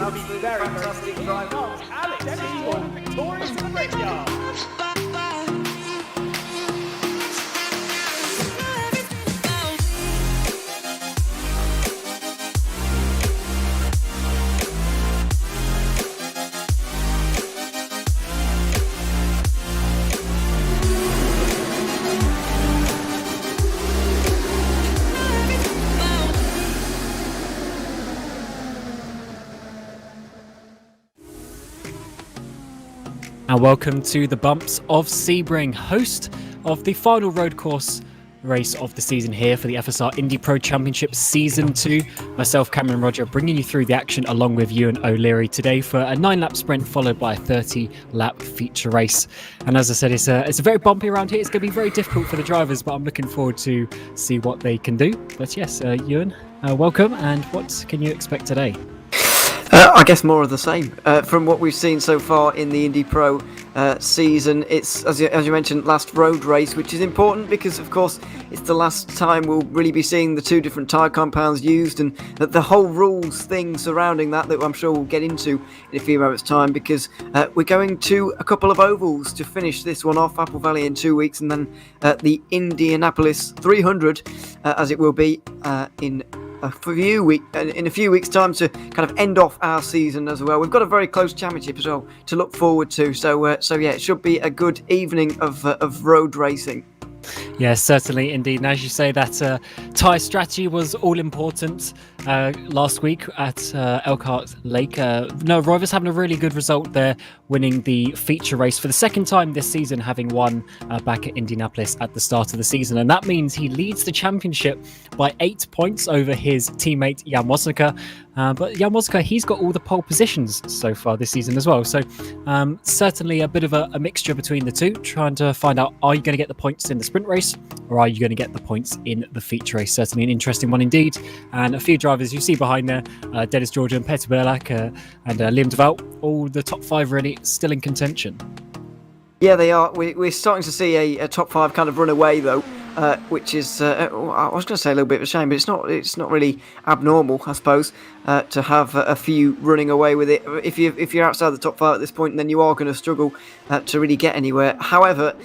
absolute fantastic drive. Alex, Ewan, victorious in the brickyard. And welcome to the bumps of Sebring, host of the final road course race of the season here for the FSR IndyPRO Championship Season 2. Myself, Cameron Rodger, bringing you through the action along with Ewan O'Leary today for a 9-lap sprint followed by a 30-lap feature race. And as I said, it's a very bumpy around here. It's going to be very difficult for the drivers, but I'm looking forward to see what they can do. But yes, Ewan, welcome. And what can you expect today? I guess more of the same. From what we've seen so far in the IndyPRO season, it's, as you mentioned, last road race, which is important because, of course, it's the last time we'll really be seeing the two different tyre compounds used and the whole rules thing surrounding that I'm sure we'll get into in a few moments' time, because we're going to a couple of ovals to finish this one off, Apple Valley in 2 weeks, and then the Indianapolis 300, as it will be in a few weeks' time to kind of end off our season as well. We've got a very close championship as well to look forward to. So yeah, it should be a good evening of road racing. Yes, certainly, indeed. And as you say, that tyre strategy was all important last week at Elkhart Lake. Rovers having a really good result there, winning the feature race for the second time this season, having won back at Indianapolis at the start of the season. And that means he leads the championship by 8 points over his teammate Jan Woznica. But Jan Woznica, he's got all the pole positions so far this season as well. So certainly a bit of a mixture between the two, trying to find out, are you going to get the points in the sprint race or are you going to get the points in the feature race? Certainly an interesting one indeed. And a few drivers you see behind there, Dennis Georgian, Peter Berlak and Liam DeVault, all the top five really still in contention. Yeah, they are. We're starting to see a top five kind of run away though. Which is, I was going to say a little bit of a shame, but it's not really abnormal, I suppose, to have a few running away with it. If you're outside the top five at this point, then you are going to struggle to really get anywhere. However,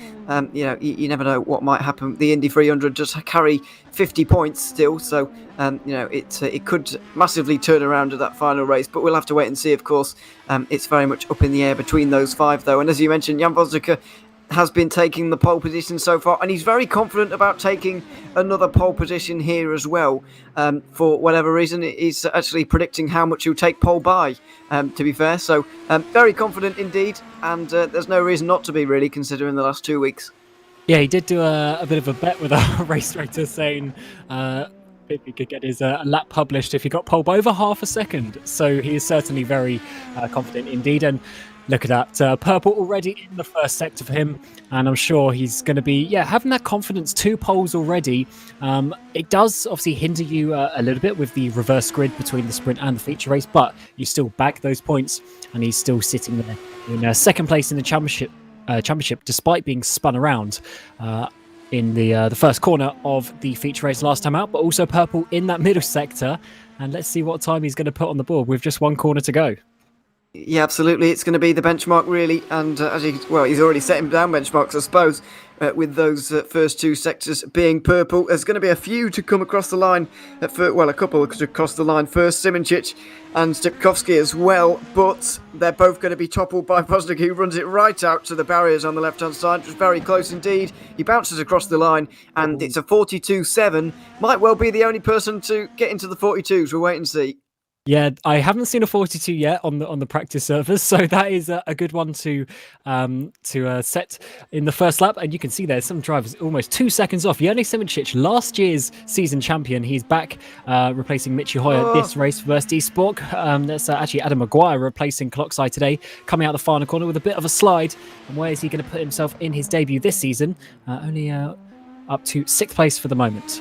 you never know what might happen. The Indy 300 does carry 50 points still, so it could massively turn around at that final race. But we'll have to wait and see. Of course, it's very much up in the air between those five, though. And as you mentioned, Jan Woznica has been taking the pole position so far, and he's very confident about taking another pole position here as well. For whatever reason, he's actually predicting how much he'll take pole by, to be fair. So very confident indeed, and there's no reason not to be, really, considering the last 2 weeks. Yeah, he did do a bit of a bet with our race director saying if he could get his lap published if he got pole by over half a second. So he is certainly very confident indeed. And look at that, purple already in the first sector for him, and I'm sure he's going to be having that confidence. 2 poles already. It does obviously hinder you a little bit with the reverse grid between the sprint and the feature race, but you still back those points, and he's still sitting there in second place in the championship despite being spun around in the first corner of the feature race last time out, but also purple in that middle sector. And let's see what time he's going to put on the board with just one corner to go. Yeah, absolutely. It's going to be the benchmark, really. And he's already setting down benchmarks, I suppose, with those first 2 sectors being purple. There's going to be a few to come across the line. A couple to cross the line first. Simonchich and Stepkowski as well. But they're both going to be toppled by Woznica, who runs it right out to the barriers on the left-hand side. It was very close indeed. He bounces across the line, and it's a 42.7. Might well be the only person to get into the 42s. We'll wait and see. Yeah, I haven't seen a 42 yet on the practice servers, so that is a good one to set in the first lap. And you can see there's some drivers almost 2 seconds off. Yannick Simonchich, last year's season champion, he's back replacing Mitchy Hoyer this race versus eSports. That's actually Adam Maguire replacing Clockside today, coming out the final corner with a bit of a slide. And where is he going to put himself in his debut this season? Only up to 6th place for the moment.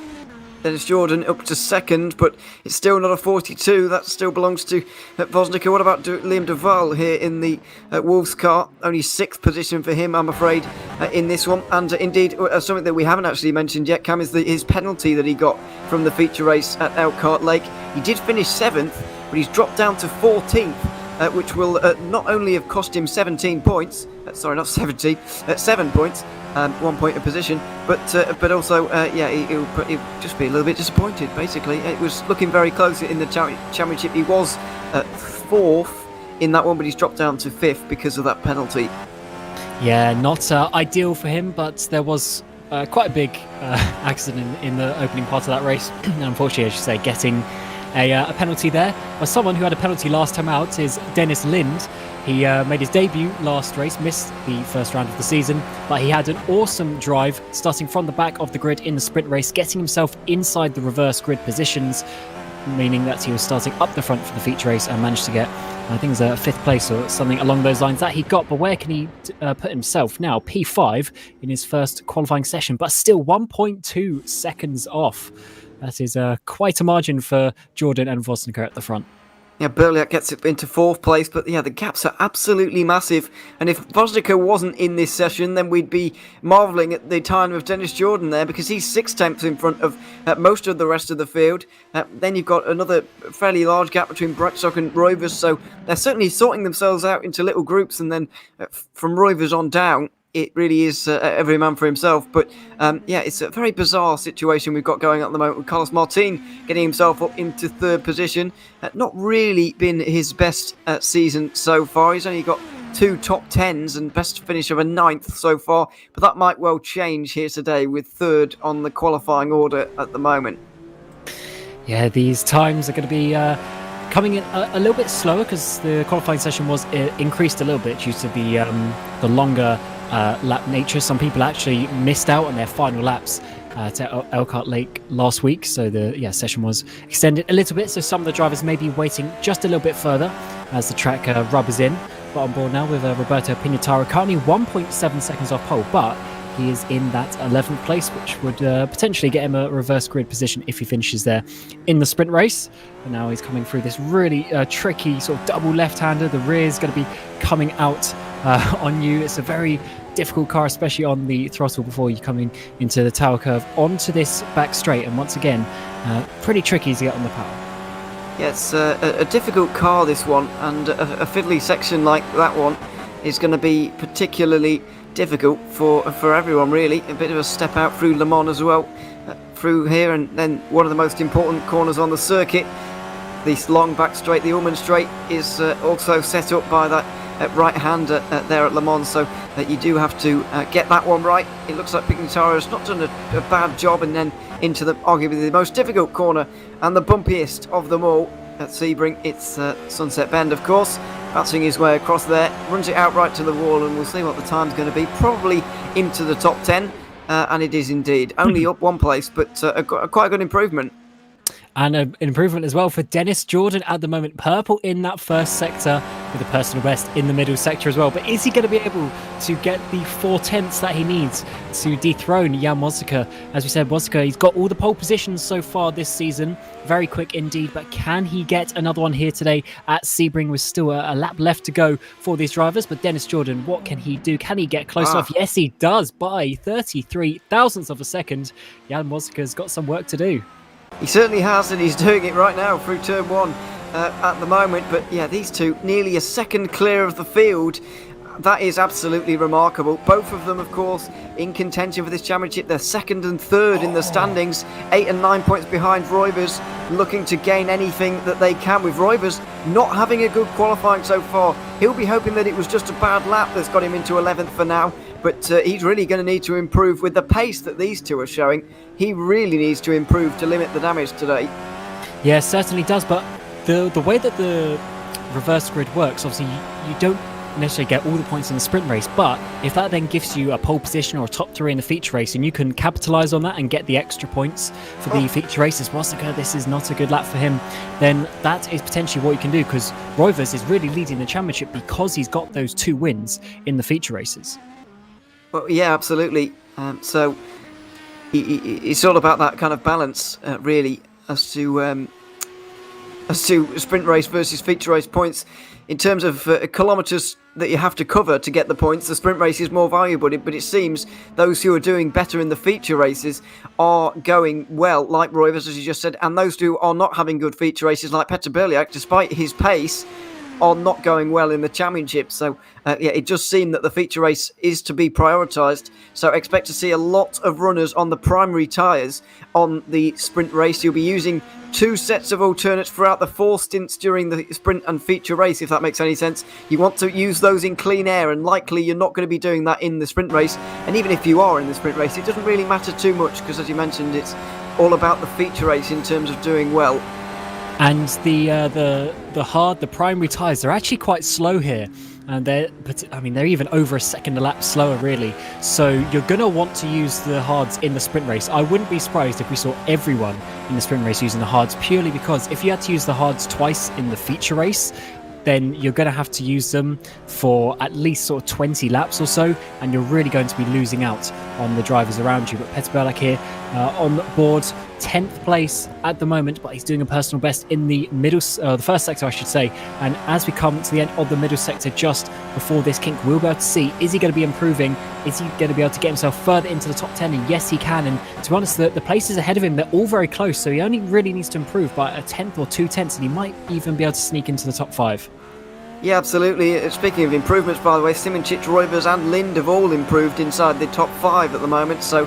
Dennis Jordan up to 2nd, but it's still not a 42. That still belongs to Woznica. What about Liam DeVault here in the Wolves car? Only 6th position for him, I'm afraid, in this one. And indeed, something that we haven't actually mentioned yet, Cam, is his penalty that he got from the feature race at Elkhart Lake. He did finish 7th, but he's dropped down to 14th. which will not only have cost him 17 points, sorry, not 17, 7 points, 1 point of position, but also, he'll just be a little bit disappointed, basically. It was looking very close in the championship. He was 4th in that one, but he's dropped down to 5th because of that penalty. Yeah, not ideal for him, but there was quite a big accident in the opening part of that race. And unfortunately, I should say, getting a penalty there. But someone who had a penalty last time out is Dennis Lind. He made his debut last race, missed the first round of the season, but he had an awesome drive starting from the back of the grid in the sprint race, getting himself inside the reverse grid positions, meaning that he was starting up the front for the feature race and managed to get, I think it was a 5th place or something along those lines that he got. But where can he put himself now? P5 in his first qualifying session, but still 1.2 seconds off. That is quite a margin for Jordan and Vosnicker at the front. Yeah, Berliak gets it into 4th place, but yeah, the gaps are absolutely massive. And if Vosnicker wasn't in this session, then we'd be marvelling at the time of Dennis Jordan there, because he's 6/10 in front of most of the rest of the field. Then you've got another fairly large gap between Breckstock and Roivers, so they're certainly sorting themselves out into little groups, and then from Roivers on down, it really is every man for himself. But it's a very bizarre situation we've got going on at the moment with Carlos Martin getting himself up into 3rd position. Not really been his best season so far. He's only got 2 top 10s and best finish of a 9th so far. But that might well change here today with 3rd on the qualifying order at the moment. Yeah, these times are going to be coming in a little bit slower because the qualifying session was increased a little bit due to the longer lap nature. Some people actually missed out on their final laps to Elkhart Lake last week, so the session was extended a little bit, so some of the drivers may be waiting just a little bit further as the track rubbers in. But on board now with Roberto Pinataro, currently 1.7 seconds off pole, but he is in that 11th place, which would potentially get him a reverse grid position if he finishes there in the sprint race. And now he's coming through this really tricky sort of double left-hander. The rear is going to be coming out on you. It's a very difficult car, especially on the throttle before you come into the tower curve onto this back straight. And once again, pretty tricky to get on the power. Yeah, it's a difficult car, this one, and a fiddly section like that one is going to be particularly difficult for everyone, really. A bit of a step out through Le Mans as well, through here, and then one of the most important corners on the circuit. This long back straight, the Ullman straight, is also set up by that right-hander there at Le Mans, so you do have to get that one right. It looks like Pignataro's not done a bad job, and then into arguably the most difficult corner and the bumpiest of them all at Sebring. It's Sunset Bend, of course. Bouncing his way across there, runs it out right to the wall, and we'll see what the time's going to be. Probably into the top 10, and it is indeed. Only up 1 place, but quite a good improvement. And an improvement as well for Dennis Jordan at the moment. Purple in that first sector with a personal best in the middle sector as well. But is he going to be able to get the 4/10 that he needs to dethrone Jan Wozniacki? As we said, Wozniacki, he's got all the pole positions so far this season. Very quick indeed. But can he get another one here today at Sebring with still a lap left to go for these drivers? But Dennis Jordan, what can he do? Can he get close off? Yes, he does by 33 thousandths of a second. Jan Wozniacki's got some work to do. He certainly has, and he's doing it right now through turn 1 at the moment. But yeah, these two nearly a second clear of the field. That is absolutely remarkable. Both of them, of course, in contention for this championship. They're 2nd and 3rd in the standings, 8 and 9 points behind Roivers, looking to gain anything that they can. With Roivers not having a good qualifying so far, he'll be hoping that it was just a bad lap that's got him into 11th for now. But he's really going to need to improve with the pace that these two are showing. He really needs to improve to limit the damage today. Yeah, certainly does. But the way that the reverse grid works, obviously you don't necessarily get all the points in the sprint race, but if that then gives you a pole position or a top 3 in the feature race, and you can capitalise on that and get the extra points for the feature races, Wozniacki, this is not a good lap for him, then that is potentially what you can do, because Roivers is really leading the championship because he's got those 2 wins in the feature races. Well, yeah, absolutely. So it's all about that kind of balance, really, as to sprint race versus feature race points. In terms of kilometres that you have to cover to get the points, the sprint race is more valuable, but it seems those who are doing better in the feature races are going well, like Roivers, as you just said, and those who are not having good feature races, like Petr Berliak, despite his pace, are not going well in the championship. So it does seem that the feature race is to be prioritised. So expect to see a lot of runners on the primary tyres on the sprint race. You'll be using 2 sets of alternates throughout the 4 stints during the sprint and feature race, if that makes any sense. You want to use those in clean air, and likely you're not going to be doing that in the sprint race. And even if you are in the sprint race, it doesn't really matter too much, because as you mentioned, it's all about the feature race in terms of doing well. And the primary tyres, they're actually quite slow here. And they're even over a second a lap slower, really. So you're going to want to use the hards in the sprint race. I wouldn't be surprised if we saw everyone in the sprint race using the hards, purely because if you had to use the hards twice in the feature race, then you're going to have to use them for at least sort of 20 laps or so, and you're really going to be losing out on the drivers around you. But Petter Burlak here on board, 10th place at the moment, but he's doing a personal best in the the first sector, I should say. And as we come to the end of the middle sector, just before this kink, we'll be able to see, is he going to be improving? Is he going to be able to get himself further into the top 10? And yes, he can. And to be honest, the places ahead of him, they're all very close. So he only really needs to improve by a 10th or 2 tenths, and he might even be able to sneak into the top 5. Yeah, absolutely. Speaking of improvements, by the way, Simoncic, Roivers and Lind have all improved inside the top 5 at the moment, so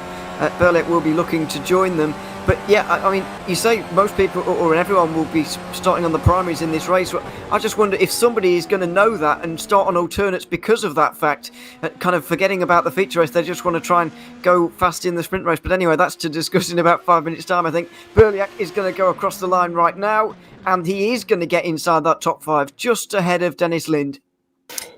Burlak will be looking to join them. But yeah, I mean, you say most people or everyone will be starting on the primaries in this race. I just wonder if somebody is going to know that and start on alternates because of that fact, kind of forgetting about the feature race. They just want to try and go fast in the sprint race. But anyway, that's to discuss in about 5 minutes' time, I think. Burlak is going to go across the line right now, and he is going to get inside that top 5, just ahead of Dennis Lind.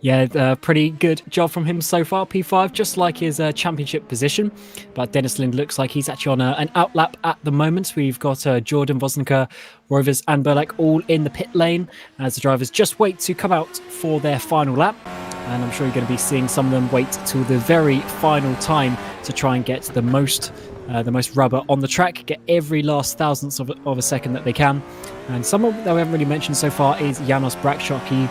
Yeah, pretty good job from him so far, P5, just like his championship position. But Dennis Lind looks like he's actually on an outlap at the moment. We've got Jordan, Vosnica, Roivers and Burlak all in the pit lane as the drivers just wait to come out for their final lap. And I'm sure you're going to be seeing some of them wait till the very final time to try and get the most rubber on the track, get every last thousandth of a second that they can. And someone that we haven't really mentioned so far is Janos Brakschok. He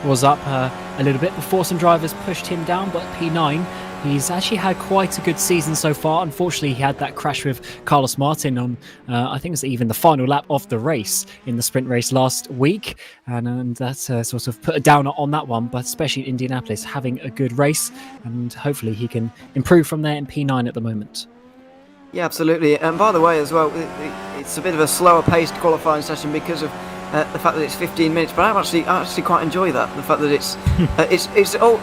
was up a little bit before some drivers pushed him down, but P9, he's actually had quite a good season so far. Unfortunately, he had that crash with Carlos Martin on, I think it was even the final lap of the race in the sprint race last week, and that's sort of put a downer on that one, but especially Indianapolis having a good race, and hopefully he can improve from there in P9 at the moment. Yeah, absolutely. And by the way, as well, it's a bit of a slower paced qualifying session because of the fact that it's 15 minutes, but I actually quite enjoy that. The fact that it's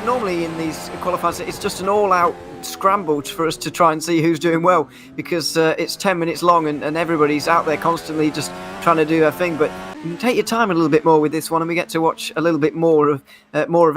normally in these qualifiers, it's just an all-out scramble for us to try and see who's doing well, because it's 10 minutes long and everybody's out there constantly just trying to do their thing. But you take your time a little bit more with this one, and we get to watch a little bit more of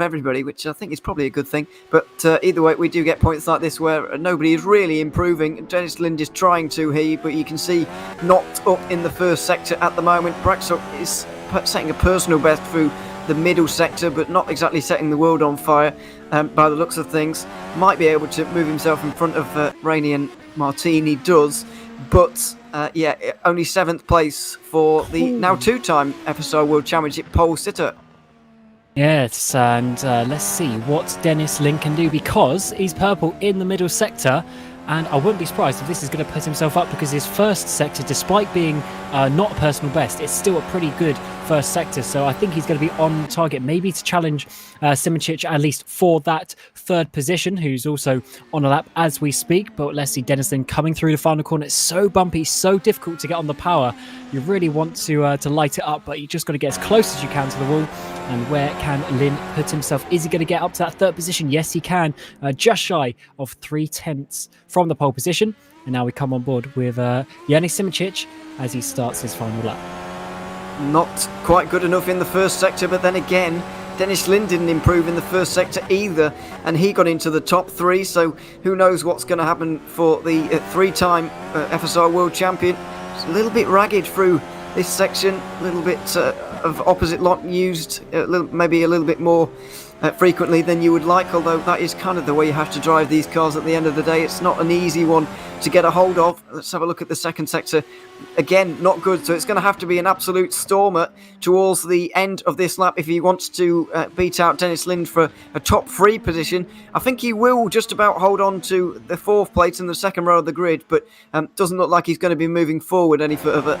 everybody, which I think is probably a good thing. But either way, we do get points like this where nobody is really improving. Dennis Lind is trying to here, but you can see not up in the first sector at the moment. Brakschok is setting a personal best through the middle sector, but not exactly setting the world on fire by the looks of things. Might be able to move himself in front of Rainey and Martini does, but only 7th place for the now 2-time FSR World Championship pole sitter. Yes, and let's see what Dennis Lind can do, because he's purple in the middle sector. And I wouldn't be surprised if this is going to put himself up, because his first sector, despite being not a personal best, it's still a pretty good first sector. So I think he's going to be on target, maybe to challenge Simoncic at least for that 3rd position, who's also on a lap as we speak. But let's see Dennis Lind coming through the final corner. It's so bumpy, so difficult to get on the power. You really want to light it up, but you just got to get as close as you can to the wall. And where can Lind put himself? Is he going to get up to that 3rd position? Yes, he can. Just shy of 3 tenths from the pole position. And now we come on board with Janis Simoncic as he starts his final lap. Not quite good enough in the first sector, but then again, Dennis Lind didn't improve in the first sector either, and he got into the top 3, so who knows what's going to happen for the 3-time FSR World Champion. It's a little bit ragged through this section, a little bit of opposite lock used, maybe a little bit more frequently than you would like, although that is kind of the way you have to drive these cars at the end of the day. It's not an easy one to get a hold of. Let's have a look at the 2nd sector. Again, not good, so it's going to have to be an absolute stormer towards the end of this lap if he wants to beat out Dennis Lind for a top 3 position. I think he will just about hold on to the 4th place in the 2nd row of the grid, but doesn't look like he's going to be moving forward any further.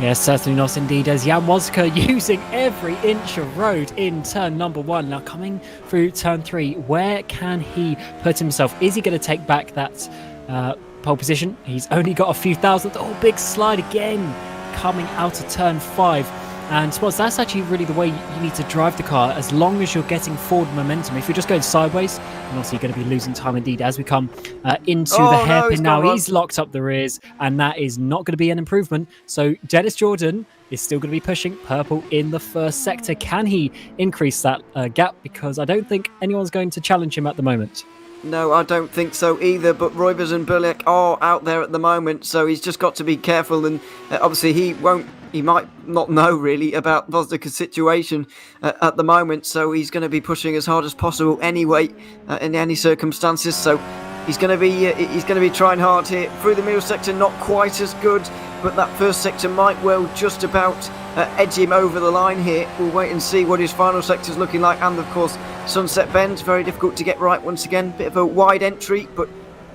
Yes, certainly not indeed, as Jan Wozka using every inch of road in turn number 1. Now coming through turn 3, where can he put himself? Is he going to take back that pole position? He's only got a few thousandth. Oh, big slide again coming out of turn 5. And Spots, that's actually really the way you need to drive the car, as long as you're getting forward momentum. If you're just going sideways, and also you're going to be losing time indeed as we come into the hairpin now. He's locked up the rears, and that is not going to be an improvement. So Dennis Jordan is still going to be pushing purple in the first sector. Can he increase that gap? Because I don't think anyone's going to challenge him at the moment. No, I don't think so either, but Roivers and Burliak are out there at the moment, so he's just got to be careful, and obviously he might not know really about Vozdika's situation at the moment, so he's going to be pushing as hard as possible anyway in any circumstances. So he's going to be trying hard here. Through the middle sector, not quite as good, but that first sector might well just about edge him over the line here. We'll wait and see what his final sector's looking like, and of course Sunset Bend, very difficult to get right once again. Bit of a wide entry, but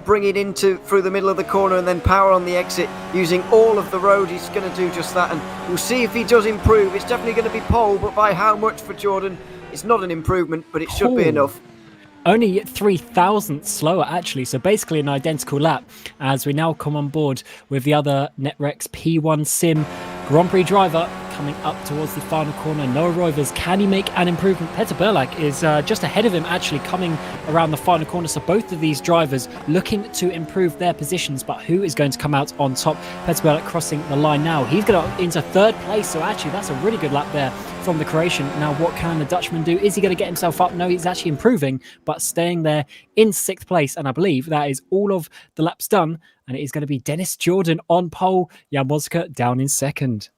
bring it into through the middle of the corner and then power on the exit using all of the road. He's going to do just that, and we'll see if he does improve. It's definitely going to be pole, but by how much for Jordan? It's not an improvement, but it should be enough. Only 3,000 slower, actually. So basically an identical lap, as we now come on board with the other Netrex P1 Sim Grand Prix driver coming up towards the final corner. Noah Roivers, can he make an improvement? Peter Burliak is just ahead of him, actually, coming around the final corner. So both of these drivers looking to improve their positions, but who is going to come out on top? Peter Burliak crossing the line now. He's going into third place, so actually that's a really good lap there from the Croatian. Now what can the Dutchman do? Is he going to get himself up? No, he's actually improving, but staying there in 6th place, and I believe that is all of the laps done, and it is going to be Dennis Jordan on pole, Jan Wozka down in 2nd.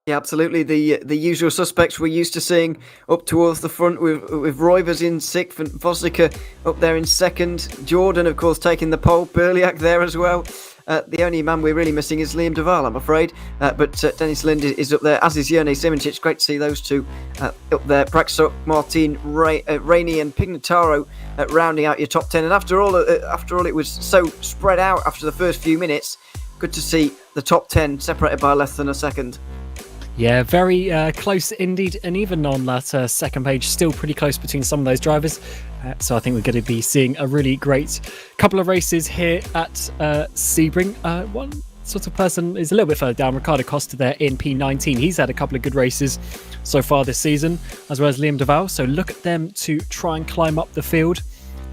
Yeah, absolutely. The usual suspects we're used to seeing up towards the front, with Roivers in 6th and Vosdika up there in 2nd. Jordan, of course, taking the pole. Burliak there as well. The only man we're really missing is Liam Duval, I'm afraid. But Dennis Lind is up there, as is Jerne Simoncic. Great to see those two up there. Praxok, Martin, Rainey and Pignataro rounding out your top 10. And after all, it was so spread out after the first few minutes. Good to see the top 10 separated by less than a second. Yeah, very close indeed, and even on that second page, still pretty close between some of those drivers. So I think we're going to be seeing a really great couple of races here at Sebring. One sort of person is a little bit further down, Ricardo Costa there in P19. He's had a couple of good races so far this season, as well as Liam Duval. So look at them to try and climb up the field.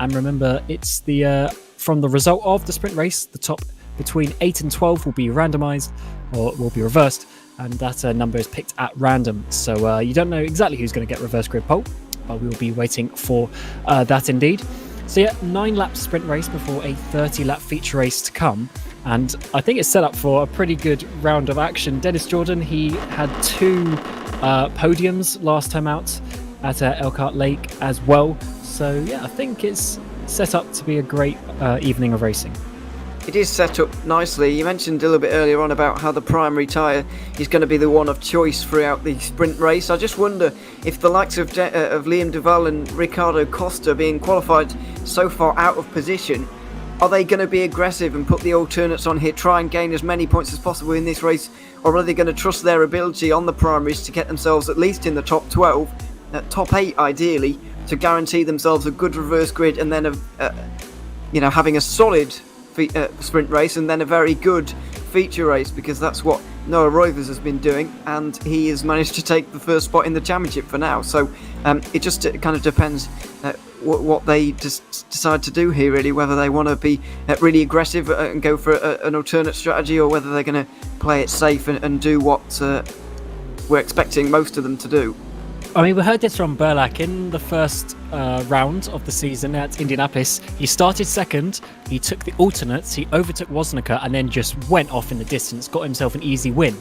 And remember, it's the from the result of the sprint race, the top between 8 and 12 will be randomised, or will be reversed. And that number is picked at random. So you don't know exactly who's going to get reverse grid pole, but we will be waiting for that indeed. So yeah, 9 lap sprint race before a 30 lap feature race to come. And I think it's set up for a pretty good round of action. Dennis Jordan, he had 2 podiums last time out at Elkhart Lake as well. So yeah, I think it's set up to be a great evening of racing. It is set up nicely. You mentioned a little bit earlier on about how the primary tyre is going to be the one of choice throughout the sprint race. I just wonder if the likes of Liam Duval and Ricardo Costa being qualified so far out of position, are they going to be aggressive and put the alternates on here, try and gain as many points as possible in this race, or are they going to trust their ability on the primaries to get themselves at least in the top 12, top 8 ideally, to guarantee themselves a good reverse grid and then having a solid sprint race and then a very good feature race, because that's what Noah Roivers has been doing, and he has managed to take the first spot in the championship for now. So it just kind of depends what they decide to do here, really, whether they want to be really aggressive and go for an alternate strategy, or whether they're going to play it safe and do what we're expecting most of them to do. I mean, we heard this from Burliak in the first round of the season at Indianapolis. He started 2nd, he took the alternates, he overtook Woznica, and then just went off in the distance, got himself an easy win.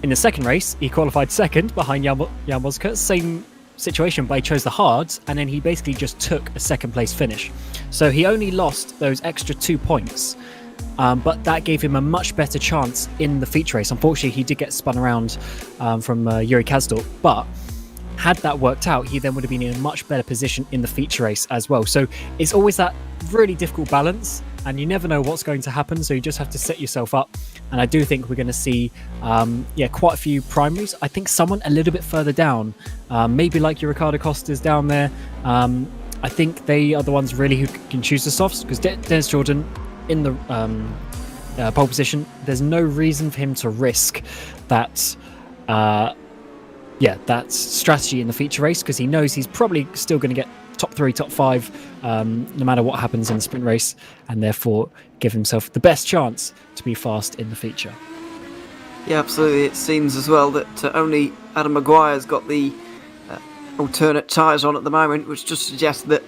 In the second race, he qualified 2nd behind Jan Woznica. Same situation, but he chose the hards, and then he basically just took a 2nd place finish. So he only lost those extra 2 points, but that gave him a much better chance in the feature race. Unfortunately, he did get spun around from Yuri Kazdorp, but had that worked out, he then would have been in a much better position in the feature race as well. So it's always that really difficult balance, and you never know what's going to happen, so you just have to set yourself up And I do think we're going to see, quite a few primaries. I think someone a little bit further down, maybe like your Ricardo Costa's down there. I think they are the ones really who can choose the softs, because Dennis Jordan in the pole position, there's no reason for him to risk that that strategy in the feature race, because he knows he's probably still going to get top 3, top 5, no matter what happens in the sprint race, and therefore give himself the best chance to be fast in the feature. Yeah, absolutely. It seems as well that only Adam Maguire's got the alternate tyres on at the moment, which just suggests that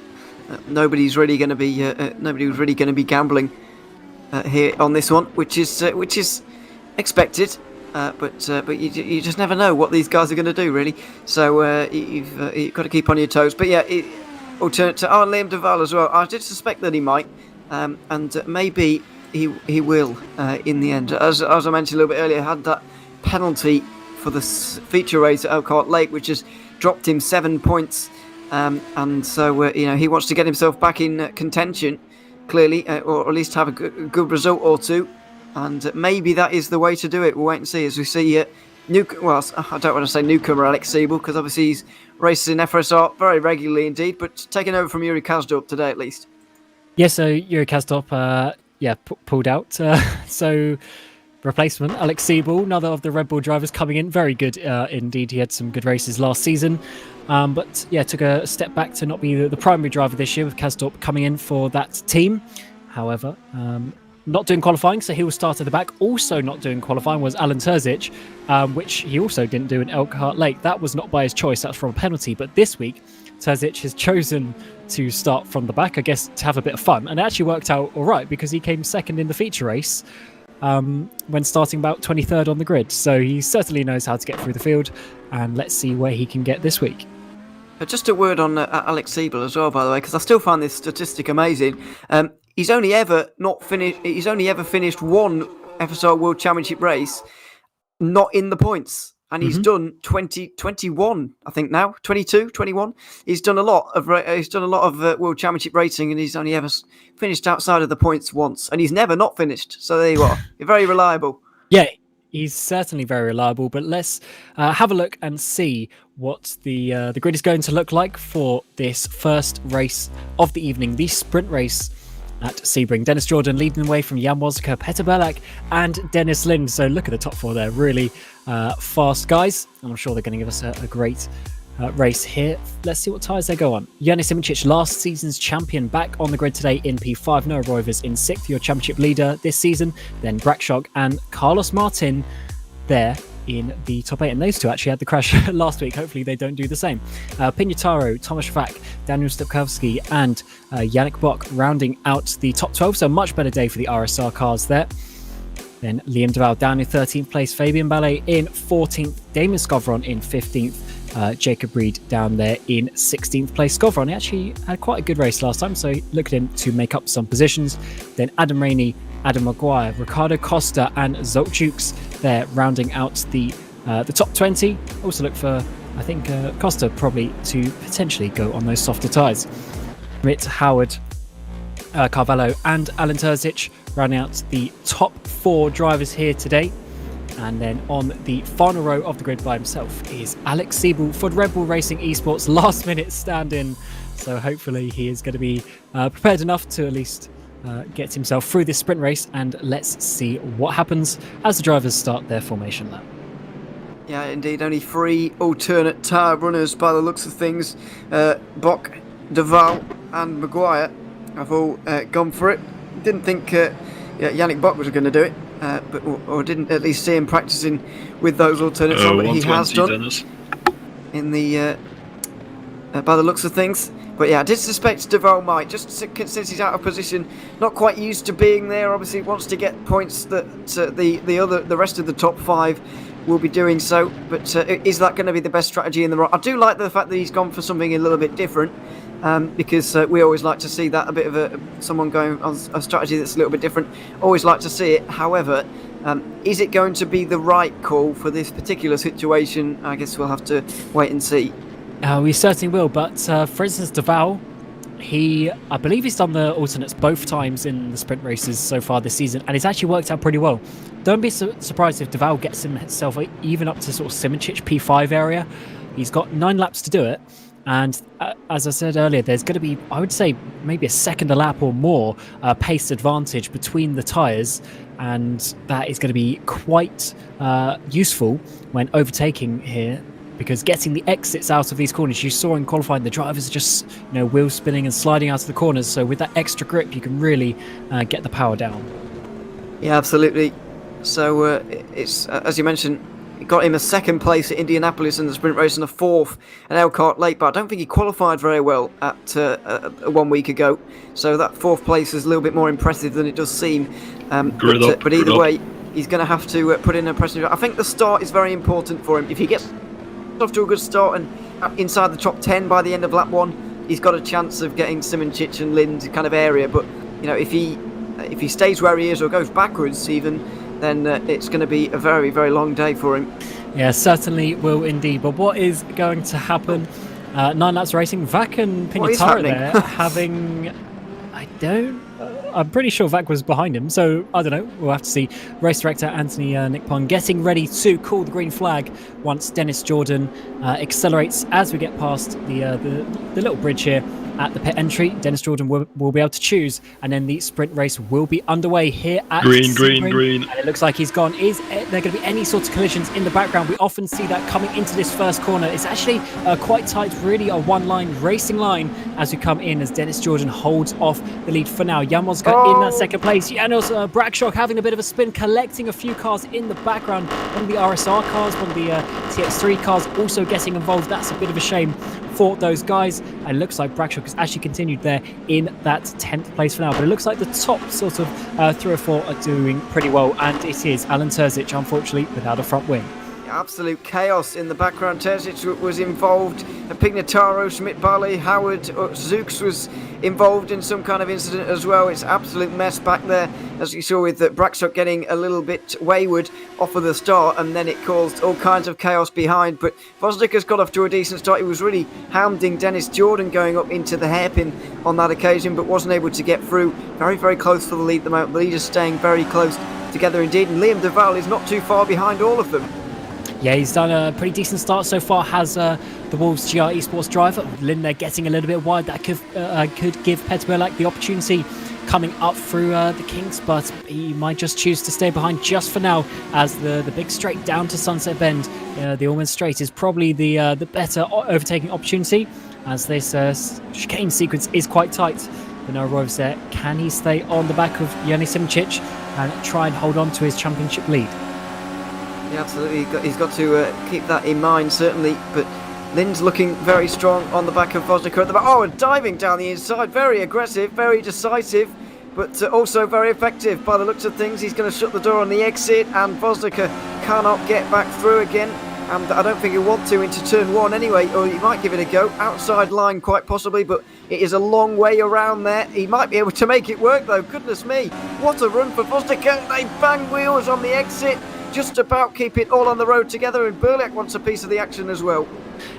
nobody's really going to be gambling here on this one, which is expected. But you just never know what these guys are going to do, really. So you've got to keep on your toes. But yeah, alternate to Liam Duval as well. I did suspect that he might, and maybe he will in the end. As I mentioned a little bit earlier, had that penalty for the feature race at Elkhart Lake, which has dropped him 7 points, and so he wants to get himself back in contention, clearly, or at least have a good result or two. And maybe that is the way to do it. We'll wait and see as we see I don't want to say newcomer Alex Siebel, because obviously he's races in FSR very regularly indeed, but taking over from Yuri Kazdorp today at least. Yeah, so Yuri Kazdorp, pulled out. So replacement, Alex Siebel, another of the Red Bull drivers coming in. Very good indeed. He had some good races last season. But took a step back to not be the primary driver this year, with Kazdorp coming in for that team. However, not doing qualifying, so he will start at the back. Also not doing qualifying was Alan Terzic, which he also didn't do in Elkhart Lake. That was not by his choice, that's from a penalty. But this week, Terzic has chosen to start from the back, I guess, to have a bit of fun. And it actually worked out all right, because he came second in the feature race when starting about 23rd on the grid. So he certainly knows how to get through the field, and let's see where he can get this week. Just a word on Alex Siebel as well, by the way, because I still find this statistic amazing. He's only ever finished one FSR World Championship race not in the points, and he's done 21, I think now 22, 21. He's done a lot of World Championship racing, and he's only ever finished outside of the points once, and he's never not finished. So there you are. You're very reliable. Yeah, he's certainly very reliable. But let's have a look and see what the grid is going to look like for this first race of the evening, the sprint race at Sebring. Dennis Jordan leading the way from Jan Wozka, Petter Belak and Dennis Lind. So look at the top four there, really fast guys. I'm sure they're going to give us a great race here. Let's see what tyres they go on. Janis Simicic, last season's champion, back on the grid today in P5. Noah Roivers in 6th, your championship leader this season. Then Brackshog and Carlos Martin there in the top 8, and those two actually had the crash last week. Hopefully they don't do the same. Pinataro, Tomasz Fak, Daniel Stupkowski and Yannick Bock rounding out the top 12, so much better day for the RSR cars there. Then Liam Duval down in 13th place, Fabian Ballet in 14th, Damon Skovron in 15th, Jacob Reed down there in 16th place. Skovron actually had quite a good race last time, so look at him to make up some positions. Then Adam Rainey, Adam Maguire, Ricardo Costa and Zolchuk's there rounding out the top 20. Also look for, I think, Costa probably to potentially go on those softer tyres. Mitt Howard, Carvalho and Alan Terzic rounding out the top 4 drivers here today. And then on the final row of the grid by himself is Alex Siebel for Red Bull Racing Esports, last minute stand-in. So hopefully he is going to be prepared enough to at least get himself through this sprint race, and let's see what happens as the drivers start their formation lap. Yeah, indeed, only 3 alternate tyre runners by the looks of things. Bock, Duval and Maguire have all gone for it. Didn't think Yannick Bock was going to do it, or didn't at least see him practicing with those alternates on, but he has done Dennis. In the by the looks of things. But yeah, I did suspect Duval might, just since he's out of position, not quite used to being there. Obviously, wants to get points that the rest of the top 5 will be doing so. But is that going to be the best strategy in the run? I do like the fact that he's gone for something a little bit different, because we always like to see that, a bit of someone going on a strategy that's a little bit different. Always like to see it. However, is it going to be the right call for this particular situation? I guess we'll have to wait and see. We certainly will, but for instance, Duval, I believe he's done the alternates both times in the sprint races so far this season, and it's actually worked out pretty well. Don't be surprised if Deval gets himself even up to sort of Simicic P5 area. He's got 9 laps to do it, and as I said earlier, there's going to be, I would say, maybe a second a lap or more pace advantage between the tyres, and that is going to be quite useful when overtaking here. Because getting the exits out of these corners, you saw in qualifying, the drivers are just wheel spinning and sliding out of the corners. So with that extra grip, you can really get the power down. Yeah, absolutely. So it's as you mentioned, it got him a second place at Indianapolis in the sprint race and a fourth at Elkhart Lake. But I don't think he qualified very well at 1 week ago. So that fourth place is a little bit more impressive than it does seem. But either way, he's going to have to put in a impressive. I think the start is very important for him. If he gets off to a good start and inside the top 10 by the end of lap 1, he's got a chance of getting Simoncic and Lind kind of area. But if he stays where he is or goes backwards even, then it's going to be a very, very long day for him. Yeah, certainly will indeed. But what is going to happen? 9 laps racing, Vac and Pignataro there having, I'm pretty sure Vac was behind him, so I don't know. We'll have to see. Race director Anthony Nickpon getting ready to call the green flag once Dennis Jordan accelerates as we get past the little bridge here at the pit entry. Dennis Jordan will be able to choose, and then the sprint race will be underway here at green. And it looks like he's gone. Is there going to be any sort of collisions in the background? We often see that coming into this first corner. It's actually quite tight, really a one-line racing line as we come in, as Dennis Jordan holds off the lead for now. Jan Mozga in that second place. Janos Brakshock having a bit of a spin, collecting a few cars in the background. One of the RSR cars, one of the TX3 cars also getting involved. That's a bit of a shame for those guys. And it looks like Brakshock has actually continued there in that 10th place for now. But it looks like the top sort of 3 or 4 are doing pretty well. And it is Alan Terzic, unfortunately, without a front wing. Absolute chaos in the background. Terzic was involved. Pignataro, Schmidt-Barley, Howard, Zooks was involved in some kind of incident as well. It's absolute mess back there, as you saw with Brakshock getting a little bit wayward off of the start, and then it caused all kinds of chaos behind. But Vosnik has got off to a decent start. He was really hounding Dennis Jordan going up into the hairpin on that occasion, but wasn't able to get through. Very, very close for the lead at the moment. The leaders staying very close together indeed, and Liam Deval is not too far behind all of them. Yeah, he's done a pretty decent start so far, has the Wolves GR eSports driver. Lynn there getting a little bit wide. That could give Peter Burlak the opportunity coming up through the Kings, but he might just choose to stay behind just for now, as the big straight down to Sunset Bend, the Allman Straight, is probably the better overtaking opportunity, as this chicane sequence is quite tight. But no Rovers there. Can he stay on the back of Yannis Simcic and try and hold on to his championship lead? Yeah, absolutely. He's got to keep that in mind, certainly. But Lynn's looking very strong on the back of Vosnicker at the back. Oh, and diving down the inside. Very aggressive, very decisive, but also very effective. By the looks of things, he's going to shut the door on the exit, and Vosnicker cannot get back through again. And I don't think he'll want to into turn 1 anyway, or he might give it a go. Outside line, quite possibly, but it is a long way around there. He might be able to make it work, though. Goodness me. What a run for Vosnicker. They bang wheels on the exit. Just about keep it all on the road together, and Burlak wants a piece of the action as well.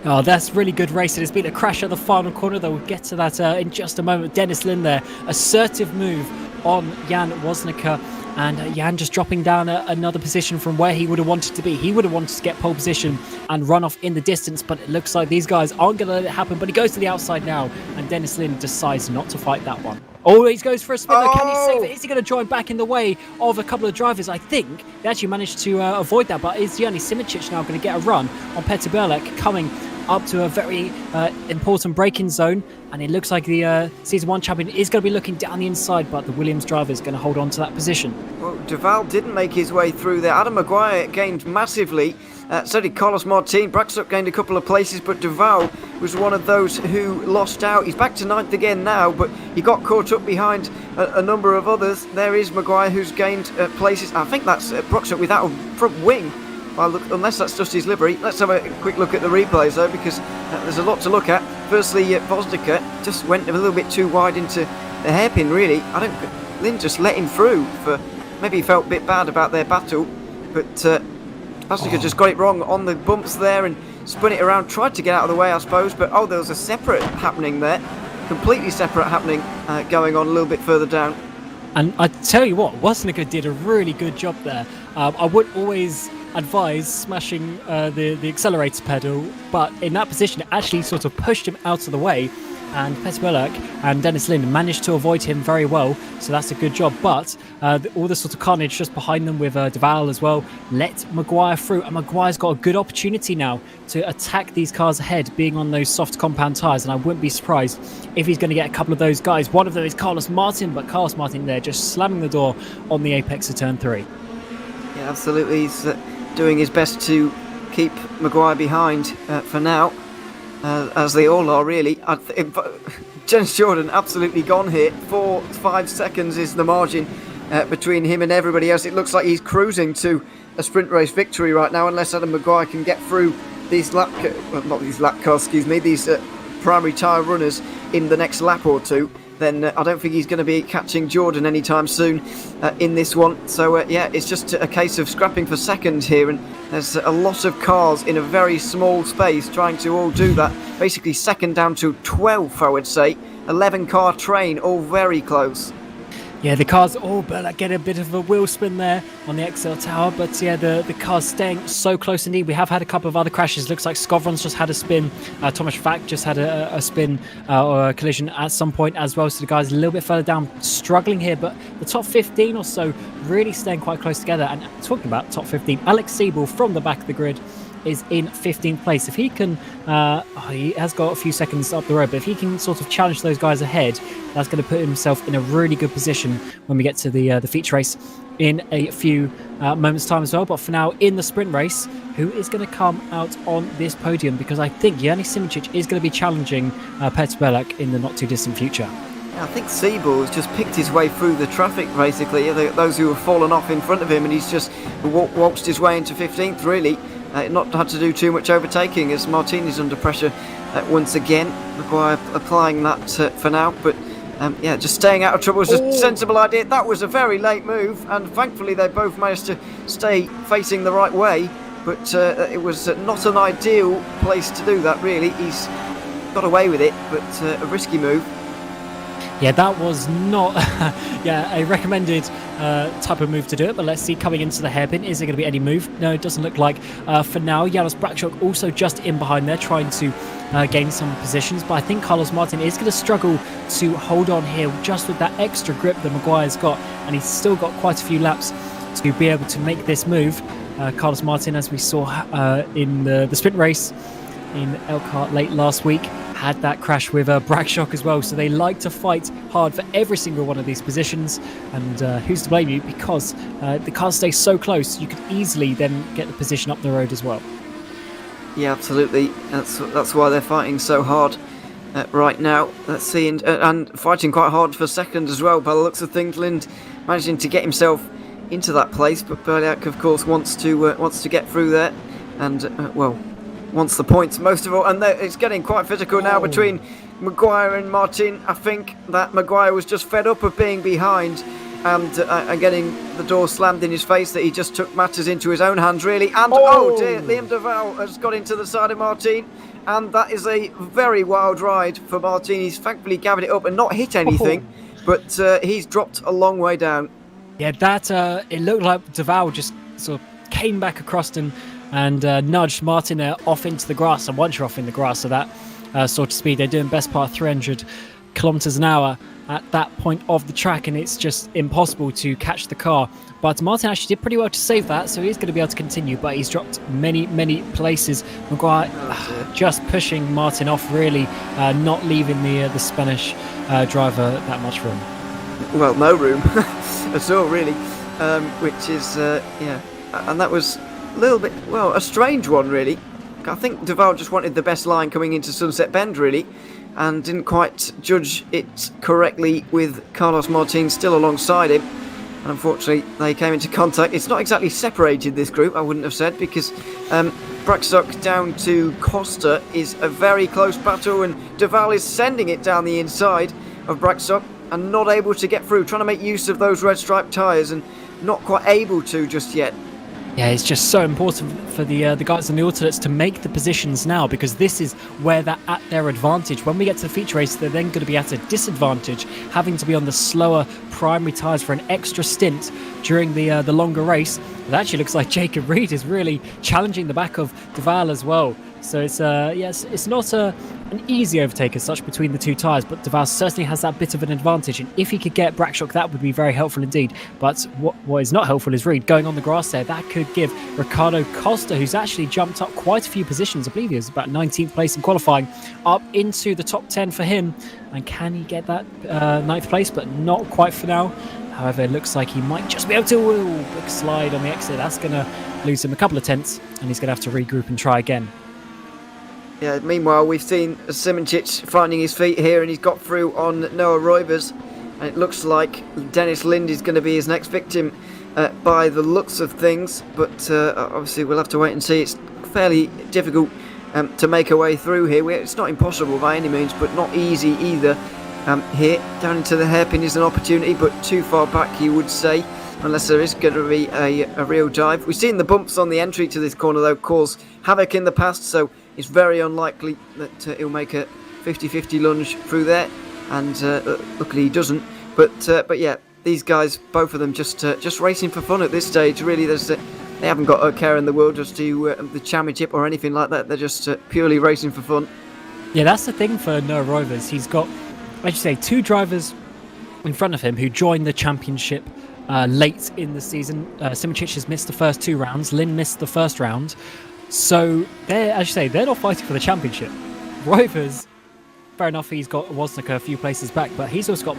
Oh, that's really good racing. It's been a crash at the final corner, though. We'll get to that in just a moment. Dennis Lynn there, assertive move on Jan Woznica, and Jan just dropping down another position from where he would have wanted to be. He would have wanted to get pole position and run off in the distance, but it looks like these guys aren't going to let it happen. But he goes to the outside now, and Dennis Lynn decides not to fight that one. Oh, he goes for a spin. Can he save it? Is he going to join back in the way of a couple of drivers? I think they actually managed to avoid that, but is Yannis Simicic now going to get a run on Petr Burlak, coming up to a very important braking zone? And it looks like the Season 1 champion is going to be looking down the inside, but the Williams driver is going to hold on to that position. Well, Deval didn't make his way through there. Adam Maguire gained massively. So did Carlos Martin. Brakshock gained a couple of places, but Deval was one of those who lost out. He's back to 9th again now, but he got caught up behind a number of others. There is Maguire, who's gained places. I think that's Brakshock without a front wing. Well, look, unless that's just his livery. Let's have a quick look at the replays, though, because there's a lot to look at. Firstly, Vosnicker just went a little bit too wide into the hairpin, really. Lynn just let him through. Maybe he felt a bit bad about their battle, but Vosnicker just got it wrong on the bumps there and spun it around. Tried to get out of the way, I suppose, but there was a separate happening there. completely separate happening going on a little bit further down. And I tell you what, Wasniger did a really good job there. I would always advise smashing the accelerator pedal, but in that position it actually sort of pushed him out of the way, and Petr and Dennis Lind managed to avoid him very well, so that's a good job. But all the sort of carnage just behind them with Duval as well let Maguire through, and Maguire's got a good opportunity now to attack these cars ahead, being on those soft compound tyres, and I wouldn't be surprised if he's going to get a couple of those guys. One of them is Carlos Martin, but Carlos Martin there just slamming the door on the apex of turn 3. Yeah, absolutely. He's doing his best to keep Maguire behind for now, as they all are really. Jens Jordan absolutely gone here. 4-5 seconds is the margin between him and everybody else. It looks like he's cruising to a sprint race victory right now, unless Adam Maguire can get through these these primary tyre runners in the next lap or two. Then I don't think he's going to be catching Jordan anytime soon in this one. So yeah, it's just a case of scrapping for second here, and there's a lot of cars in a very small space trying to all do that. Basically second down to 12th, I would say. 11 car train, all very close. Yeah, the cars all get a bit of a wheel spin there on the XL Tower, but yeah, the car's staying so close indeed. We have had a couple of other crashes. Looks like Skovron's just had a spin. Thomas Fack just had a spin or a collision at some point as well. So the guys a little bit further down, struggling here, but the top 15 or so really staying quite close together. And talking about top 15, Alex Siebel from the back of the grid is in 15th place. If he can, he has got a few seconds up the road, but if he can sort of challenge those guys ahead, that's going to put himself in a really good position when we get to the feature race in a few moments' time as well. But for now, in the sprint race, who is going to come out on this podium? Because I think Yanis Simicic is going to be challenging Petr Belak in the not too distant future. I think Siebel has just picked his way through the traffic, basically. Those who have fallen off in front of him, and he's just waltzed his way into 15th, really. Not had to do too much overtaking, as Martin is under pressure once again. Maguire applying that for now, but yeah, just staying out of trouble was a sensible idea. That was a very late move, and thankfully they both managed to stay facing the right way, but it was not an ideal place to do that, really. He's got away with it, but a risky move. Yeah, that was not a recommended type of move to do it, but let's see coming into the hairpin, is there going to be any move? No, it doesn't look like for now. Janos Brakshock also just in behind there, trying to gain some positions, but I think Carlos Martin is going to struggle to hold on here just with that extra grip that Maguire's got, and he's still got quite a few laps to be able to make this move. Carlos Martin, as we saw in the sprint race in Elkhart late last week, had that crash with Brakshock as well, so they like to fight hard for every single one of these positions, and who's to blame you, because the cars stay so close, you could easily then get the position up the road as well. Yeah, absolutely. That's why they're fighting so hard right now. Let's see, and fighting quite hard for second as well, by the looks of things. Lind managing to get himself into that place, but Berliak, of course, wants to get through there, and wants the points most of all, and it's getting quite physical now between Maguire and Martin. I think that Maguire was just fed up of being behind and getting the door slammed in his face, that he just took matters into his own hands, really. And oh dear, Liam Duval has got into the side of Martin, and that is a very wild ride for Martin. He's thankfully gathered it up and not hit anything, but he's dropped a long way down. Yeah, that it looked like Duval just sort of came back across and nudged Martin off into the grass. And once you're off in the grass at that sort of speed, they're doing best part 300 kilometers an hour at that point of the track, and it's just impossible to catch the car. But Martin actually did pretty well to save that, so he's going to be able to continue, but he's dropped many places. Maguire just pushing Martin off, really not leaving the Spanish driver that much room. Well, no room at all, really, which is and that was a little bit, a strange one, really. I think Duval just wanted the best line coming into Sunset Bend, really, and didn't quite judge it correctly with Carlos Martin still alongside him. And unfortunately, they came into contact. It's not exactly separated, this group, I wouldn't have said, because Brakshock down to Costa is a very close battle, and Duval is sending it down the inside of Brakshock and not able to get through, trying to make use of those red striped tyres and not quite able to just yet. Yeah, it's just so important for the guys in the alternates to make the positions now, because this is where they're at their advantage. When we get to the feature race, they're then going to be at a disadvantage, having to be on the slower primary tyres for an extra stint during the longer race. It actually looks like Jacob Reed is really challenging the back of Duval as well. So it's yes, it's not an easy overtake as such between the two tyres, but Duval certainly has that bit of an advantage. And if he could get Brackshock, that would be very helpful indeed. But what is not helpful is Reed going on the grass there. That could give Ricardo Costa, who's actually jumped up quite a few positions, I believe he was about 19th place in qualifying, up into the top 10 for him. And can he get that 9th place? But not quite for now. However, it looks like he might just be able to. Big slide on the exit. That's going to lose him a couple of tenths, and he's going to have to regroup and try again. Yeah, meanwhile, we've seen Simoncic finding his feet here, and he's got through on Noah Roivers. And it looks like Dennis Lind is going to be his next victim by the looks of things. But obviously, we'll have to wait and see. It's fairly difficult to make a way through here. It's not impossible by any means, but not easy either. Here, down into the hairpin is an opportunity, but too far back, you would say, unless there is going to be a real dive. We've seen the bumps on the entry to this corner, though, cause havoc in the past, so it's very unlikely that he'll make a 50-50 lunge through there, and luckily he doesn't. But yeah, these guys, both of them, just racing for fun at this stage. Really, they haven't got a care in the world just to the championship or anything like that. They're just purely racing for fun. Yeah, that's the thing for Noah Roivers. He's got, as you say, two drivers in front of him who joined the championship late in the season. Simoncic has missed the first 2 rounds. Lynn missed the first round. So, as you say, they're not fighting for the championship. Roivers, fair enough, he's got Wozniak a few places back, but he's also got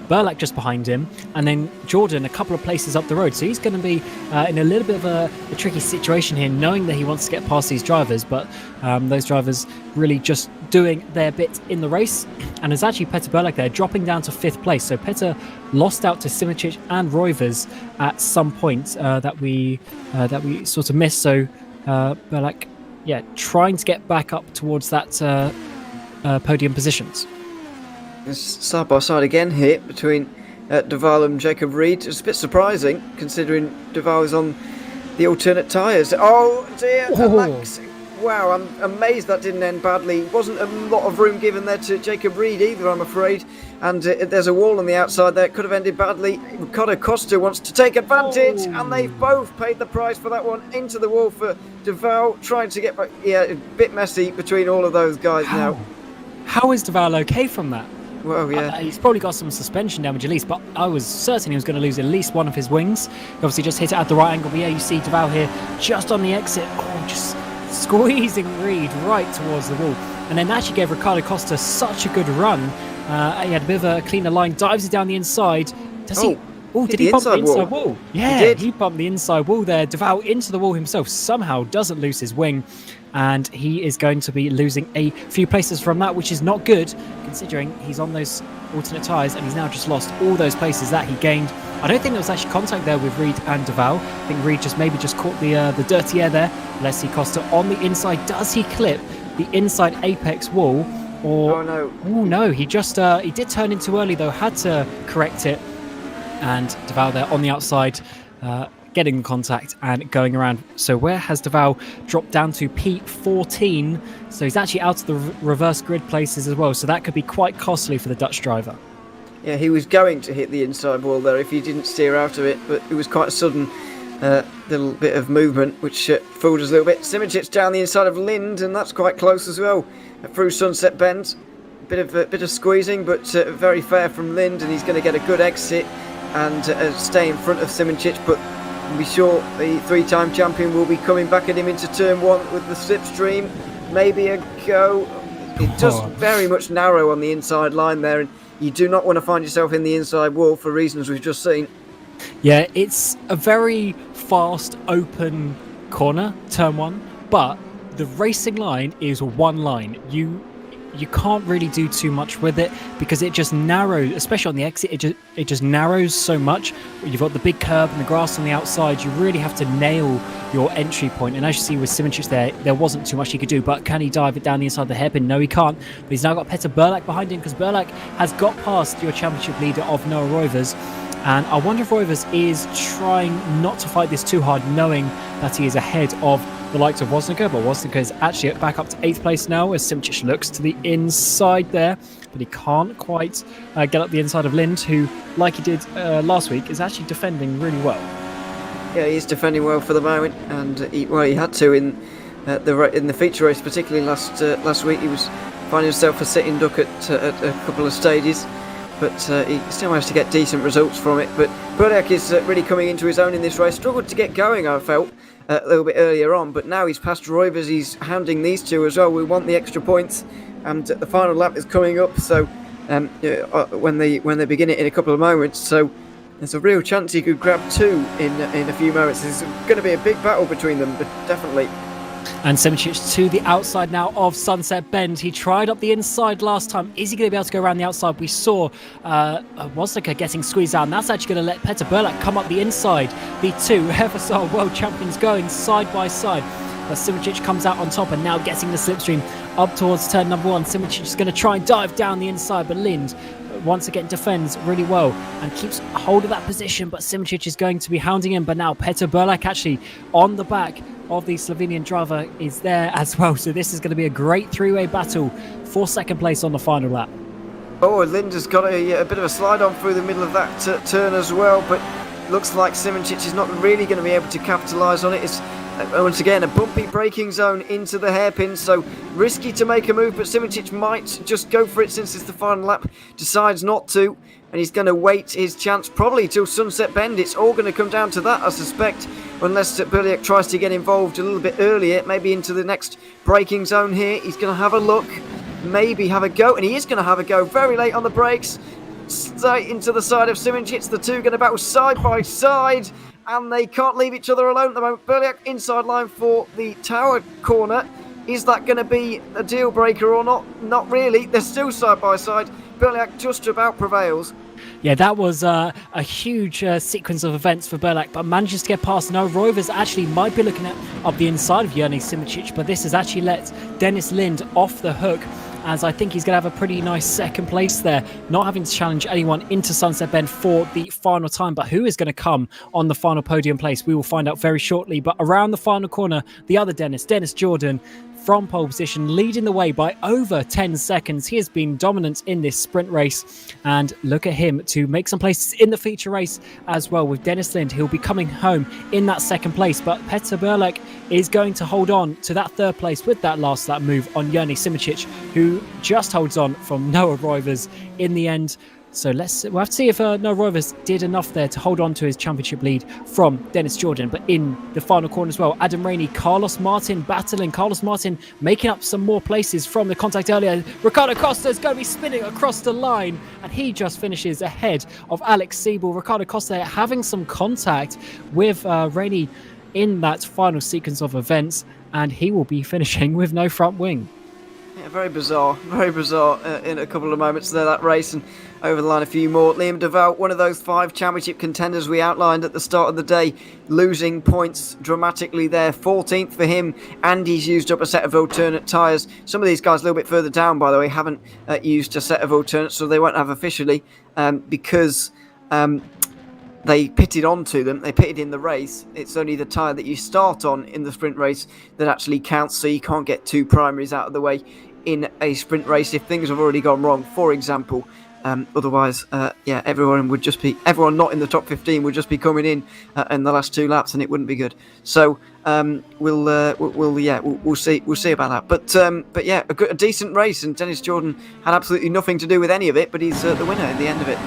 Burlak just behind him, and then Jordan a couple of places up the road. So he's going to be in a little bit of a tricky situation here, knowing that he wants to get past these drivers, but those drivers really just doing their bit in the race. And there's actually Petter Burlak there, dropping down to 5th place. So Petter lost out to Simoncic and Roivers at some point that we sort of missed. So Burlak, yeah, trying to get back up towards that podium positions. It's side by side again here between Duval and Jacob Reed. It's a bit surprising considering Duval is on the alternate tyres. Oh dear, Max. Wow, I'm amazed that didn't end badly. Wasn't a lot of room given there to Jacob Reed either, I'm afraid. And there's a wall on the outside there. Could have ended badly. Ricardo Costa wants to take advantage, and they've both paid the price for that one. Into the wall for Duval, trying to get back. Yeah, a bit messy between all of those guys now. How is Duval okay from that? Well, yeah. He's probably got some suspension damage at least, but I was certain he was going to lose at least one of his wings. He obviously just hit it at the right angle, but yeah, you see Duval here just on the exit. Oh, just squeezing Reed right towards the wall. And then actually gave Ricardo Costa such a good run. He had a bit of a cleaner line, dives it down the inside. Does he? Oh, did he bump the inside wall? Yeah, he bumped the inside wall there. Duval into the wall himself, somehow doesn't lose his wing. And he is going to be losing a few places from that, which is not good, considering he's on those alternate tyres and he's now just lost all those places that he gained. I don't think there was actually contact there with Reed and Duval. I think Reed just maybe just caught the dirty air there. Leslie Costa on the inside. Does he clip the inside apex wall? Or, oh no, he just he did turn in too early though, had to correct it. And Duval there on the outside, getting contact and going around. So where has Duval dropped down to P14? So he's actually out of the reverse grid places as well. So that could be quite costly for the Dutch driver. Yeah, he was going to hit the inside wall there if he didn't steer out of it, but it was quite a sudden little bit of movement, which fooled us a little bit. Simoncic down the inside of Lind, and that's quite close as well. Through Sunset Bend, bit of squeezing, but very fair from Lind, and he's going to get a good exit and stay in front of Simoncic, but be sure the 3-time champion will be coming back at him into turn 1 with the slipstream. Maybe a go. It does very much narrow on the inside line there, and you do not want to find yourself in the inside wall for reasons we've just seen. Yeah, it's a very fast, open corner, turn 1, but the racing line is one line. You can't really do too much with it because it just narrows, especially on the exit, it just narrows so much. You've got the big curb and the grass on the outside. You really have to nail your entry point. And as you see with Simoncic there wasn't too much he could do, but can he dive it down the inside of the hairpin? No, he can't. But he's now got Petter Burlak behind him because Burlak has got past your championship leader of Noah Roivers. And I wonder if Rovers is trying not to fight this too hard, knowing that he is ahead of the likes of Wozniacki, but Wozniacki is actually back up to 8th place now as Simčić looks to the inside there, but he can't quite get up the inside of Lind, who, like he did last week, is actually defending really well. Yeah, he's defending well for the moment, and he had to in the feature race, particularly last week. He was finding himself a sitting duck at a couple of stages, but he still managed to get decent results from it. But Burliak is really coming into his own in this race. Struggled to get going, I felt, a little bit earlier on, but now he's past Rovers. He's hounding these two as well. We want the extra points, and the final lap is coming up. So when they begin it in a couple of moments, so there's a real chance he could grab 2 in a few moments. There's going to be a big battle between them, but definitely. And Simčić to the outside now of Sunset Bend. He tried up the inside last time. Is he going to be able to go around the outside? We saw Wozniacki getting squeezed out, and that's actually going to let Petter Burliak come up the inside. The two FSR world champions going side by side. But Simčić comes out on top and now getting the slipstream up towards turn number 1. Simčić is going to try and dive down the inside, but Lind once again defends really well and keeps hold of that position, but Simčić is going to be hounding him. But now Petter Burliak actually on the back of the Slovenian driver is there as well, so this is going to be a great three-way battle for second place on the final lap. Oh, Lind has got a bit of a slide on through the middle of that turn as well, but looks like Simčić is not really going to be able to capitalise on it. It's once again a bumpy braking zone into the hairpin, so risky to make a move, but Simčić might just go for it since it's the final lap, decides not to, and he's going to wait his chance probably till Sunset Bend. It's all going to come down to that, I suspect, unless Burliak tries to get involved a little bit earlier, maybe into the next braking zone here. He's going to have a look, maybe have a go, and he is going to have a go very late on the brakes, straight into the side of Simčić. The two going to battle side by side, and they can't leave each other alone at the moment. Burliak inside line for the tower corner. Is that going to be a deal breaker or not? Not really. They're still side by side. Burliak just about prevails. Yeah, that was a huge sequence of events for Burliak, but manages to get past. No, Rovers actually might be looking at up the inside of Jurni Simčić, but this has actually let Dennis Lind off the hook, as I think he's going to have a pretty nice second place there, not having to challenge anyone into Sunset Bend for the final time. But who is going to come on the final podium place? We will find out very shortly. But around the final corner, the other Dennis Jordan, from pole position, leading the way by over 10 seconds. He has been dominant in this sprint race, and look at him to make some places in the feature race as well. With Dennis Lind, he'll be coming home in that second place, but Petter Burliak is going to hold on to that third place with that last lap move on Jurni Simčić, who just holds on from Noah Rovers in the end. So we'll have to see if Noah Rovers did enough there to hold on to his championship lead from Dennis Jordan. But in the final corner as well, Adam Rainey, Carlos Martin battling. Carlos Martin making up some more places from the contact earlier. Ricardo Costa is going to be spinning across the line, and he just finishes ahead of Alex Siebel. Ricardo Costa having some contact with Rainey in that final sequence of events, and he will be finishing with no front wing. Yeah, very bizarre in a couple of moments there, that race, and over the line a few more. Liam DeVal, one of those 5 championship contenders we outlined at the start of the day, losing points dramatically there. 14th for him, and he's used up a set of alternate tyres. Some of these guys a little bit further down, by the way, haven't used a set of alternates, so they won't have officially, because they pitted onto them. They pitted in the race. It's only the tyre that you start on in the sprint race that actually counts, so you can't get 2 primaries out of the way in a sprint race if things have already gone wrong, for example. Otherwise, everyone not in the top 15 would just be coming in the last 2 laps, and it wouldn't be good. So we'll see about that. But yeah, a decent race, and Dennis Jordan had absolutely nothing to do with any of it, but he's the winner at the end of it.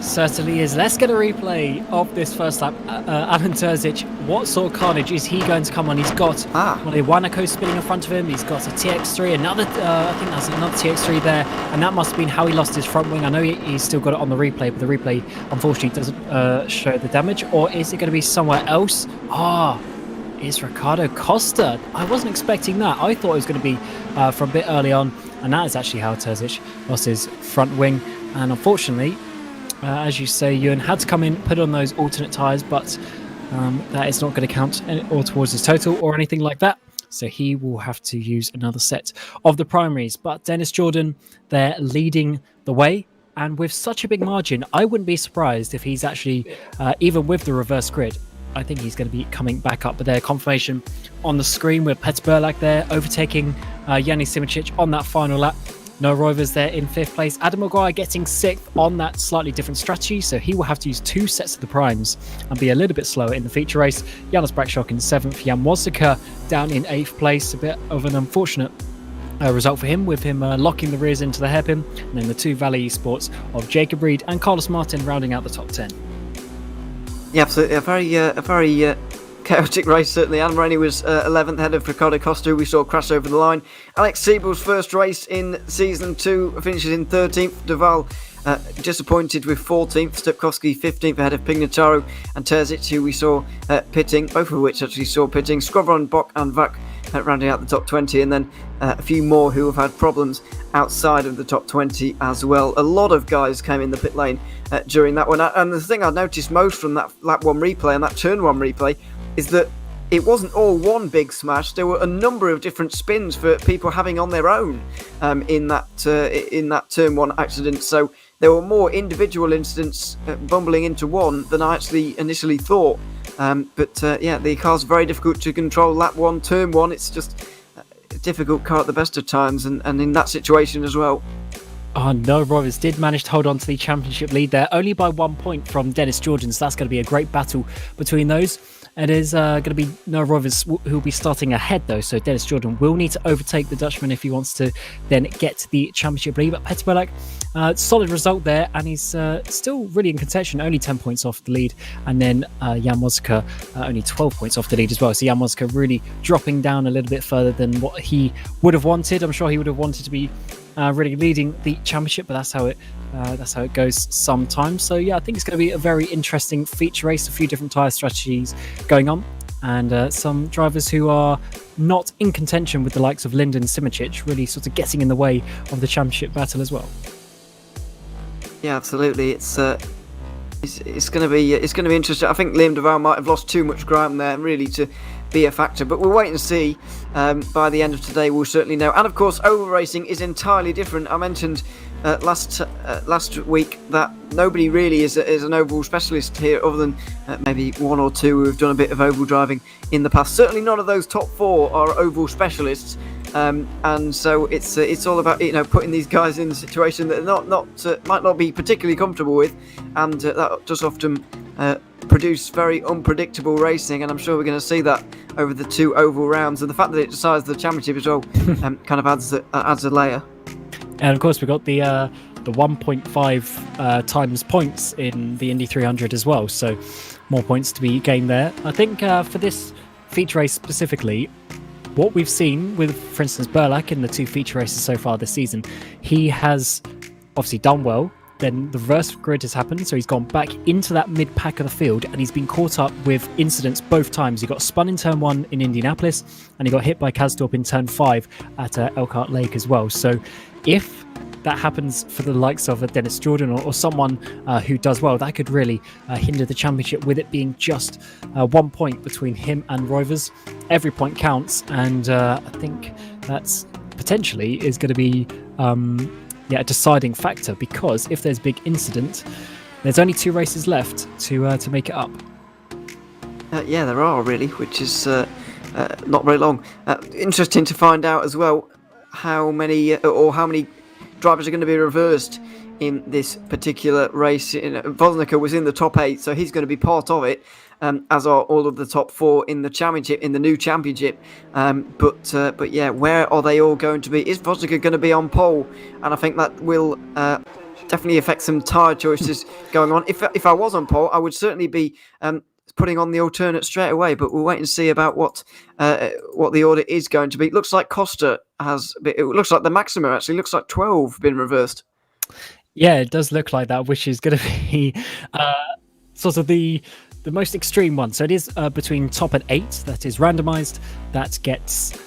Certainly is. Let's get a replay of this first lap. Alan Terzic, what sort of carnage is he going to come on? He's got Iwanako spinning in front of him. He's got a TX3, another, I think that's another TX3 there, and that must have been how he lost his front wing. I know he's still got it on the replay, but the replay unfortunately doesn't show the damage. Or is it going to be somewhere else? It's Ricardo Costa. I wasn't expecting that. I thought it was going to be from a bit early on, and that is actually how Terzic lost his front wing. And unfortunately, as you say, Ewan had to come in, put on those alternate tyres, but that is not going to count or towards his total or anything like that. So he will have to use another set of the primaries. But Dennis Jordan, they're leading the way And with such a big margin, I wouldn't be surprised if he's actually, even with the reverse grid, I think he's going to be coming back up. But their confirmation on the screen with Petr Burlak there, overtaking Yanni Simicic on that final lap. No Rovers there in 5th place. Adam Maguire getting 6th on that slightly different strategy, so he will have to use 2 sets of the primes and be a little bit slower in the feature race. Janos Brakshock in 7th. Jan Wozaka down in 8th place. A bit of an unfortunate result for him, with him locking the rears into the hairpin. And then the 2 Valley eSports of Jacob Reed and Carlos Martin rounding out the top 10. Yeah, absolutely. A very chaotic race, certainly. Adam Rainey was 11th, ahead of Ricardo Costa, who we saw crash over the line. Alex Siebel's first race in Season 2 finishes in 13th. Duval disappointed with 14th. Stupkowski 15th, ahead of Pignataro and Terzic, who we saw pitting, both of which actually saw pitting. Skrovron, Bock and Vak rounding out the top 20, and then a few more who have had problems outside of the top 20 as well. A lot of guys came in the pit lane during that one, and the thing I noticed most from that lap 1 replay and that turn 1 replay is that it wasn't all one big smash. There were a number of different spins for people having on their own in that turn 1 accident. So there were more individual incidents bumbling into one than I actually initially thought. But the car's very difficult to control. Lap 1, turn 1, it's just a difficult car at the best of times, and in that situation as well. Oh no, Rovers did manage to hold on to the championship lead there, only by 1 point from Dennis Jordan, so that's going to be a great battle between those. It is going to be No Rovers who will be starting ahead though, so Dennis Jordan will need to overtake the Dutchman if he wants to then get the championship lead. But Petr Burlak, solid result there, and he's still really in contention, only 10 points off the lead. And then Jan Wozaka only 12 points off the lead as well. So Jan Wozaka really dropping down a little bit further than what he would have wanted. I'm sure he would have wanted to be really leading the championship, but that's how it goes sometimes. So yeah, I think it's going to be a very interesting feature race, a few different tyre strategies going on, and some drivers who are not in contention with the likes of Lyndon Simicic really sort of getting in the way of the championship battle as well. Yeah, absolutely. It's going to be interesting. I think Liam Duval might have lost too much ground there really to be a factor, but we'll wait and see. By the end of today we'll certainly know. And of course, oval racing is entirely different. I mentioned last week that nobody really is an oval specialist here, other than maybe 1 or 2 who have done a bit of oval driving in the past. Certainly none of those top 4 are oval specialists, and so it's all about putting these guys in a situation that they're might not be particularly comfortable with, and that does often produce very unpredictable racing, and I'm sure we're going to see that over the 2 oval rounds. And the fact that it decides the championship as well kind of adds a layer. And of course we've got the 1.5 times points in the Indy 300 as well, so more points to be gained there. I think for this feature race specifically, what we've seen with, for instance, Burlak in the 2 feature races so far this season, he has obviously done well. Then the reverse grid has happened, so he's gone back into that mid-pack of the field, and he's been caught up with incidents both times. He got spun in turn 1 in Indianapolis, and he got hit by Kasdorp in turn 5 at Elkhart Lake as well. So if that happens for the likes of a Dennis Jordan or someone who does well, that could really hinder the championship, with it being just 1 point between him and Rovers. Every point counts, and I think that's potentially is going to be a deciding factor, because if there's big incident, there's only 2 races left to make it up. Yeah, there are really, which is not very long. Interesting to find out as well how many drivers are going to be reversed in this particular race. Voznica was in the top 8, so he's going to be part of it, as are all of the top 4 in the championship, in the new championship. But yeah, where are they all going to be? Is Voznica going to be on pole? And I think that will definitely affect some tyre choices going on. If I was on pole, I would certainly be putting on the alternate straight away, but we'll wait and see about what the order is going to be. It looks like Costa it looks like the maximum actually looks like 12 been reversed. Yeah, it does look like that, which is going to be sort of the most extreme one. So it is between top and 8 that is randomized, that gets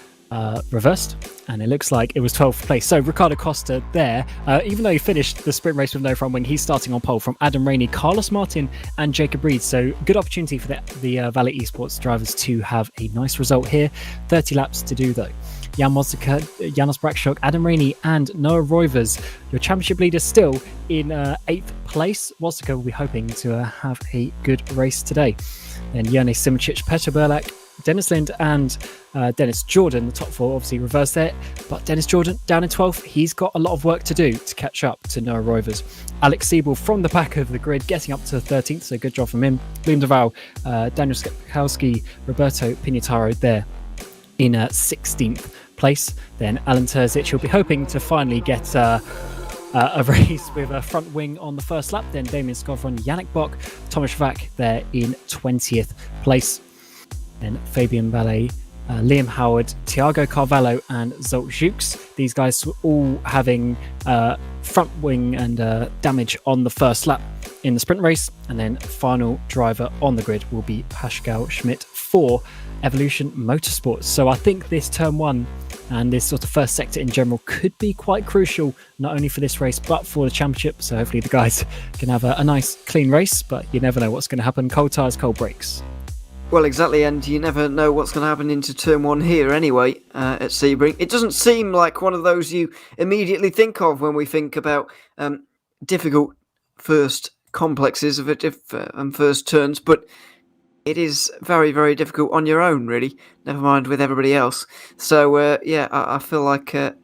reversed, and it looks like it was 12th place. So Ricardo Costa there, even though he finished the sprint race with no front wing, he's starting on pole from Adam Rainey, Carlos Martin and Jacob Reed. So good opportunity for the Valley eSports drivers to have a nice result here. 30 laps to do though. Jan Mosika, Janos Brakshock, Adam Rainey, and Noah Roivers. Your championship leader still in 8th place. Mosika will be hoping to have a good race today. Then Jonas Simicic, Petr Berlak, Dennis Lind and Dennis Jordan, the top 4, obviously reversed there. But Dennis Jordan down in 12th. He's got a lot of work to do to catch up to Noah Roivers. Alex Siebel from the back of the grid, getting up to 13th, so good job from him. Liam Duval, Daniel Skakowski, Roberto Pinataro there in 16th place. Then Alan Terzic will be hoping to finally get a race with a front wing on the first lap. Then Damien Skovron, Yannick Bock, Thomas Vac there in 20th place. Then Fabian Ballet, Liam Howard, Thiago Carvalho and Zolt Jukes. These guys were all having front wing and damage on the first lap in the sprint race. And then final driver on the grid will be Pascal Schmidt for Evolution Motorsports. So I think this turn 1 and this sort of first sector in general could be quite crucial, not only for this race but for the championship. So hopefully the guys can have a nice clean race, but you never know what's going to happen. Cold tyres, cold brakes. Well, exactly, and you never know what's going to happen into turn 1 here anyway at Sebring. It doesn't seem like one of those you immediately think of when we think about difficult first complexes of first turns, but it is very, very difficult on your own, really, never mind with everybody else. So, I feel like it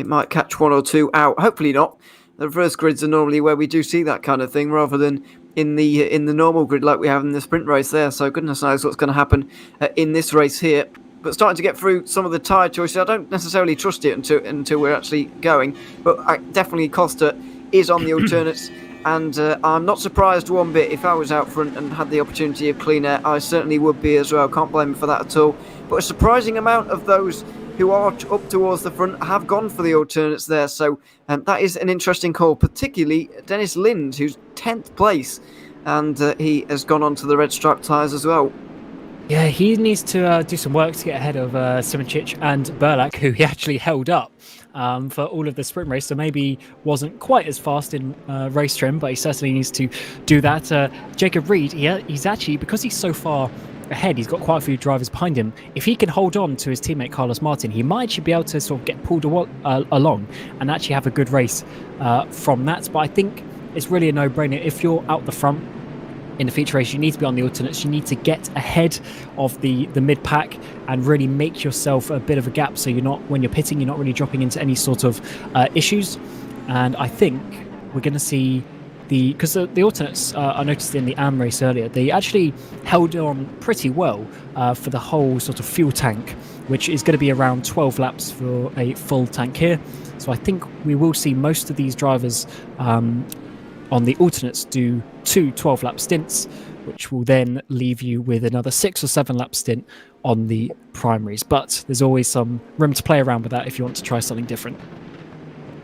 might catch 1 or 2 out. Hopefully not. The reverse grids are normally where we do see that kind of thing, rather than in the normal grid like we have in the sprint race there. So goodness knows what's going to happen in this race here. But starting to get through some of the tyre choices, I don't necessarily trust it until we're actually going. But definitely Costa is on the alternates. And I'm not surprised one bit. If I was out front and had the opportunity of clean air, I certainly would be as well. Can't blame him for that at all. But a surprising amount of those who are up towards the front have gone for the alternates there. So that is an interesting call, particularly Dennis Lind, who's 10th place. And he has gone on to the red stripe tyres as well. Yeah, he needs to do some work to get ahead of Simicic and Berlak, who he actually held up for all of the sprint race. So maybe wasn't quite as fast in race trim, but he certainly needs to do that. Jacob Reed, he's actually, because he's so far ahead, he's got quite a few drivers behind him. If he can hold on to his teammate Carlos Martin, he might actually be able to sort of get pulled along and actually have a good race from that. But I think it's really a no-brainer. If you're out the front in the feature race, you need to be on the alternates. You need to get ahead of the mid-pack and really make yourself a bit of a gap, so you're not, when you're pitting, you're not really dropping into any sort of issues. And I think we're going to see because the alternates, I noticed in the AM race earlier, they actually held on pretty well for the whole sort of fuel tank, which is going to be around 12 laps for a full tank here. So I think we will see most of these drivers on the alternates do 2 12-lap stints, which will then leave you with another 6 or 7 lap stint on the primaries. But there's always some room to play around with that if you want to try something different.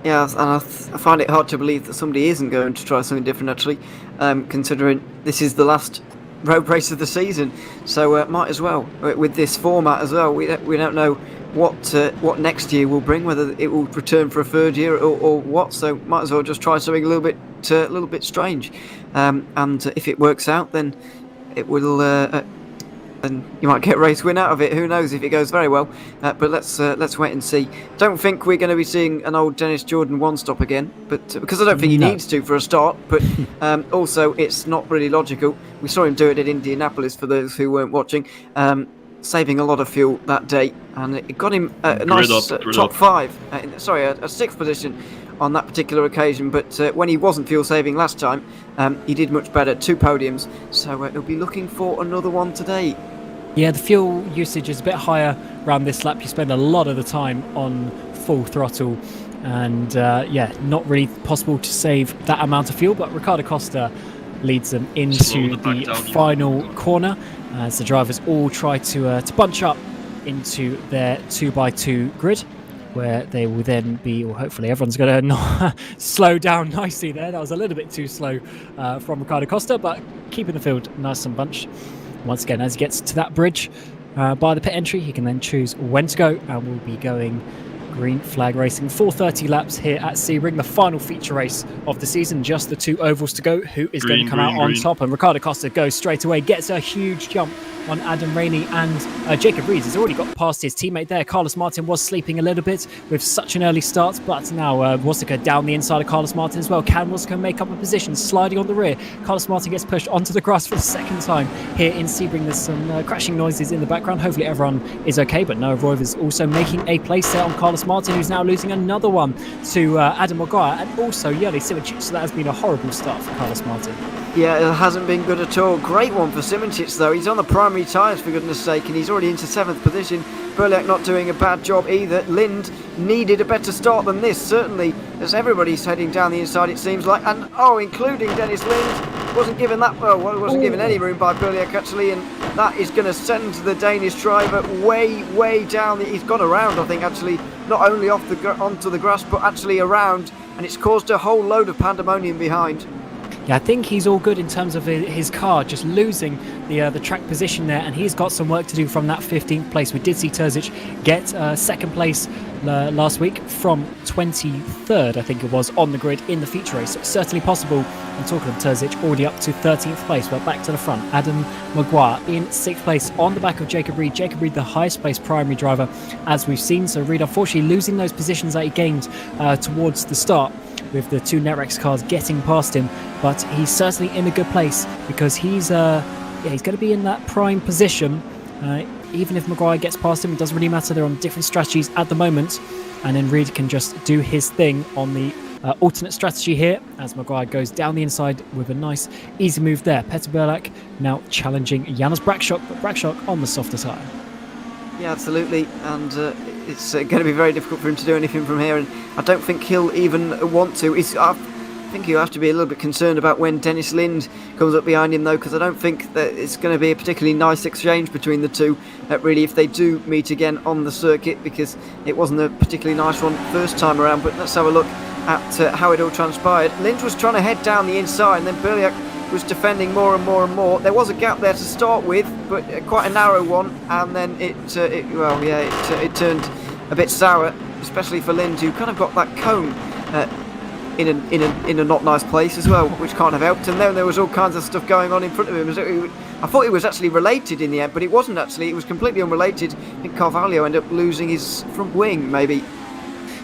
Yeah, and I find it hard to believe that somebody isn't going to try something different, actually, considering this is the last road race of the season. So might as well, with this format as well. We don't know what next year will bring, whether it will return for a third year or what. So might as well just try something a little bit strange. And if it works out, then it will. And you might get a race win out of it. Who knows if it goes very well? But let's wait and see. Don't think we're going to be seeing an old Dennis Jordan one-stop again, but because I don't think he needs to for a start. But also, it's not really logical. We saw him do it at Indianapolis for those who weren't watching, saving a lot of fuel that day, and it got him a nice top 5. A 6th position on that particular occasion. But when he wasn't fuel saving last time, he did much better. 2 podiums. So he'll be looking for another one today. Yeah, the fuel usage is a bit higher around this lap. You spend a lot of the time on full throttle, and not really possible to save that amount of fuel. But Ricardo Costa leads them into the final corner as the drivers all try to bunch up into their 2x2 grid, where they will then be, or hopefully everyone's going to slow down nicely there. That was a little bit too slow from Ricardo Costa, but keeping the field nice and bunched. Once again, as he gets to that bridge by the pit entry, he can then choose when to go, and we'll be going Green Flag Racing. 4:30 laps here at Sebring, the final feature race of the season. Just the 2 ovals to go. Who is going to come out on top? And Ricardo Costa goes straight away, gets a huge jump on Adam Rainey, and Jacob Reed has already got past his teammate there. Carlos Martin was sleeping a little bit with such an early start, but now Wasika down the inside of Carlos Martin as well. Can Wasika make up a position, sliding on the rear? Carlos Martin gets pushed onto the grass for the second time here in Sebring. There's some crashing noises in the background. Hopefully everyone is okay, but Noah Royve is also making a place there on Carlos Martin, who's now losing another one to Adam Maguire, and also Yerli Simincic. So that has been a horrible start for Carlos Martin. Yeah, it hasn't been good at all. Great one for Simincic though. He's on the primary tyres for goodness sake, and he's already into 7th position. Burliak not doing a bad job either. Lind needed a better start than this, certainly, as everybody's heading down the inside it seems like, and including Dennis Lind. Wasn't given any room by Burliak actually, and that is going to send the Danish driver way down. He's gone around, I think, actually, not only onto the grass but actually around, and it's caused a whole load of pandemonium behind. Yeah, I think he's all good in terms of his car, just losing the track position there, and he's got some work to do from that 15th place. We did see Terzic get second place last week from 23rd, I think it was, on the grid in the feature race. So it's certainly possible. I'm talking of Terzic already up to 13th place, but back to the front. Adam Maguire in 6th place on the back of Jacob Reed. Jacob Reed, the highest placed primary driver, as we've seen. So Reed, unfortunately, losing those positions that he gained towards the start, with the 2 Netrex cars getting past him, but he's certainly in a good place because he's going to be in that prime position. Even if Maguire gets past him, it doesn't really matter. They're on different strategies at the moment, and then Reed can just do his thing on the alternate strategy here as Maguire goes down the inside with a nice easy move there. Peter Burlak now challenging Janos Brakshock, but Brakshock on the softer tyre. Yeah, absolutely, and it's going to be very difficult for him to do anything from here, and I don't think he'll even want to. I think he'll have to be a little bit concerned about when Dennis Lind comes up behind him though, because I don't think that it's going to be a particularly nice exchange between the two, really, if they do meet again on the circuit, because it wasn't a particularly nice one first time around. But let's have a look at how it all transpired. Lind was trying to head down the inside, and then Burliak was defending more and more. There was a gap there to start with, but quite a narrow one, and then it turned a bit sour, especially for Lind, who kind of got that cone in a not nice place as well, which can't have helped. And then there was all kinds of stuff going on in front of him. I thought it was actually related in the end, but it wasn't actually. It was completely unrelated. I think Carvalho ended up losing his front wing, maybe.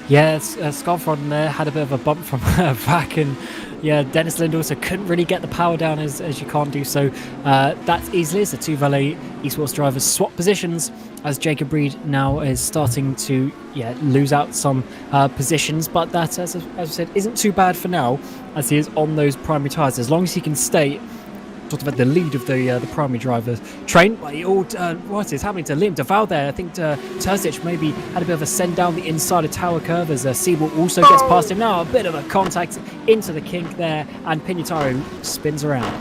Yeah, Scarfron there had a bit of a bump from back, and yeah, Dennis Lind also couldn't really get the power down as you can't do so that easily as the 2 Valet eSports drivers swap positions, as Jacob Reed now is starting to lose out some positions, but that, as I said, isn't too bad for now, as he is on those primary tyres. As long as he can stay sort of at the lead of the primary driver train. But what is happening to Liam Duval there? I think Terzic maybe had a bit of a send down the inside of tower curve as Siebel also gets past him. Now a bit of a contact into the kink there, and Pignataro spins around.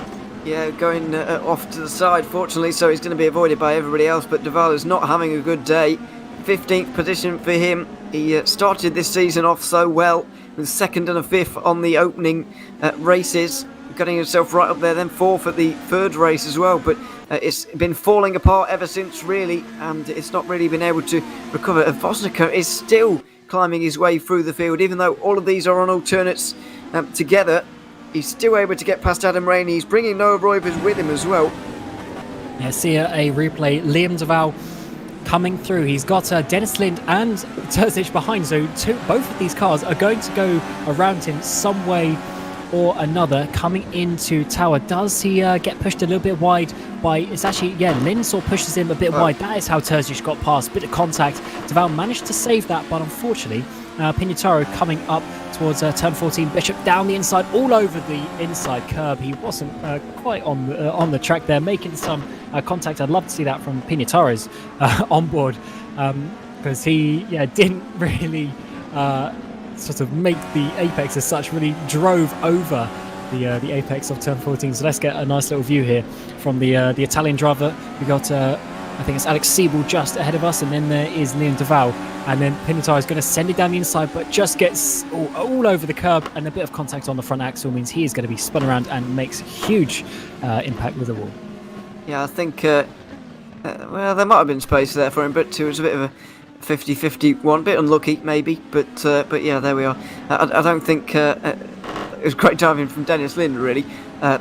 Yeah, going off to the side, fortunately, so he's going to be avoided by everybody else, but Duval is not having a good day. 15th position for him. He started this season off so well, with 2nd and a 5th on the opening races, getting himself right up there, then 4th at the 3rd race as well, but it's been falling apart ever since, really, and it's not really been able to recover. Vosnica is still climbing his way through the field, even though all of these are on alternates together. He's still able to get past Adam Rainey. He's bringing Noah Roivers with him as well. Yeah, see a replay. Liam Duval coming through. He's got Dennis Lind and Terzic behind, so both of these cars are going to go around him some way or another. Coming into tower, does he get pushed a little bit wide by, it's actually, Lind sort of pushes him a bit wide. That is how Terzic got past, bit of contact. Duval managed to save that, but unfortunately Pignataro coming up towards turn 14. Bishop down the inside, all over the inside curb. He wasn't quite on the track there, making some contact. I'd love to see that from Pignataro's onboard, because he didn't really sort of make the apex as such, really drove over the apex of turn 14. So let's get a nice little view here from the Italian driver. We got I think it's Alex Siebel just ahead of us, and then there is Liam Duval, and then Pignataro is going to send it down the inside, but just gets all over the curb, and a bit of contact on the front axle means he is going to be spun around and makes huge impact with the wall. Yeah, I think well, there might have been space there for him, but it was a bit of 50-51, bit unlucky maybe, but yeah, there we are. I don't think it was great driving from Dennis Lind really,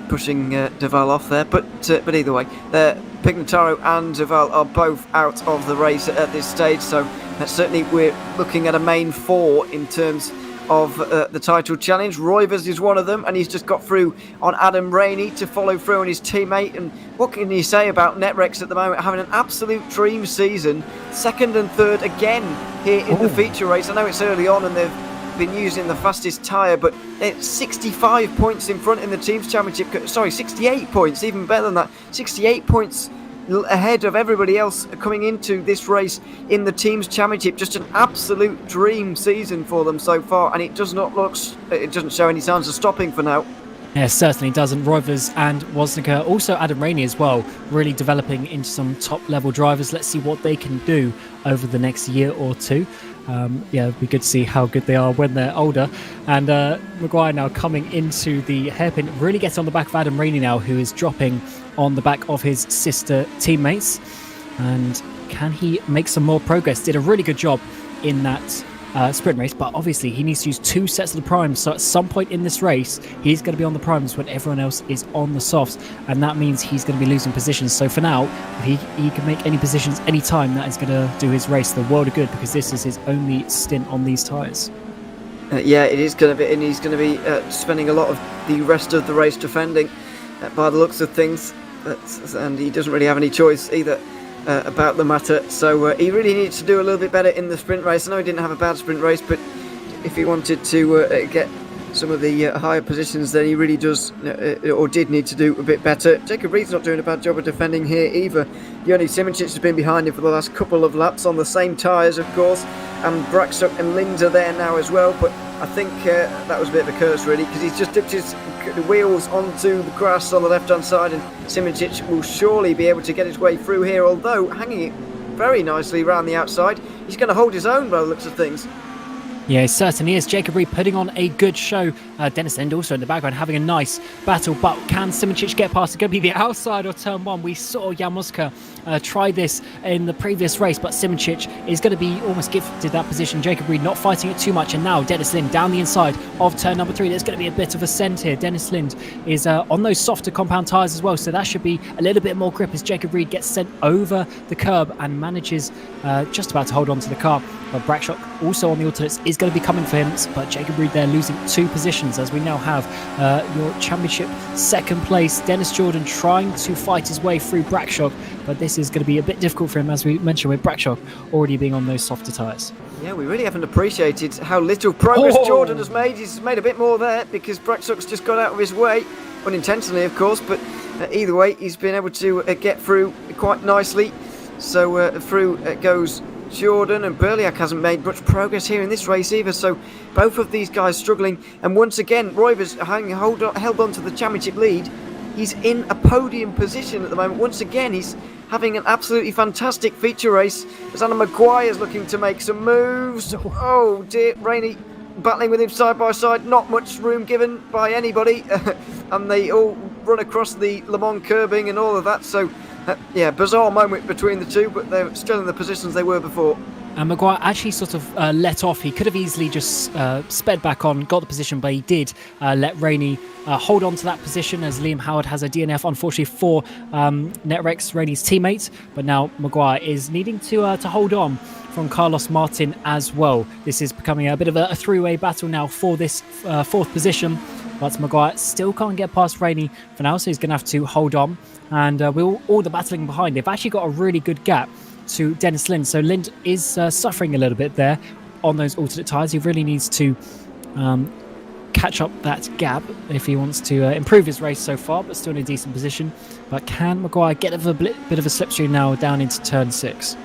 pushing Duval off there, but either way, Pignataro and Duval are both out of the race at this stage, so certainly we're looking at a main 4 in terms of the title challenge. Roivers is one of them, and he's just got through on Adam Rainey to follow through on his teammate. And what can you say about Netrex at the moment, having an absolute dream season, 2nd and 3rd again here in the feature race. I know it's early on and they've been using the fastest tyre, but they're 65 points in front in the team's championship. Sorry, 68 points, even better than that. 68 points ahead of everybody else coming into this race in the team's championship. Just an absolute dream season for them so far, and it doesn't show any signs of stopping for now. Yeah, certainly doesn't. Roivers and Wozniacki, also Adam Rainey as well, really developing into some top level drivers. Let's see what they can do over the next year or two. It'd be good to see how good they are when they're older. And Maguire now coming into the hairpin, really gets on the back of Adam Rainey now, who is dropping on the back of his sister teammates. And can he make some more progress? Did a really good job in that sprint race, but obviously he needs to use 2 sets of the primes, so at some point in this race he's going to be on the primes when everyone else is on the softs, and that means he's going to be losing positions. So for now, if he can make any positions any time, that is going to do his race the world of good, because this is his only stint on these tyres. Yeah, it is going to be, and he's going to be spending a lot of the rest of the race defending by the looks of things, and he doesn't really have any choice either about the matter, so he really needs to do a little bit better in the sprint race. I know he didn't have a bad sprint race, but if he wanted to get some of the higher positions, then he really does or did need to do a bit better. Jacob Reed's not doing a bad job of defending here either. Yoni Simoncic has been behind him for the last couple of laps on the same tyres, of course, and Braxtock and Linds are there now as well, but I think that was a bit of a curse really, because he's just dipped his wheels onto the grass on the left hand side, and Simoncic will surely be able to get his way through here, although hanging it very nicely around the outside. He's going to hold his own by the looks of things. Yeah, he certainly is. Jacob Reed putting on a good show. Dennis Lind also in the background having a nice battle, but can Simoncic get past? It's going to be the outside of turn 1. We saw Jan Muska try this in the previous race, but Simoncic is going to be almost gifted that position. Jacob Reed not fighting it too much, and now Dennis Lind down the inside of turn number 3. There's going to be a bit of ascent here. Dennis Lind is on those softer compound tyres as well, so that should be a little bit more grip as Jacob Reed gets sent over the curb and manages just about to hold on to the car. But Braxtock also on the alternates is going to be coming for him, but Jacob Reed there losing 2 positions, as we now have your championship second place. Dennis Jordan trying to fight his way through Braxtock, but this is going to be a bit difficult for him, as we mentioned, with Braxtock already being on those softer tyres. Yeah, we really haven't appreciated how little progress Jordan has made. He's made a bit more there because Braxtock's just got out of his way, unintentionally of course, but either way he's been able to get through quite nicely. So through goes Jordan, and Burliak hasn't made much progress here in this race either, so both of these guys struggling. And once again, Roivers held on to the championship lead. He's in a podium position at the moment. Once again, he's having an absolutely fantastic feature race as Anna Maguire's looking to make some moves. Oh dear, Rainey battling with him side by side, not much room given by anybody, and they all run across the Le Mans curbing and all of that, so yeah, bizarre moment between the two, but they're still in the positions they were before. And Maguire actually sort of let off. He could have easily just sped back on, got the position, but he did let Rainey hold on to that position, as Liam Howard has a DNF, unfortunately, for Netrex, Rainey's teammate. But now Maguire is needing to hold on from Carlos Martin as well. This is becoming a bit of a three-way battle now for this 4th position. But Maguire still can't get past Rainey for now, so he's going to have to hold on. And with all the battling behind, they've actually got a really good gap to Dennis Lind. So Lind is suffering a little bit there on those alternate tyres. He really needs to catch up that gap if he wants to improve his race so far, but still in a decent position. But can Maguire get a bit of a slipstream now down into turn 6?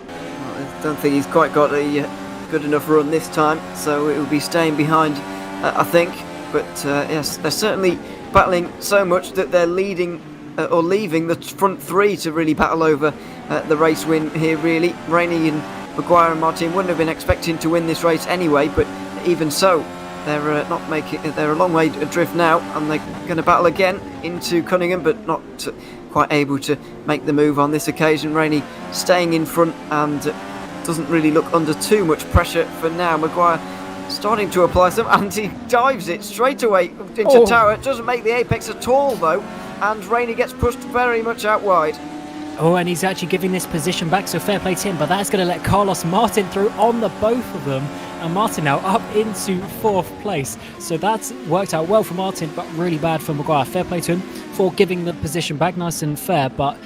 I don't think he's quite got a good enough run this time, so it will be staying behind, I think. But yes, they're certainly battling so much that they're leading or leaving the front 3 to really battle over the race win here, really. Rainey and Maguire and Martin wouldn't have been expecting to win this race anyway, but even so, they're a long way adrift now, and they're going to battle again into Cunningham, but not quite able to make the move on this occasion. Rainey staying in front and doesn't really look under too much pressure for now. Maguire starting to apply some, and he dives it straight away into Tower. Doesn't make the apex at all though, and Rainey gets pushed very much out wide. Oh, and he's actually giving this position back, so fair play to him, but that's going to let Carlos Martin through on the both of them, and Martin now up into 4th place. So that's worked out well for Martin, but really bad for Maguire. Fair play to him for giving the position back, nice and fair, but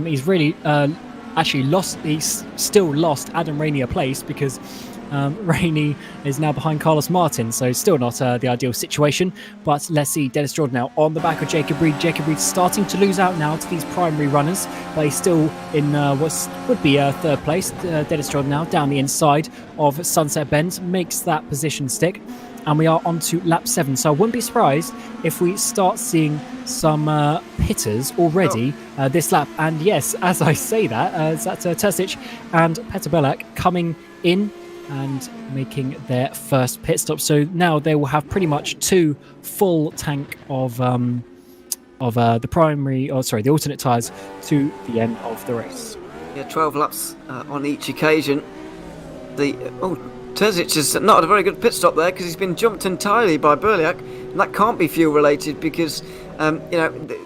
he's really actually lost. He's still lost Adam Rainey a place, because Rainey is now behind Carlos Martin, so still not the ideal situation. But let's see Dennis Jordan now on the back of Jacob Reed. Jacob Reed starting to lose out now to these primary runners, but he's still in what would be 3rd place. Dennis Jordan now down the inside of Sunset Bend, makes that position stick, and we are on to lap 7. So I wouldn't be surprised if we start seeing some hitters already this lap. And yes, as I say that, that's Terzic and Petar Belak coming in and making their first pit stop. So now they will have pretty much 2 full tank of the alternate tyres to the end of the race. Yeah, 12 laps on each occasion. Terzic has not had a very good pit stop there, because he's been jumped entirely by Berliak, and that can't be fuel related, because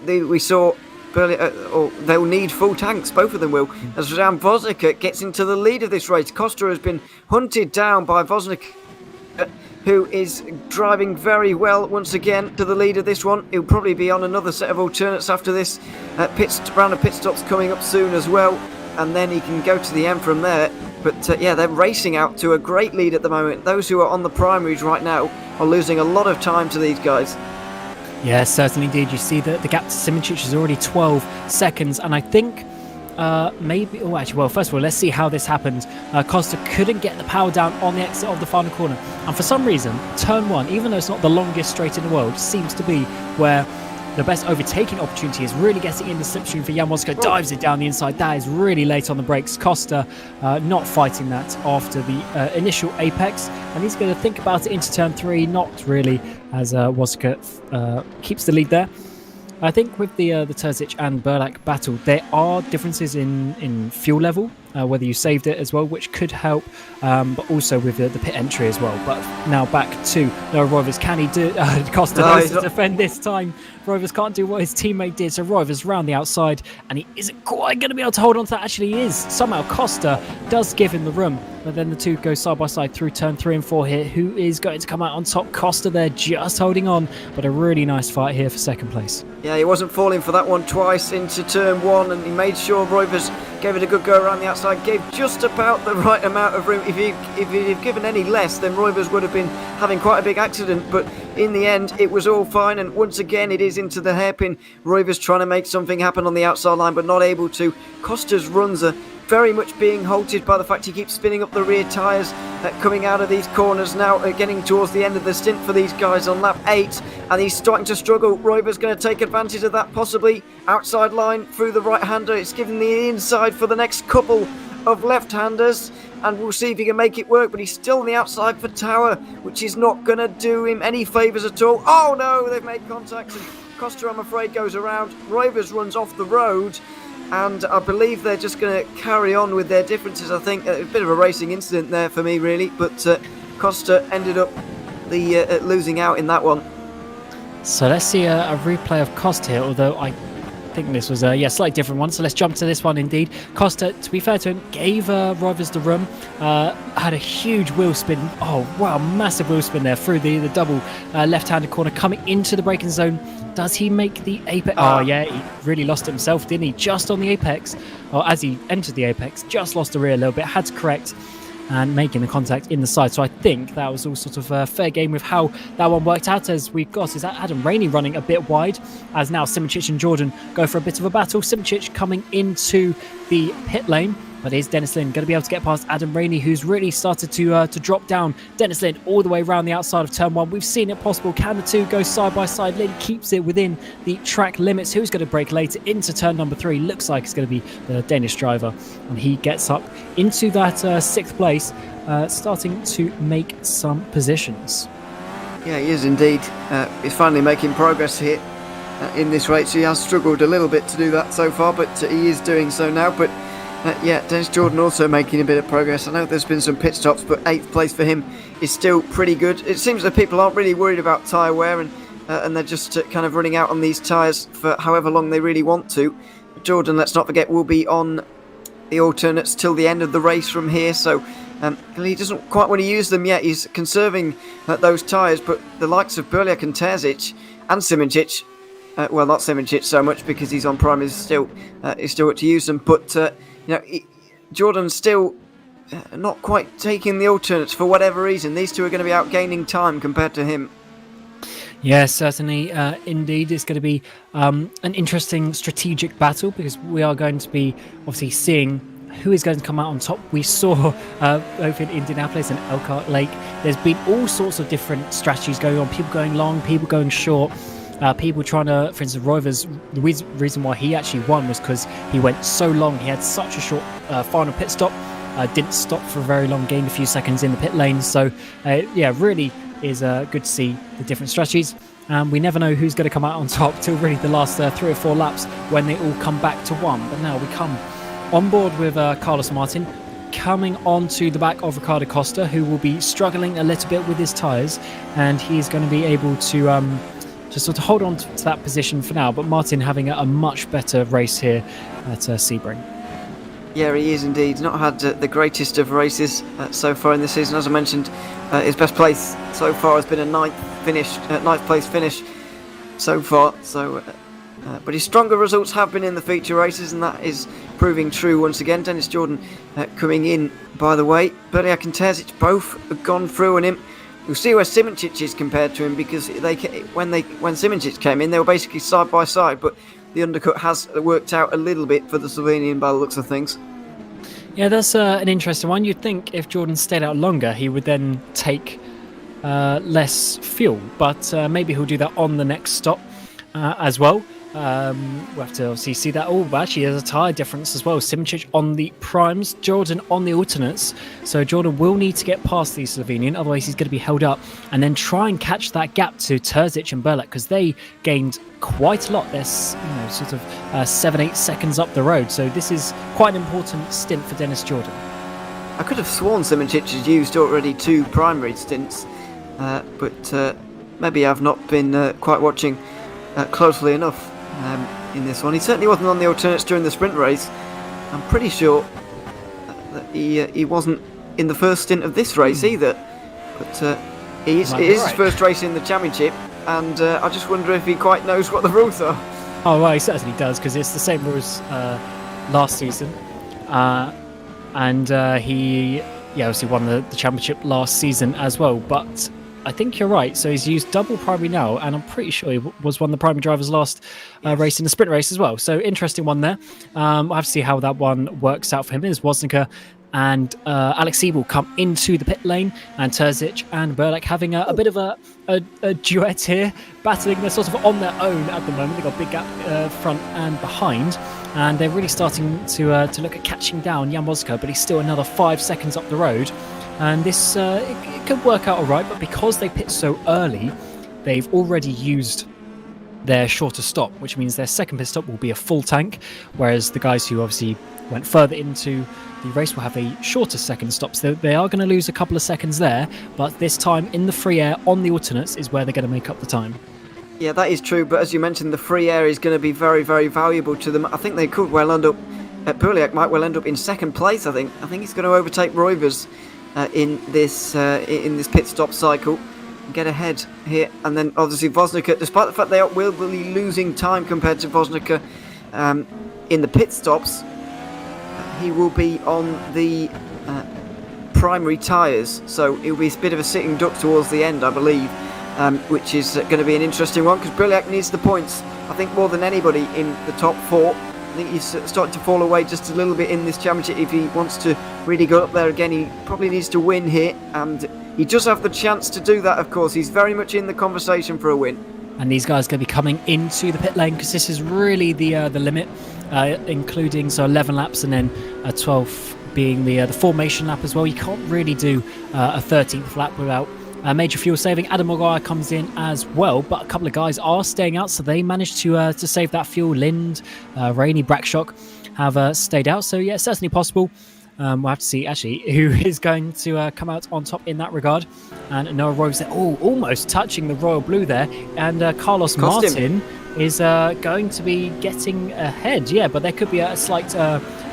we saw they'll need full tanks, both of them will, as Jan Voznica gets into the lead of this race. Costa has been hunted down by Voznica, who is driving very well once again to the lead of this one. He'll probably be on another set of alternates after this. Round of pit stops coming up soon as well, and then he can go to the end from there. But they're racing out to a great lead at the moment. Those who are on the primaries right now are losing a lot of time to these guys. Yeah, certainly indeed. You see that the gap to Simoncic is already 12 seconds, and I think first of all, let's see how this happened. Costa couldn't get the power down on the exit of the final corner, and for some reason, turn 1, even though it's not the longest straight in the world, seems to be where the best overtaking opportunity is. Really getting in the slipstream for Jan Voznica, dives it down the inside. That is really late on the brakes. Costa not fighting that after the initial apex, and he's going to think about it into turn 3. Not really, as Voznica keeps the lead there. I think with the Terzic and Berlak battle, there are differences in fuel level, whether you saved it as well, which could help, but also with the pit entry as well. But now back to Noah Rovers. Can he do? Costa knows to defend this time. Rovers can't do what his teammate did, so Rovers round the outside, and he isn't quite going to be able to hold on to that. Actually, he is. Somehow Costa does give him the room, but then the two go side by side through turn 3 and 4 here. Who is going to come out on top? Costa there just holding on, but a really nice fight here for second place. Yeah, he wasn't falling for that one twice into turn 1, and he made sure Rovers gave it a good go around the outside, gave just about the right amount of room. If he'd given any less, then Rovers would have been having quite a big accident, but in the end it was all fine, and once again it is into the hairpin. Rovers trying to make something happen on the outside line, but not able to. Costa's runs are very much being halted by the fact he keeps spinning up the rear tyres coming out of these corners now, getting towards the end of the stint for these guys on lap 8, and he's starting to struggle. Rovers going to take advantage of that, possibly outside line through the right-hander. It's giving the inside for the next couple of left-handers, and we'll see if he can make it work, but he's still on the outside for Tower, which is not going to do him any favours at all. Oh no, they've made contact, and Costa, I'm afraid, goes around. Rovers runs off the road, and I believe they're just going to carry on with their differences. I think a bit of a racing incident there for me, really, but Costa ended up losing out in that one. So let's see a replay of Costa here, although I think this was a slightly different one. So let's jump to this one indeed. Costa, to be fair to him, gave Rovers the room, had a huge wheel spin. Oh wow, massive wheel spin there through the double left-handed corner, coming into the braking zone. Does he make the apex? Oh yeah, he really lost himself, didn't he? Just on the apex, or as he entered the apex, just lost the rear a little bit, had to correct and making the contact in the side. So I think that was all sort of a fair game with how that one worked out, as we've got is that Adam Rainey running a bit wide, as now Simoncic and Jordan go for a bit of a battle. Simoncic coming into the pit lane, but is Dennis Lynn going to be able to get past Adam Rainey, who's really started to drop down? Dennis Lynn all the way around the outside of turn 1. We've seen it possible. Can the two go side by side? Lynn keeps it within the track limits. Who's going to break later into turn number 3? Looks like it's going to be the Danish driver, and he gets up into that 6th place, starting to make some positions. Yeah, he is indeed. He's finally making progress here in this race. He has struggled a little bit to do that so far, but he is doing so now. But Yeah, Dennis Jordan also making a bit of progress. I know there's been some pit stops, but 8th place for him is still pretty good. It seems that people aren't really worried about tyre wear, and they're just kind of running out on these tyres for however long they really want to. Jordan, let's not forget, will be on the alternates till the end of the race from here, so he doesn't quite want to use them yet. He's conserving those tyres, but the likes of Berliak and Terzic and Simoncic, well, not Simoncic so much because he's on prime, is still got to use them, but Jordan's still not quite taking the alternates for whatever reason. These two are going to be out gaining time compared to him. Yeah, certainly. Indeed, it's going to be an interesting strategic battle because we are going to be obviously seeing who is going to come out on top. We saw both in Indianapolis and Elkhart Lake, there's been all sorts of different strategies going on. People going long, people going short. People trying to, for instance, Rovers, the reason why he actually won was because he went so long. He had such a short final pit stop, didn't stop for very long, gained a few seconds in the pit lane. So, really is good to see the different strategies. We never know who's going to come out on top till really the last 3 or 4 laps when they all come back to one. But now we come on board with Carlos Martin, coming onto the back of Ricardo Costa, who will be struggling a little bit with his tyres, and he's going to be able to just sort of hold on to that position for now. But Martin having a much better race here at Sebring. Yeah, he is indeed. He's not had the greatest of races so far in the season. As I mentioned, his best place so far has been a ninth place finish so far. So, but his stronger results have been in the feature races, and that is proving true once again. Dennis Jordan coming in, by the way. Berliak and Terzic both have gone through on him. You'll see where Simoncic is compared to him, because when Simoncic came in, they were basically side by side, but the undercut has worked out a little bit for the Slovenian by the looks of things. Yeah, that's an interesting one. You'd think if Jordan stayed out longer, he would then take less fuel, but maybe he'll do that on the next stop as well. We'll have to obviously see that. Oh, but actually there's a tyre difference as well. Simoncic on the primes, Jordan on the alternates. So Jordan will need to get past the Slovenian, otherwise he's going to be held up, and then try and catch that gap to Terzic and Berliak, because they gained quite a lot. They're sort of 7-8 seconds up the road. So this is quite an important stint for Dennis Jordan. I could have sworn Simoncic has used already 2 primary stints, but maybe I've not been quite watching closely enough in this one. He certainly wasn't on the alternates during the sprint race. I'm pretty sure that he wasn't in the first stint of this race either. But it is his first race in the championship, and I just wonder if he quite knows what the rules are. Oh, well, he certainly does, because it's the same rules last season. And he obviously won the championship last season as well. But I think you're right. So he's used double primary now, and I'm pretty sure he was one of the primary drivers last race in the sprint race as well. So interesting one there. We'll have to see how that one works out for him. Is Woznica and Alex Siebel come into the pit lane, and Terzic and Berliak having a bit of a duet here, battling. They're sort of on their own at the moment. They've got a big gap front and behind, and they're really starting to look at catching down Jan Woznica, but he's still another 5 seconds up the road. And this it could work out all right, but because they pit so early, they've already used their shorter stop, which means their second pit stop will be a full tank, whereas the guys who obviously went further into the race will have a shorter second stop. So they are going to lose a couple of seconds there, but this time in the free air on the alternates is where they're going to make up the time. Yeah, that is true, but as you mentioned, the free air is going to be very, very valuable to them. I think they could well end up, Berliak might well end up in second place, I think. I think he's going to overtake Rovers in this pit stop cycle, get ahead here. And then obviously Woznica, despite the fact they will be losing time compared to Woznica in the pit stops, he will be on the primary tyres, so he'll be a bit of a sitting duck towards the end, I believe, which is going to be an interesting one, because Berliak needs the points, I think, more than anybody in the top 4. I think he's starting to fall away just a little bit in this championship. If he wants to really go up there again, he probably needs to win here, and he does have the chance to do that, of course. He's very much in the conversation for a win. And these guys are going to be coming into the pit lane, because this is really the limit, including 11 laps and then 12 being the formation lap as well. You can't really do a 13th lap without major fuel saving. Adam Maguire comes in as well, but a couple of guys are staying out, so they managed to save that fuel. Lind, Rainey, Brackshock. have stayed out. So yeah, certainly possible. We'll have to see actually who is going to come out on top in that regard. And Noah Rowe there, almost touching the royal blue there, and Carlos Martin is going to be getting ahead. Yeah, but there could be a slight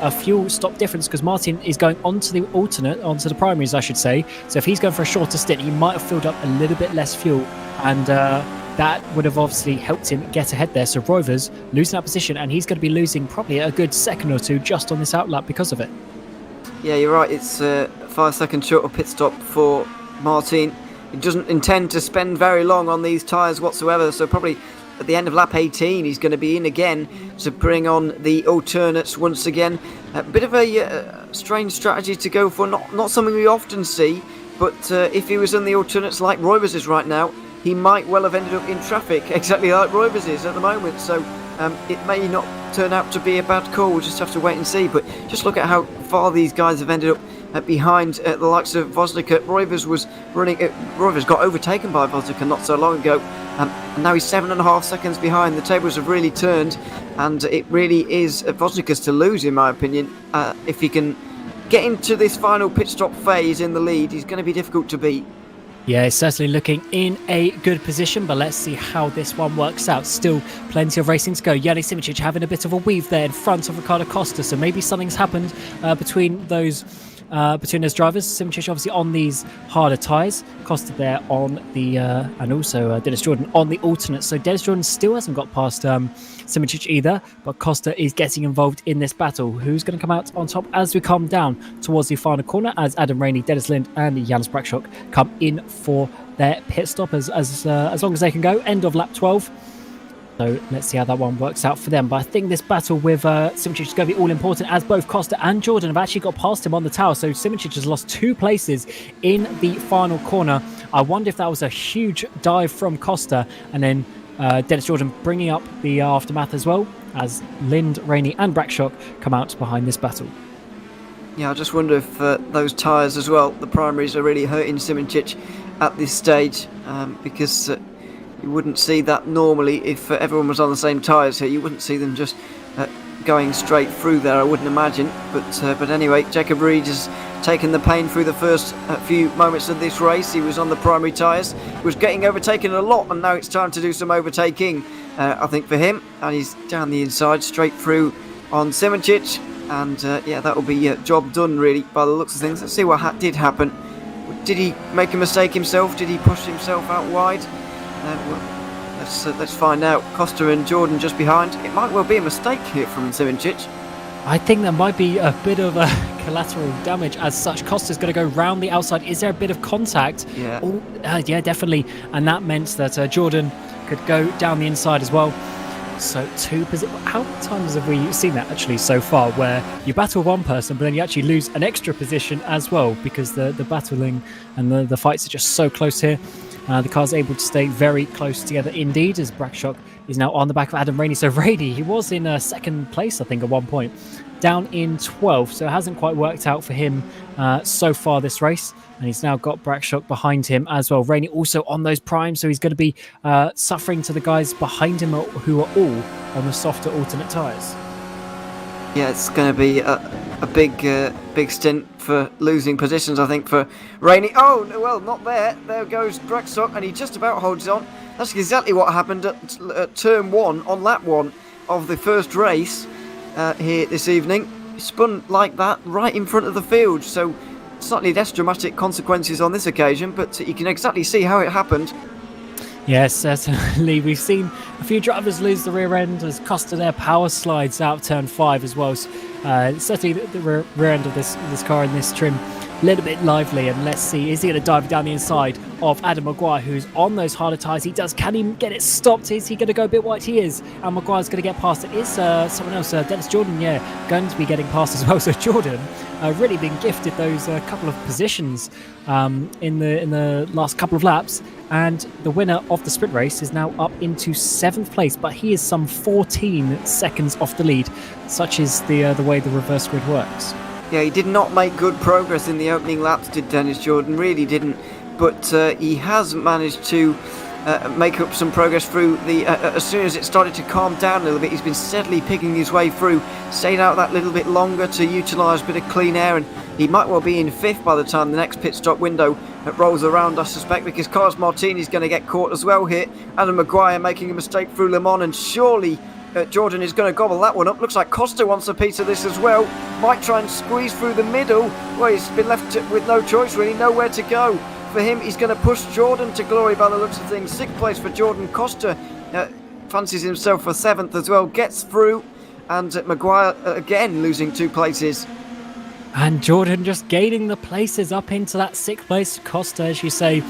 a fuel stop difference because Martin is going onto the primaries, I should say. So if he's going for a shorter stint, he might have filled up a little bit less fuel, and that would have obviously helped him get ahead there. So Rovers losing that position, and he's going to be losing probably a good second or two just on this outlap because of it. Yeah, you're right. It's a 5-second shorter pit stop for Martin. He doesn't intend to spend very long on these tyres whatsoever, so probably at the end of lap 18 he's going to be in again to bring on the alternates once again. A bit of a strange strategy to go for, not something we often see, but if he was in the alternates like Roivers is right now, he might well have ended up in traffic exactly like Roivers is at the moment, so it may not turn out to be a bad call. We'll just have to wait and see. But just look at how far these guys have ended up behind the likes of Vosnica. Roivers got overtaken by Vosnica not so long ago, and now he's 7.5 seconds behind. The tables have really turned, and it really is Vosnica's to lose, in my opinion. If he can get into this final pit stop phase in the lead, he's going to be difficult to beat. Yeah, it's certainly looking in a good position, but let's see how this one works out. Still plenty of racing to go. Yannick Simičić having a bit of a weave there in front of Ricardo Costa, so maybe something's happened between those drivers. Simičić obviously on these harder tyres, Costa there on the and also Dennis Jordan on the alternate. So Dennis Jordan still hasn't got past Simičić either, but Costa is getting involved in this battle. Who's going to come out on top as we come down towards the final corner, as Adam Rainey, Dennis Lind and Janus Brakshock come in for their pit stop as long as they can go. End of lap 12. So let's see how that one works out for them. But I think this battle with Simičić is going to be all important, as both Costa and Jordan have actually got past him on the tower. So Simičić has lost 2 places in the final corner. I wonder if that was a huge dive from Costa, and then Dennis Jordan bringing up the aftermath as well, as Lind, Rainey and Brakshock come out behind this battle. Yeah, I just wonder if those tyres as well, the primaries, are really hurting Simičić at this stage, because you wouldn't see that normally if everyone was on the same tyres here. You wouldn't see them just going straight through there, I wouldn't imagine. But anyway, Jacob Reed has taken the pain through the first few moments of this race. He was on the primary tyres, was getting overtaken a lot, and now it's time to do some overtaking, I think, for him. And he's down the inside, straight through on Simičić. And yeah, that will be job done, really, by the looks of things. Let's see what did happen. Did he make a mistake himself? Did he push himself out wide? Well, let's find out. Costa and Jordan just behind. It might well be a mistake here from Simičić. I think there might be a bit of collateral damage as such. Costa's going to go round the outside. Is there a bit of contact? Yeah. Yeah, definitely. And that meant that Jordan could go down the inside as well. So how many times have we seen that actually so far, where you battle one person but then you actually lose an extra position as well, because the battling and the fights are just so close here. The car's able to stay very close together indeed, as Brakshock is now on the back of Adam Rainey. So Rainey, he was in second place, I think, at one point, down in 12th. So it hasn't quite worked out for him so far this race. And he's now got Brakshock behind him as well. Rainey also on those primes, so he's going to be suffering to the guys behind him who are all on the softer alternate tyres. Yeah, it's going to be a big stint for losing positions, I think, for Rainey. Oh, well, not there. There goes Brakshock, and he just about holds on. That's exactly what happened at turn 1 on lap 1 of the first race here this evening. He spun like that right in front of the field, so slightly less dramatic consequences on this occasion, but you can exactly see how it happened. Yes, certainly. We've seen a few drivers lose the rear end as Costa there power slides out turn 5 as well. So, certainly the rear end of this car in this trim a little bit lively, and let's see, is he going to dive down the inside of Adam Maguire, who's on those harder tyres? Can he get it stopped? Is he going to go a bit wide? He is, and Maguire's going to get past it. Is someone else, Dennis Jordan, going to be getting past as well. So Jordan really been gifted those couple of positions in the last couple of laps, and the winner of the sprint race is now up into 7th place, but he is some 14 seconds off the lead. Such is the way the reverse grid works. Yeah, he did not make good progress in the opening laps, did Dennis Jordan, really didn't. But he has managed to make up some progress through the. As soon as it started to calm down a little bit, he's been steadily picking his way through, stayed out that little bit longer to utilise a bit of clean air, and he might well be in 5th by the time the next pit stop window rolls around, I suspect, because Carlos Martini's going to get caught as well here. Adam Maguire making a mistake through Le Mans, and surely Jordan is going to gobble that one up. Looks like Costa wants a piece of this as well. Might try and squeeze through the middle. Well, he's been left with no choice really, nowhere to go. For him, he's going to push Jordan to glory by the looks of things. 6th place for Jordan. Costa fancies himself for 7th as well, gets through, and Maguire again losing 2 places. And Jordan just gaining the places up into that 6th place. Costa, as you say,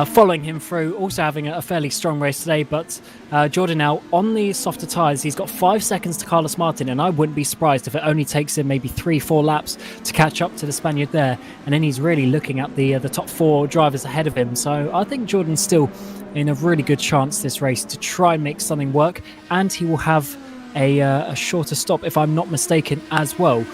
following him through, also having a fairly strong race today. But Jordan now on the softer tyres, he's got 5 seconds to Carlos Martin, and I wouldn't be surprised if it only takes him maybe 3-4 laps to catch up to the Spaniard there. And then he's really looking at the top 4 drivers ahead of him. So I think Jordan's still in a really good chance this race to try and make something work, and he will have a shorter stop, if I'm not mistaken, as well.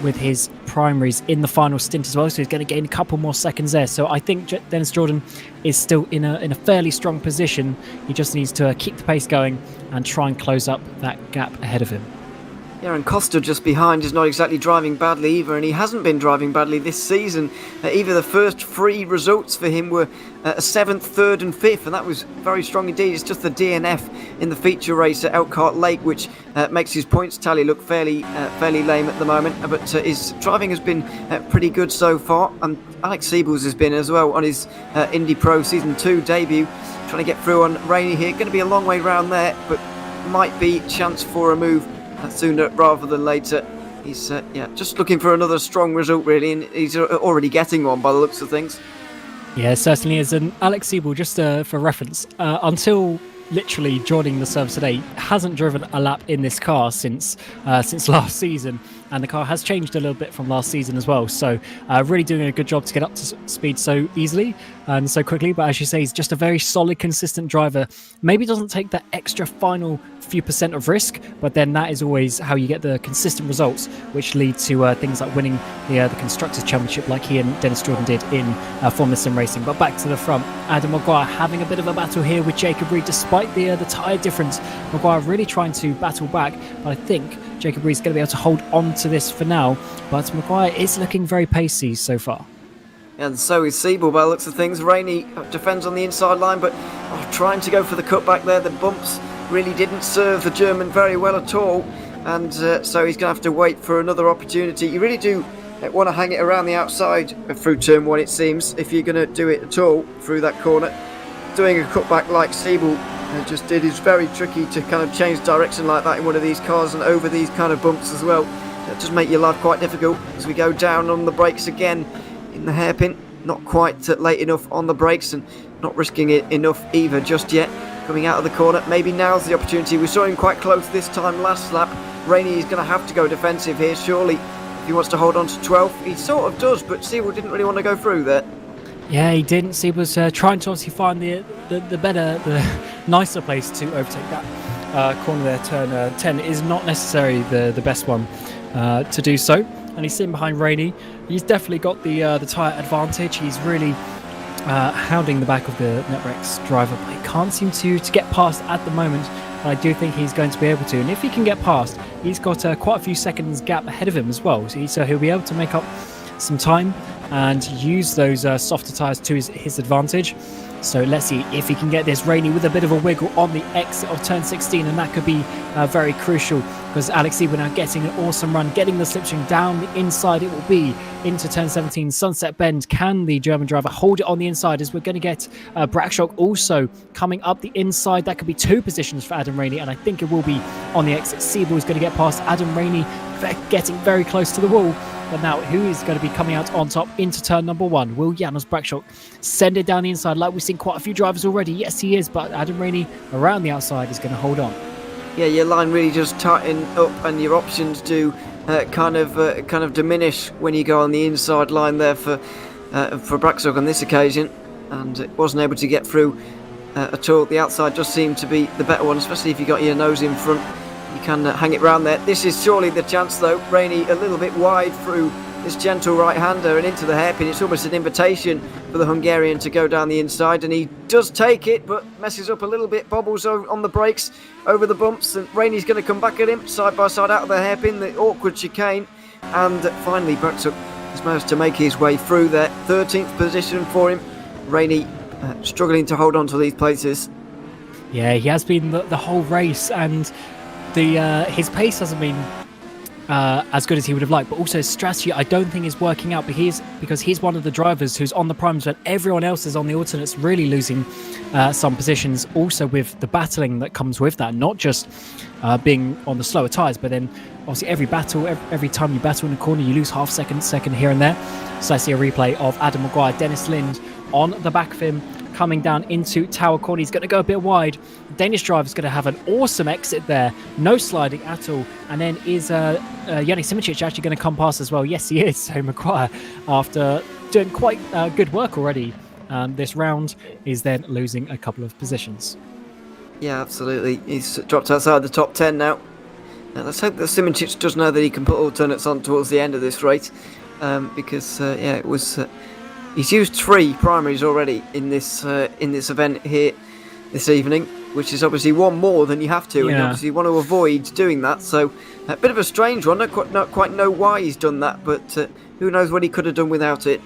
With his primaries in the final stint as well, so he's going to gain a couple more seconds there. So I think Dennis Jordan is still in a fairly strong position. He just needs to keep the pace going and try and close up that gap ahead of him. Yeah, and Costa just behind is not exactly driving badly either, and he hasn't been driving badly this season. Either the first 3 results for him were a 7th, 3rd and 5th, and that was very strong indeed. It's just the DNF in the feature race at Elkhart Lake which makes his points tally look fairly lame at the moment, but his driving has been pretty good so far, and Alex Siebels has been as well on his IndyPro Season 2 debut, trying to get through on Rainey here. Going to be a long way round there, but might be chance for a move sooner rather than later. He's just looking for another strong result really, and he's already getting one by the looks of things. Yeah, certainly is. And Alex Siebel, just for reference, until literally joining the service today, hasn't driven a lap in this car since last season, and the car has changed a little bit from last season as well. So really doing a good job to get up to speed so easily and so quickly. But as you say, he's just a very solid, consistent driver. Maybe doesn't take that extra final few percent of risk, but then that is always how you get the consistent results, which lead to things like winning the Constructors' Championship, like he and Dennis Jordan did in Formula SimRacing. But back to the front, Adam Maguire having a bit of a battle here with Jacob Reed, despite the tyre difference. Maguire really trying to battle back, but I think Jacob Reed's going to be able to hold on to this for now. But Maguire is looking very pacey so far. And so is Siebel by the looks of things. Rainey defends on the inside line, but trying to go for the cutback there. The bumps really didn't serve the German very well at all, and so he's going to have to wait for another opportunity. You really do want to hang it around the outside through turn 1, it seems, if you're going to do it at all through that corner. Doing a cutback like Siebel just did is very tricky to kind of change direction like that in one of these cars, and over these kind of bumps as well. That does make your life quite difficult as we go down on the brakes again in the hairpin. Not quite late enough on the brakes, and not risking it enough either just yet. Coming out of the corner, maybe now's the opportunity. We saw him quite close this time last lap. Rainey is going to have to go defensive here, surely, if he wants to hold on to 12th. He sort of does, but Siebel didn't really want to go through there. Yeah, he didn't. Siebel was trying to obviously find the nicer place to overtake that corner there. Turn 10 is not necessarily the best one to do so. And he's sitting behind Rainey. He's definitely got the tyre advantage. He's really hounding the back of the NetRex driver, but he can't seem to get past at the moment. But I do think he's going to be able to, and if he can get past, he's got quite a few seconds gap ahead of him as well, so he'll be able to make up some time and use those softer tyres to his advantage. So let's see if he can get this. Rainey with a bit of a wiggle on the exit of turn 16, and that could be very crucial, because Alex Siebel now getting an awesome run, getting the slipstream down the inside. It will be into turn 17, Sunset Bend. Can the German driver hold it on the inside, as we're going to get Brackshock also coming up the inside? That could be 2 positions for Adam Rainey, and I think it will be on the exit. Siebel is going to get past Adam Rainey, getting very close to the wall. But now, who is going to be coming out on top into turn number 1? Will Janos Brackshock send it down the inside like we've seen quite a few drivers already? Yes, he is, but Adam Rainey around the outside is going to hold on. Yeah, your line really just tighten up, and your options do kind of diminish when you go on the inside line there for Brackshock on this occasion, and it wasn't able to get through at all. The outside just seemed to be the better one, especially if you got your nose in front. You can hang it round there. This is surely the chance though. Rainey a little bit wide through this gentle right-hander and into the hairpin. It's almost an invitation for the Hungarian to go down the inside, and he does take it, but messes up a little bit, bobbles on the brakes over the bumps, and Rainey's going to come back at him, side by side out of the hairpin, the awkward chicane, and finally Bertsup has managed to make his way through there. 13th position for him. Rainey struggling to hold on to these places. Yeah, he has been the whole race, and his pace hasn't been as good as he would have liked, but also his strategy I don't think is working out, because he's one of the drivers who's on the primes when everyone else is on the alternates, really losing some positions, also with the battling that comes with that, not just being on the slower tyres, but then obviously every time you battle in a corner you lose half second here and there. So I see a replay of Adam Maguire, Dennis Lind on the back of him, coming down into Tower Corner. He's going to go a bit wide. The Danish driver's going to have an awesome exit there. No sliding at all. And then is Yannick Simicic actually going to come past as well? Yes, he is. So Maguire, after doing quite good work already this round, is then losing a couple of positions. Yeah, absolutely. He's dropped outside the top 10 now. Let's hope that Simicic does know that he can put alternates on towards the end of this race, because it was... he's used 3 primaries already in this event here this evening, which is obviously one more than you have to, and obviously you want to avoid doing that. So a bit of a strange one. I don't quite know why he's done that, but who knows what he could have done without it.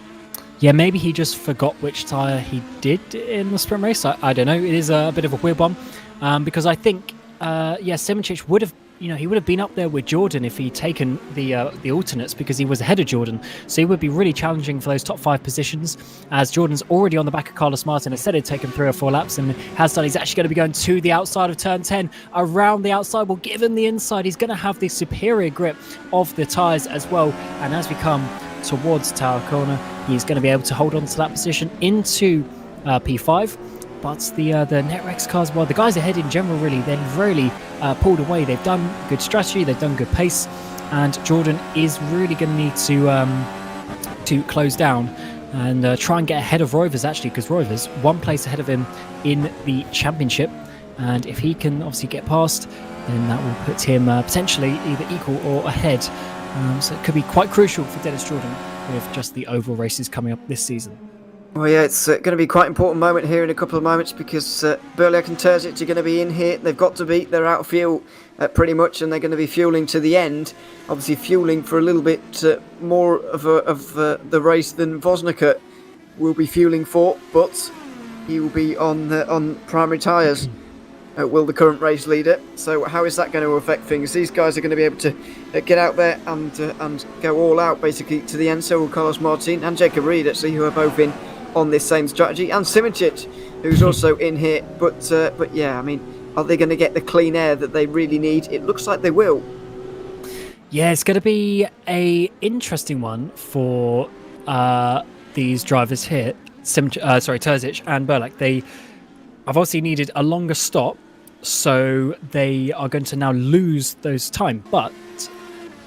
Yeah, maybe he just forgot which tyre he did in the sprint race. I don't know. It is a bit of a weird one, because I think Simicic would have. He would have been up there with Jordan if he'd taken the alternates, because he was ahead of Jordan. So he would be really challenging for those top 5 positions, as Jordan's already on the back of Carlos Martin. Instead of taking 3 or 4 laps, and has done. He's actually going to be going to the outside of turn 10, around the outside. Well, given the inside, he's going to have the superior grip of the tyres as well. And as we come towards Tower Corner, he's going to be able to hold on to that position into P5. But the NetRex cars, well, the guys ahead in general, really, they've really pulled away. They've done good strategy, they've done good pace, and Jordan is really going to need to close down and try and get ahead of Rovers, actually, because Rovers 1 place ahead of him in the championship, and if he can obviously get past, then that will put him potentially either equal or ahead. So it could be quite crucial for Dennis Jordan with just the oval races coming up this season. Well, yeah, it's going to be quite an important moment here in a couple of moments, because Berliak and Terzic are going to be in here. They've got to be. They're out of fuel pretty much, and they're going to be fueling to the end. Obviously, fueling for a little bit more of the race than Vosnica will be fueling for, but he will be on primary tyres. Will the current race leader? So how is that going to affect things? These guys are going to be able to get out there and go all out basically to the end. So will Carlos Martin and Jacob Reed, actually, who are both in on this same strategy, and Simicic, who's also in here. But yeah, I mean, are they going to get the clean air that they really need? It looks like they will. Yeah, it's going to be a interesting one for these drivers here. Terzic and Berliak. They have obviously needed a longer stop, so they are going to now lose those time, but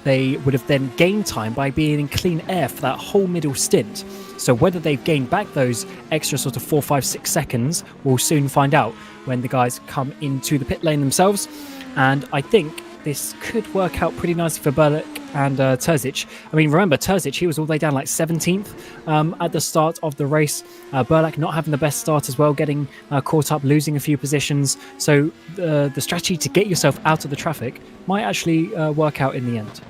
they would have then gained time by being in clean air for that whole middle stint. So whether they've gained back those extra sort of 4, 5, 6 seconds, we'll soon find out when the guys come into the pit lane themselves. And I think this could work out pretty nicely for Berliak and Terzic. I mean, remember, Terzic, he was all the way down like 17th at the start of the race. Berliak not having the best start as well, getting caught up, losing a few positions. So the strategy to get yourself out of the traffic might actually work out in the end.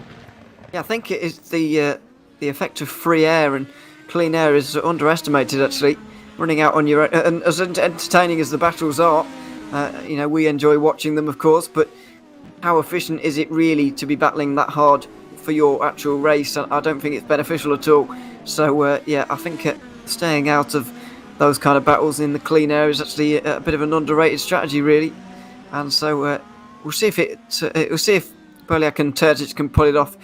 Yeah, I think it is the effect of free air and clean air is underestimated, actually. Running out on your own, and as entertaining as the battles are, we enjoy watching them, of course, but how efficient is it really to be battling that hard for your actual race? I don't think it's beneficial at all. So I think staying out of those kind of battles in the clean air is actually a bit of an underrated strategy, really. And so we'll see if Berliak and Terzic can pull it off.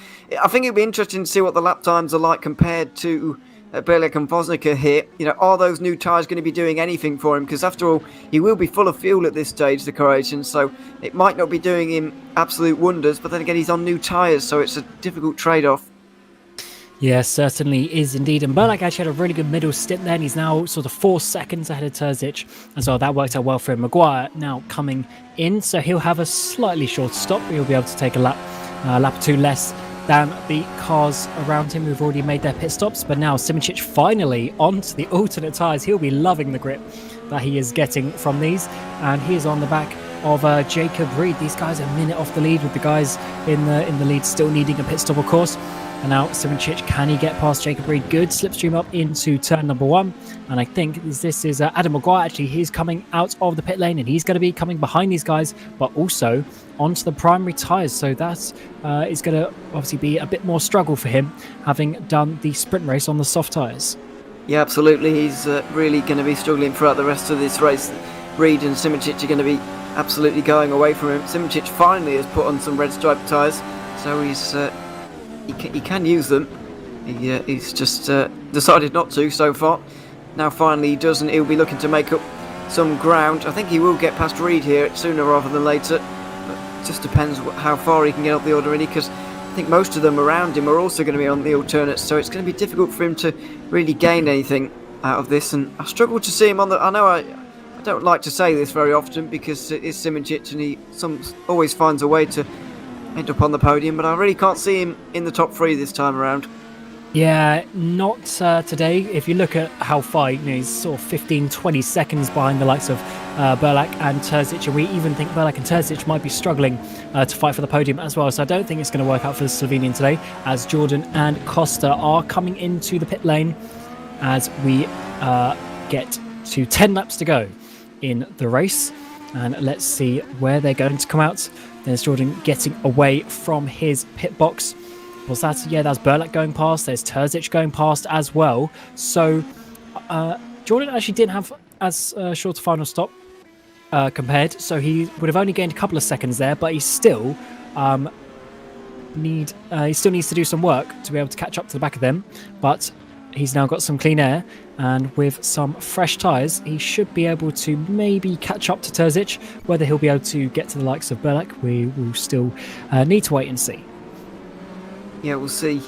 I think it'll be interesting to see what the lap times are like compared to Berliak and Vosnica here. Are those new tyres going to be doing anything for him? Because after all, he will be full of fuel at this stage, the Croatian, so it might not be doing him absolute wonders, but then again, he's on new tyres, so it's a difficult trade-off. Yes, certainly is indeed. And Berliak actually had a really good middle stint there, and he's now sort of 4 seconds ahead of Terzic as well. That worked out well for him. Maguire now coming in, so he'll have a slightly shorter stop. He'll be able to take a lap or 2 less than the cars around him who've already made their pit stops. But now Simoncic finally onto the alternate tyres. He'll be loving the grip that he is getting from these. And he is on the back of Jacob Reed. These guys are a minute off the lead, with the guys in the lead still needing a pit stop, of course. And now Simoncic, can he get past Jacob Reed? Good slipstream up into turn number 1. And I think this is Adam Maguire. Actually, he's coming out of the pit lane, and he's going to be coming behind these guys, but also onto the primary tyres. So that is going to obviously be a bit more struggle for him, having done the sprint race on the soft tyres. Yeah, absolutely. He's really going to be struggling throughout the rest of this race. Reed and Simoncic are going to be absolutely going away from him. Simoncic finally has put on some red striped tyres, so he's he can use them. He's just decided not to so far. Now finally he does, and he'll be looking to make up some ground. I think he will get past Reed here sooner rather than later, but it just depends how far he can get up the order, really, because I think most of them around him are also going to be on the alternates, so it's going to be difficult for him to really gain anything out of this. And I struggle to see him on the... I know I don't like to say this very often because it is Simoncic and he always finds a way to end up on the podium, but I really can't see him in the top 3 this time around. Yeah, not today. If you look at how far, he's sort of 15-20 seconds behind the likes of Berlak and Terzic, and we even think Berlak and Terzic might be struggling to fight for the podium as well. So I don't think it's going to work out for the Slovenian today, as Jordan and Costa are coming into the pit lane as we get to 10 laps to go in the race. And let's see where they're going to come out. There's Jordan getting away from his pit box. Was that? Yeah, that's Berlak going past. There's Terzic going past as well. So Jordan actually didn't have as short a final stop compared. So he would have only gained a couple of seconds there, but he still needs to do some work to be able to catch up to the back of them. But he's now got some clean air, and with some fresh tyres, he should be able to maybe catch up to Terzic. Whether he'll be able to get to the likes of Berlak, we will still need to wait and see. Yeah, we'll see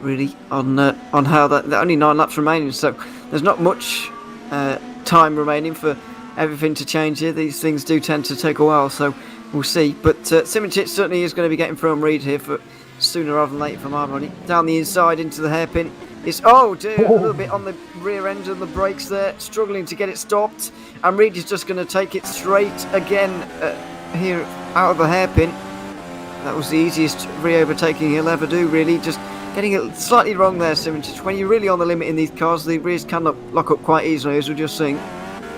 really on how that. There are only 9 laps remaining, so there's not much time remaining for everything to change here. These things do tend to take a while, so we'll see. But Simoncic certainly is going to be getting through on Reed here for sooner rather than later from our money. Down the inside into the hairpin. It's a little bit on the rear end of the brakes there, struggling to get it stopped. And Reed is just going to take it straight again here out of the hairpin. That was the easiest re-overtaking he'll ever do, really. Just getting it slightly wrong there, Simoncic. When you're really on the limit in these cars, the rears can lock up quite easily, as we're just seeing.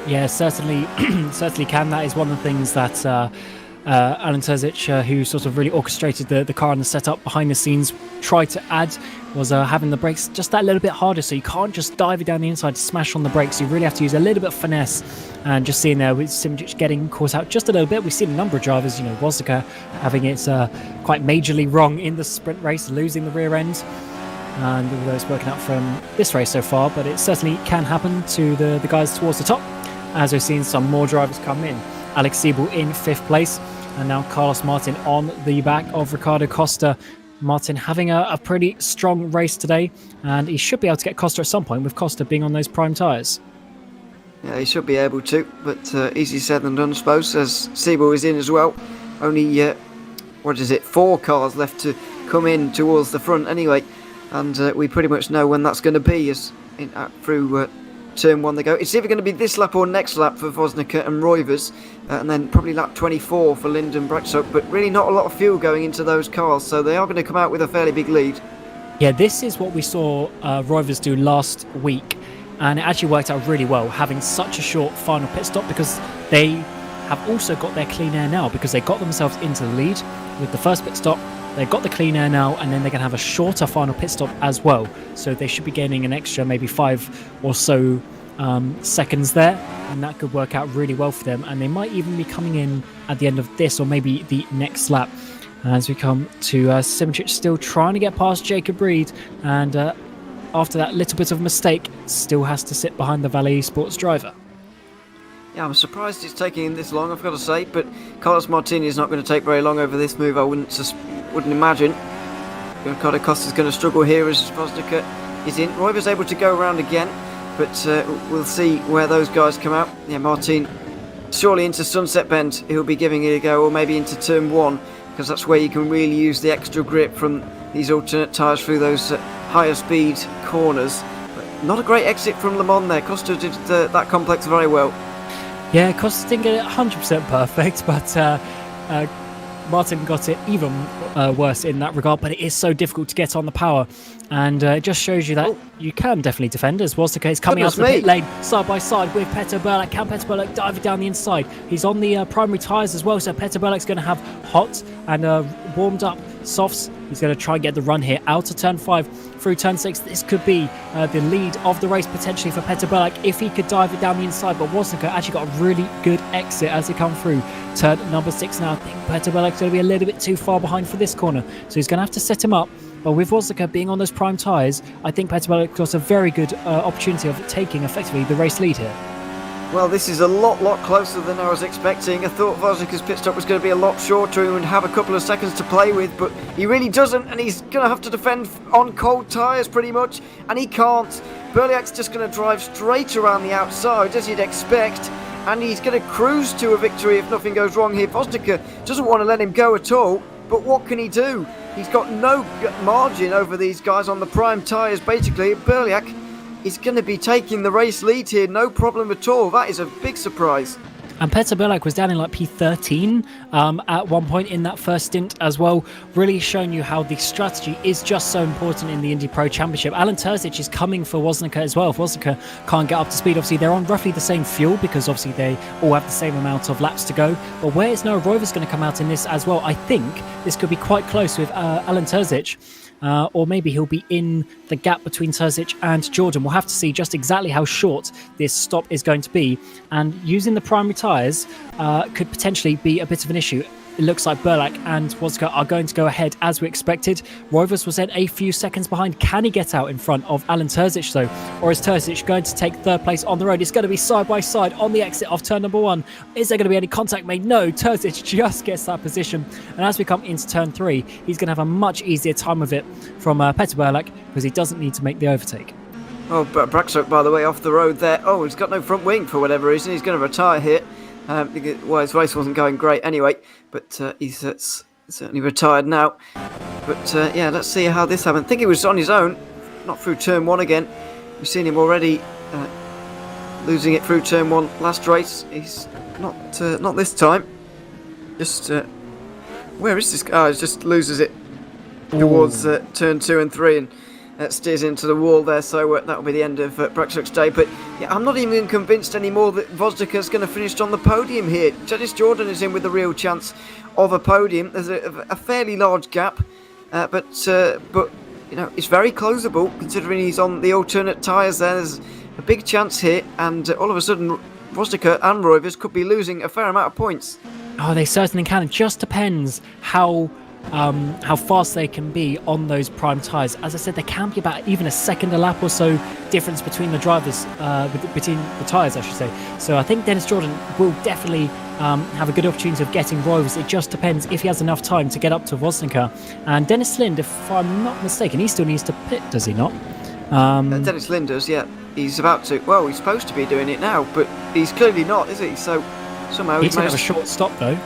Yeah, certainly can. That is one of the things that Alan Terzic, who sort of really orchestrated the car and the setup behind the scenes, tried to add, was having the brakes just that little bit harder, so you can't just dive it down the inside to smash on the brakes. You really have to use a little bit of finesse. And just seeing there with Simoncic getting caught out just a little bit. We've seen a number of drivers, Wozdaka having it quite majorly wrong in the sprint race, losing the rear end. And although it's working out from this race so far, but it certainly can happen to the guys towards the top, as we've seen some more drivers come in. Alex Siebel in 5th place, and now Carlos Martin on the back of Ricardo Costa. Martin having a pretty strong race today, and he should be able to get Costa at some point, with Costa being on those prime tyres. Yeah, he should be able to, but easy said than done, I suppose, as Siebel is in as well. Only, 4 cars left to come in towards the front anyway, and we pretty much know when that's going to be as through turn 1 they go. It's either going to be this lap or next lap for Vosnica and Roivers, and then probably lap 24 for Lyndon Braxock, but really not a lot of fuel going into those cars, so they are going to come out with a fairly big lead. Yeah, this is what we saw Roivers do last week, and it actually worked out really well, having such a short final pit stop, because they have also got their clean air now, because they got themselves into the lead with the first pit stop. They've got the clean air now, and then they can have a shorter final pit stop as well. So they should be gaining an extra maybe 5 or so seconds there, and that could work out really well for them. And they might even be coming in at the end of this, or maybe the next lap. As we come to Simoncic still trying to get past Jacob Reed, and after that little bit of mistake, still has to sit behind the Valet eSports driver. Yeah, I'm surprised it's taking this long, I've got to say, but Carlos Martini is not going to take very long over this move, I wouldn't imagine. Ricardo Costa's going to struggle here as Vosnica is in. Roy was able to go around again, but we'll see where those guys come out. Yeah, Martin surely into Sunset Bend, he'll be giving it a go, or maybe into turn 1, because that's where you can really use the extra grip from these alternate tyres through those higher speed corners. But not a great exit from Le Mans there. Costa did that complex very well. Yeah, Costa didn't get it 100% perfect, but Martin got it even worse in that regard. But it is so difficult to get on the power, and it just shows you that you can definitely defend, as was the case coming out of the pit lane side by side with Petter Burlak. Can Petter Burlak dive down the inside? He's on the primary tyres as well, so Petter Burlak's going to have hot and warmed up softs. He's going to try and get the run here out of turn 5 through turn 6. This could be the lead of the race potentially for Petter Burlak if he could dive it down the inside, but Wozniacki actually got a really good exit as he come through turn number 6 now. I think Petter Burlak's going to be a little bit too far behind for this corner, so he's going to have to set him up. But with Wozniacki being on those prime tyres, I think Petter Burlak got a very good opportunity of taking effectively the race lead here. Well, this is a lot closer than I was expecting. I thought Wozniacki's pit stop was going to be a lot shorter and would have a couple of seconds to play with, but he really doesn't, and he's going to have to defend on cold tyres pretty much, and he can't. Burlak's just going to drive straight around the outside, as you'd expect, and he's going to cruise to a victory if nothing goes wrong here. Wozniacki doesn't want to let him go at all, but what can he do? He's got no margin over these guys on the prime tyres, basically. Burlak is going to be taking the race lead here, no problem at all. That is a big surprise. And Petter Burlak was down in like P13 at one point in that first stint as well, really showing you how the strategy is just so important in the IndyPRO Championship. Alan Terzic is coming for Wozniacki as well. If Wozniacki can't get up to speed, obviously they're on roughly the same fuel because obviously they all have the same amount of laps to go. But where is Noah Roivers going to come out in this as well? I think this could be quite close with Alan Terzic. Or maybe he'll be in the gap between Terzic and Jordan. We'll have to see just exactly how short this stop is going to be. And using the primary tyres could potentially be a bit of an issue. It looks like Burlak and Wozniacki are going to go ahead as we expected. Roivers was then a few seconds behind. Can he get out in front of Alan Terzic though? Or is Terzic going to take third place on the road? It's going to be side by side on the exit of turn number 1. Is there going to be any contact made? No, Terzic just gets that position. And as we come into turn 3, he's going to have a much easier time of it from Petter Burlak because he doesn't need to make the overtake. Oh, but Braxock, by the way, off the road there. Oh, he's got no front wing for whatever reason. He's going to retire here. Well, his race wasn't going great anyway, but he's certainly retired now. But yeah, let's see how this happened. I think he was on his own, not through turn 1 again. We've seen him already losing it through turn 1 last race. He's not this time. Just where is this guy? He just loses it towards turn 2 and 3 and steers into the wall there, so that'll be the end of Braxock's day. But yeah, I'm not even convinced anymore that Wozniacki's going to finish on the podium here. Dennis Jordan is in with a real chance of a podium. There's a fairly large gap, but you know, it's very closable considering he's on the alternate tyres there. There's a big chance here, and all of a sudden Wozniacki and Roivers could be losing a fair amount of points. Oh, they certainly can. It just depends how fast they can be on those prime tyres. As I said, there can be about even a second a lap or so difference between the drivers, between the tyres, I should say. So I think Dennis Jordan will definitely have a good opportunity of getting Roivers. It just depends if he has enough time to get up to Wozniacki. And Dennis Lind, if I'm not mistaken, he still needs to pit, does he not? Dennis Lind does, yeah. He's about to. Well, he's supposed to be doing it now, but he's clearly not, is he? So somehow he's going to have a short stop, though.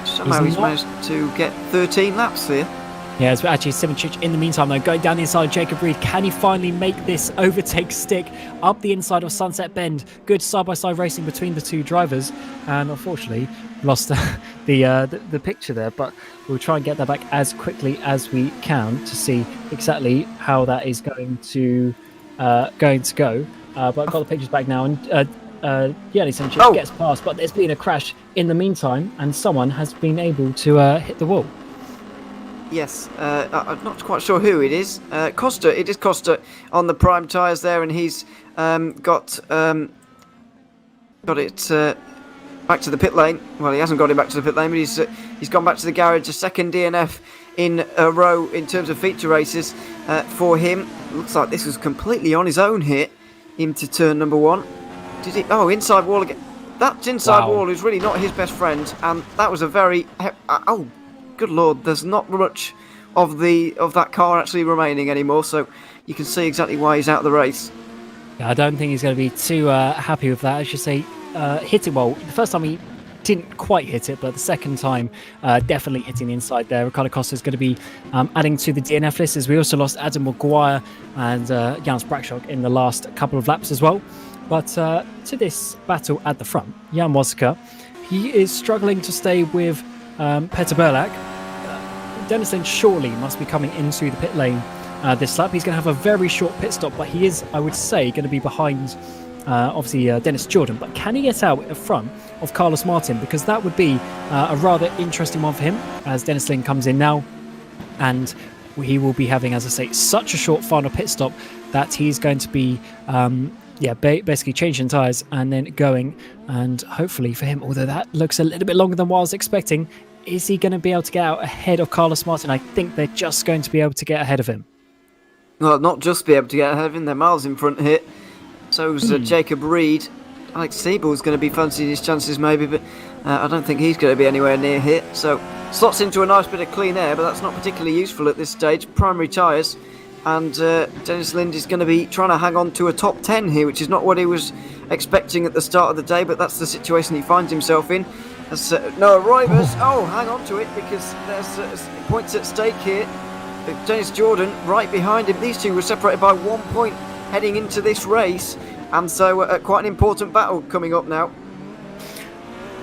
Somehow he's managed to get 13 laps here. Yeah, it's actually Simonchich in the meantime, though, going down the inside of Jacob Reed. Can he finally make this overtake stick up the inside of Sunset Bend? Good side-by-side racing between the two drivers. And unfortunately, lost the picture there. But we'll try and get that back as quickly as we can to see exactly how that is going to go. But I've got the pictures back now. And yeah, Simonchich gets past. But there's been a crash in the meantime. And someone has been able to hit the wall. Yes, I'm not quite sure who it is. Costa, it is Costa on the prime tyres there, and he's got it back to the pit lane. Well, he hasn't got him back to the pit lane, but he's gone back to the garage. A second DNF in a row in terms of feature races for him. Looks like this was completely on his own here into turn number 1. Did he? Oh, inside wall again. That inside wall is really not his best friend, and that was a very good lord, there's not much of that car actually remaining anymore, so you can see exactly why he's out of the race. Yeah, I don't think he's going to be too happy with that. I should say, hit it well. The first time he didn't quite hit it, but the second time definitely hitting the inside there. Ricardo Costa is going to be adding to the DNF list, as we also lost Adam Maguire and Jans Brakshock in the last couple of laps as well. But to this battle at the front, Jan Wozka, he is struggling to stay with Peter Burlak. Dennis Lynch surely must be coming into the pit lane this lap. He's going to have a very short pit stop, but he is, I would say, going to be behind obviously Dennis Jordan. But can he get out in front of Carlos Martin? Because that would be a rather interesting one for him, as Dennis Lynch comes in now, and he will be having, as I say, such a short final pit stop that he's going to be basically changing tyres and then going. And hopefully for him, although that looks a little bit longer than what I was expecting, is he going to be able to get out ahead of Carlos Martin? I think they're just going to be able to get ahead of him. Well, not just be able to get ahead of him, they're miles in front here. So's Jacob Reed. Alex Siebel's going to be fancying his chances maybe, but I don't think he's going to be anywhere near here. So slots into a nice bit of clean air, but that's not particularly useful at this stage. Primary tyres, and Dennis Lind is going to be trying to hang on to a top 10 here, which is not what he was expecting at the start of the day, but that's the situation he finds himself in. As Noah Rivers, hang on to it, because there's points at stake here. Dennis Jordan right behind him. These two were separated by 1 point heading into this race, and so quite an important battle coming up now.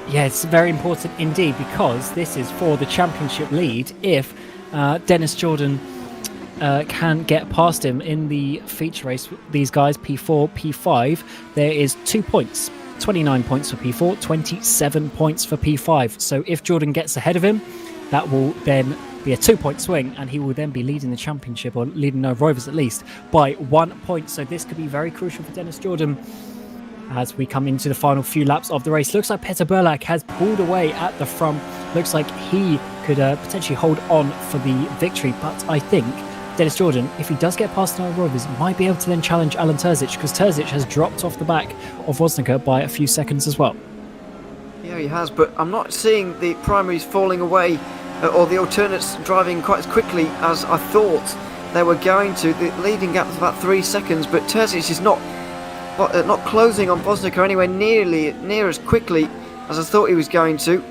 Yeah, it's very important indeed, because this is for the championship lead. If Dennis Jordan can get past him in the feature race, these guys, P4, P5, there is 2 points. 29 points for P4, 27 points for P5. So if Jordan gets ahead of him, that will then be a 2-point swing, and he will then be leading the championship, or leading no Rovers at least, by 1 point. So this could be very crucial for Dennis Jordan as we come into the final few laps of the race. Looks like Peter Burlak has pulled away at the front. Looks like he could potentially hold on for the victory, but I think Dennis Jordan, if he does get past Noah Rovers, might be able to then challenge Alan Terzic, because Terzic has dropped off the back of Wozniacki by a few seconds as well. Yeah, he has, but I'm not seeing the primaries falling away or the alternates driving quite as quickly as I thought they were going to. The leading gap was about 3 seconds, but Terzic is not closing on Wozniacki anywhere near as quickly as I thought he was going to.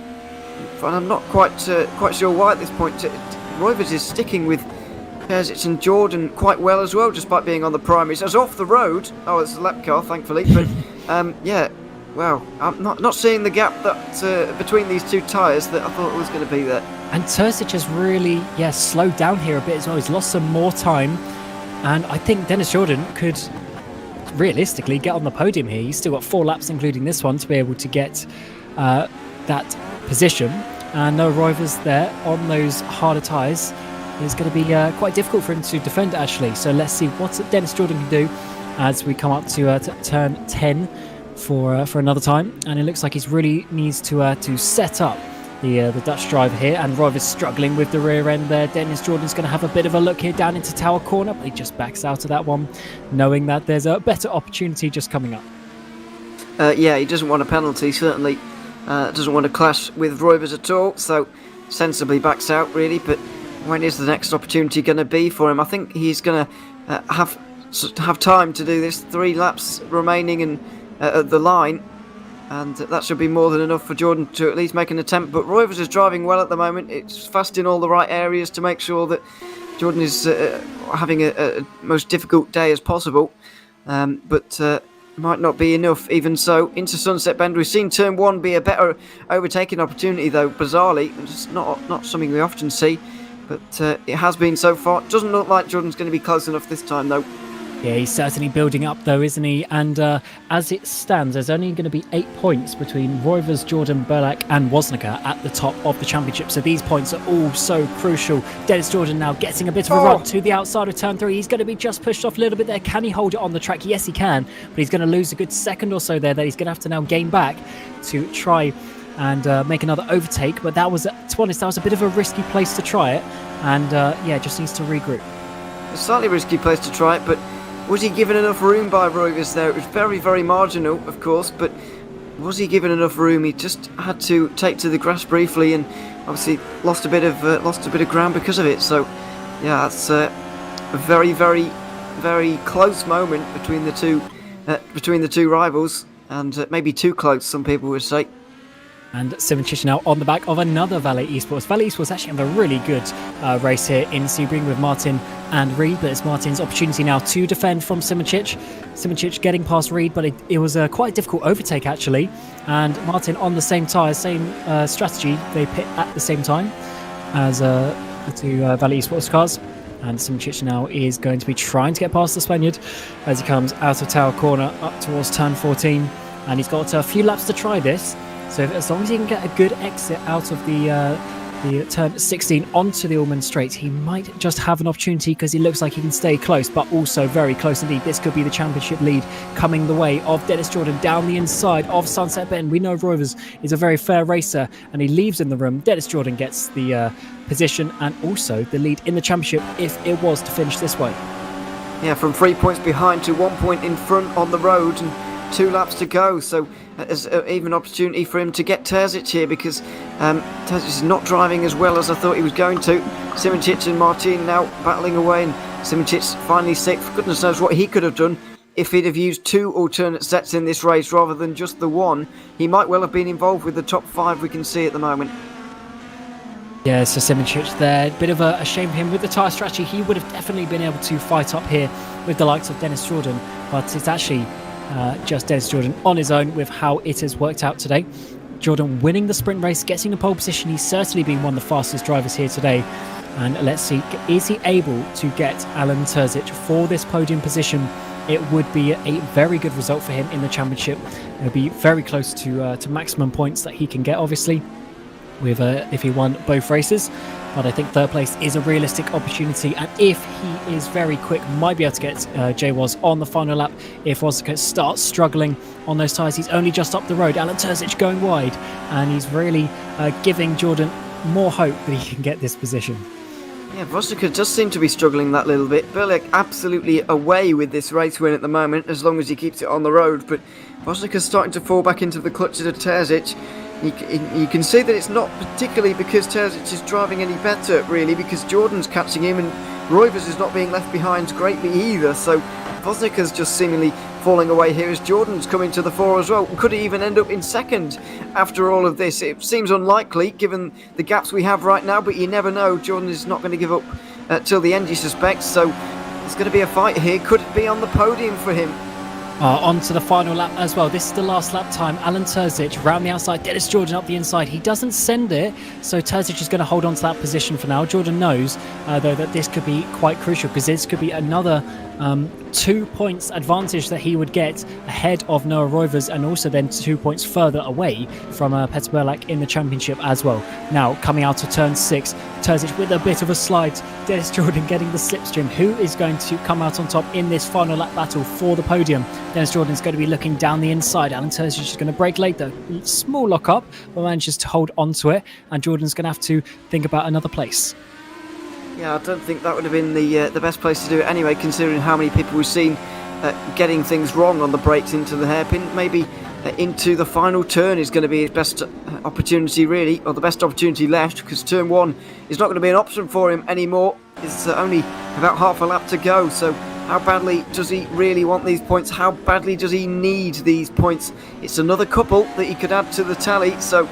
And I'm not quite sure why at this point. Rovers is sticking with Terzic and Jordan quite well as well, despite being on the primaries. As off the road, it's a lap car, thankfully. But well, I'm not seeing the gap that between these two tyres that I thought was going to be there. And Terzic has really, slowed down here a bit as well. He's lost some more time, and I think Dennis Jordan could realistically get on the podium here. He's still got 4 laps, including this one, to be able to get that position. And no Rovers there on those harder tyres is going to be quite difficult for him to defend, actually. So let's see what Dennis Jordan can do as we come up to turn 10 for another time. And it looks like he really needs to set up the Dutch driver here. And Rovers struggling with the rear end there. Dennis Jordan's going to have a bit of a look here down into Tower Corner, but he just backs out of that one, knowing that there's a better opportunity just coming up. He doesn't want a penalty, certainly. Doesn't want to clash with Rovers at all, so sensibly backs out, really. But when is the next opportunity going to be for him? I think he's going to have time to do this. 3 laps remaining and at the line, and that should be more than enough for Jordan to at least make an attempt. But Rovers is driving well at the moment. It's fast in all the right areas to make sure that Jordan is having a most difficult day as possible. But might not be enough. Even so, into Sunset Bend, we've seen turn 1 be a better overtaking opportunity, though bizarrely, just not something we often see. But it has been so far. Doesn't look like Jordan's going to be close enough this time, though. Yeah, he's certainly building up, though, isn't he? And as it stands, there's only going to be 8 points between Rovers, Jordan, Burlak and Wozniacki at the top of the championship. So these points are all so crucial. Dennis Jordan now getting a bit of a run to the outside of turn 3. He's going to be just pushed off a little bit there. Can he hold it on the track? Yes, he can. But he's going to lose a good second or so there that he's going to have to now gain back to try and make another overtake. But that was, to be honest, that was a bit of a risky place to try it. And just needs to regroup. A slightly risky place to try it, but was he given enough room by Rovers there? It was very, very marginal, of course, but was he given enough room? He just had to take to the grass briefly, and obviously lost a bit of ground because of it. So, yeah, that's a very, very, very close moment between the two rivals, and maybe too close, some people would say. And Sebring now on the back of another Valet eSports. Valet eSports actually have a really good race here in Sebring with Martin and Reed, but it's Martin's opportunity now to defend from Sebring. Sebring getting past Reed, but it was a quite difficult overtake actually. And Martin on the same tyre, same strategy. They pit at the same time as the two Valet eSports cars. And Sebring now is going to be trying to get past the Spaniard as he comes out of Tower Corner up towards turn 14. And he's got a few laps to try this. So as long as he can get a good exit out of the turn 16 onto the Allman Straight, he might just have an opportunity because he looks like he can stay close, but also very close indeed. This could be the championship lead coming the way of Dennis Jordan down the inside of Sunset Bend. We know Rovers is a very fair racer and he leaves in the room. Dennis Jordan gets the position and also the lead in the championship if it was to finish this way. Yeah, from 3 points behind to 1 point in front on the road and 2 laps to go, so there's even an opportunity for him to get Terzic here because Terzic is not driving as well as I thought he was going to. Sebring and Martin now battling away, and Sebring finally sixth. Goodness knows what he could have done if he'd have used 2 alternate sets in this race rather than just the one. He might well have been involved with the top 5 we can see at the moment. Yeah, so Sebring there, bit of a shame for him with the tyre strategy. He would have definitely been able to fight up here with the likes of Dennis Jordan, but it's actually just Dennis Jordan on his own with how it has worked out today. Jordan winning the sprint race, getting a pole position. He's certainly been one of the fastest drivers here today. And let's see, is he able to get Alan Terzic for this podium position? It would be a very good result for him in the championship. It'll be very close to maximum points that he can get, obviously, with if he won both races. But I think third place is a realistic opportunity, and if he is very quick, might be able to get Jay Woz on the final lap. If Woz starts struggling on those tyres, he's only just up the road. Alan Terzic going wide, and he's really giving Jordan more hope that he can get this position. Yeah, Vosnica does seem to be struggling that little bit. Burlick absolutely away with this race win at the moment, as long as he keeps it on the road, but Vosnica's starting to fall back into the clutches of Terzic. You can see that it's not particularly because Terzic is driving any better, really, because Jordan's catching him and Roivers is not being left behind greatly either. So Vosnica's just seemingly falling away here as Jordan's coming to the fore as well. Could he even end up in second after all of this? It seems unlikely given the gaps we have right now, but you never know. Jordan is not going to give up till the end, you suspect. So it's going to be a fight here. Could it be on the podium for him? On to the final lap as well. This is the last lap time. Alan Terzic round the outside, Dennis Jordan up the inside. He doesn't send it, so Terzic is going to hold on to that position for now. Jordan knows, though, that this could be quite crucial because this could be another 2 points advantage that he would get ahead of Noah Roivers, and also then 2 points further away from Peter Berlak in the championship as well. Now, coming out of turn 6, Terzic with a bit of a slide. Dennis Jordan getting the slipstream. Who is going to come out on top in this final lap battle for the podium? Dennis Jordan's going to be looking down the inside. Alan Terzic is going to break late though. Small lock up, but manages to hold on to it, and Jordan's going to have to think about another place. Yeah, I don't think that would have been the best place to do it anyway, considering how many people we've seen getting things wrong on the brakes into the hairpin. Maybe into the final turn is going to be his best opportunity, really, or the best opportunity left, because turn 1 is not going to be an option for him anymore. It's only about half a lap to go, so how badly does he really want these points? How badly does he need these points? It's another couple that he could add to the tally, so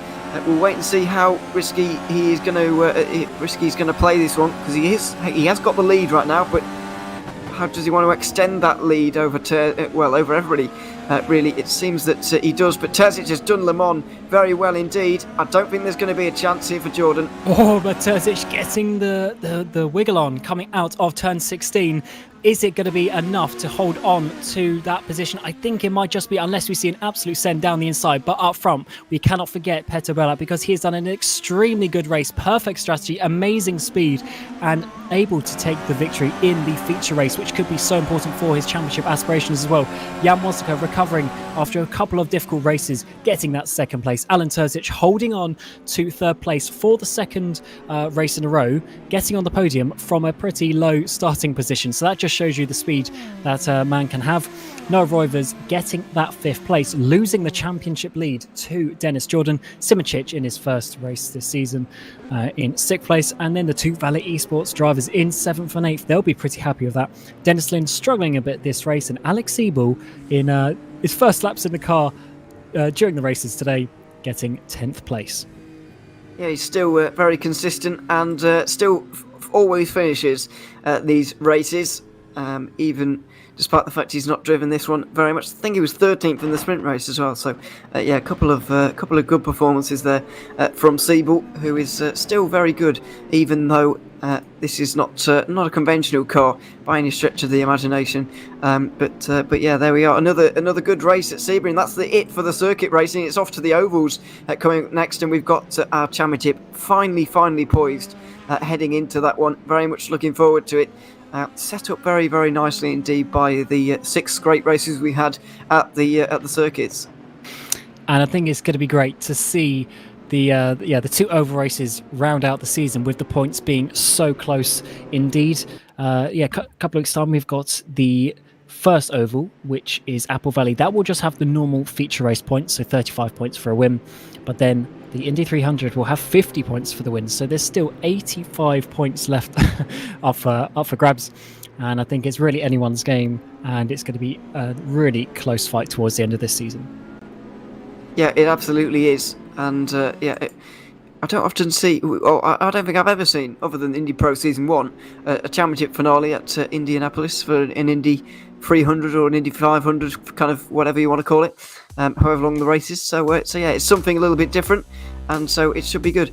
we'll wait and see how risky he's going to play this one, because he has got the lead right now, but how does he want to extend that lead over over everybody? Really, it seems that he does, but Terzic has done Le Mans very well indeed. I don't think there's going to be a chance here for Jordan. Oh, but Terzic getting the wiggle on coming out of turn 16. Is it going to be enough to hold on to that position? I think it might just be, unless we see an absolute send down the inside. But up front, we cannot forget Peter Berlak, because he has done an extremely good race, perfect strategy, amazing speed, and able to take the victory in the feature race, which could be so important for his championship aspirations as well. Jan Wosika recovering after a couple of difficult races, getting that second place. Alan Terzic holding on to third place for the second race in a row, getting on the podium from a pretty low starting position. So that just shows you the speed that a man can have. Noah Roivers getting that fifth place, losing the championship lead to Dennis Jordan. Sebring in his first race this season in sixth place, and then the two Valet eSports drivers in seventh and eighth. They'll be pretty happy with that. Dennis Lynn struggling a bit this race, and Alex Siebel in his first laps in the car during the races today getting 10th place. Yeah, he's still very consistent and still always finishes these races, even despite the fact he's not driven this one very much. I think he was 13th in the sprint race as well. So, yeah, a couple of good performances there from Sebring, who is still very good, even though this is not a conventional car by any stretch of the imagination. But yeah, there we are. Another good race at Sebring. That's it for the circuit racing. It's off to the ovals coming next, and we've got our championship finally poised, heading into that one. Very much looking forward to it. Set up very, very nicely indeed by the 6 great races we had at the circuits. And I think it's going to be great to see the 2 oval races round out the season with the points being so close indeed. A couple of weeks time we've got the first oval, which is Apple Valley. That will just have the normal feature race points, so 35 points for a win. But then the Indy 300 will have 50 points for the win. So there's still 85 points left up for grabs. And I think it's really anyone's game, and it's going to be a really close fight towards the end of this season. Yeah, it absolutely is. And I don't often see, I don't think I've ever seen, other than IndyPro Season 1, a championship finale at Indianapolis for an Indy 300 or an Indy 500, kind of whatever you want to call it, however long the race is. So yeah, it's something a little bit different, and so it should be good.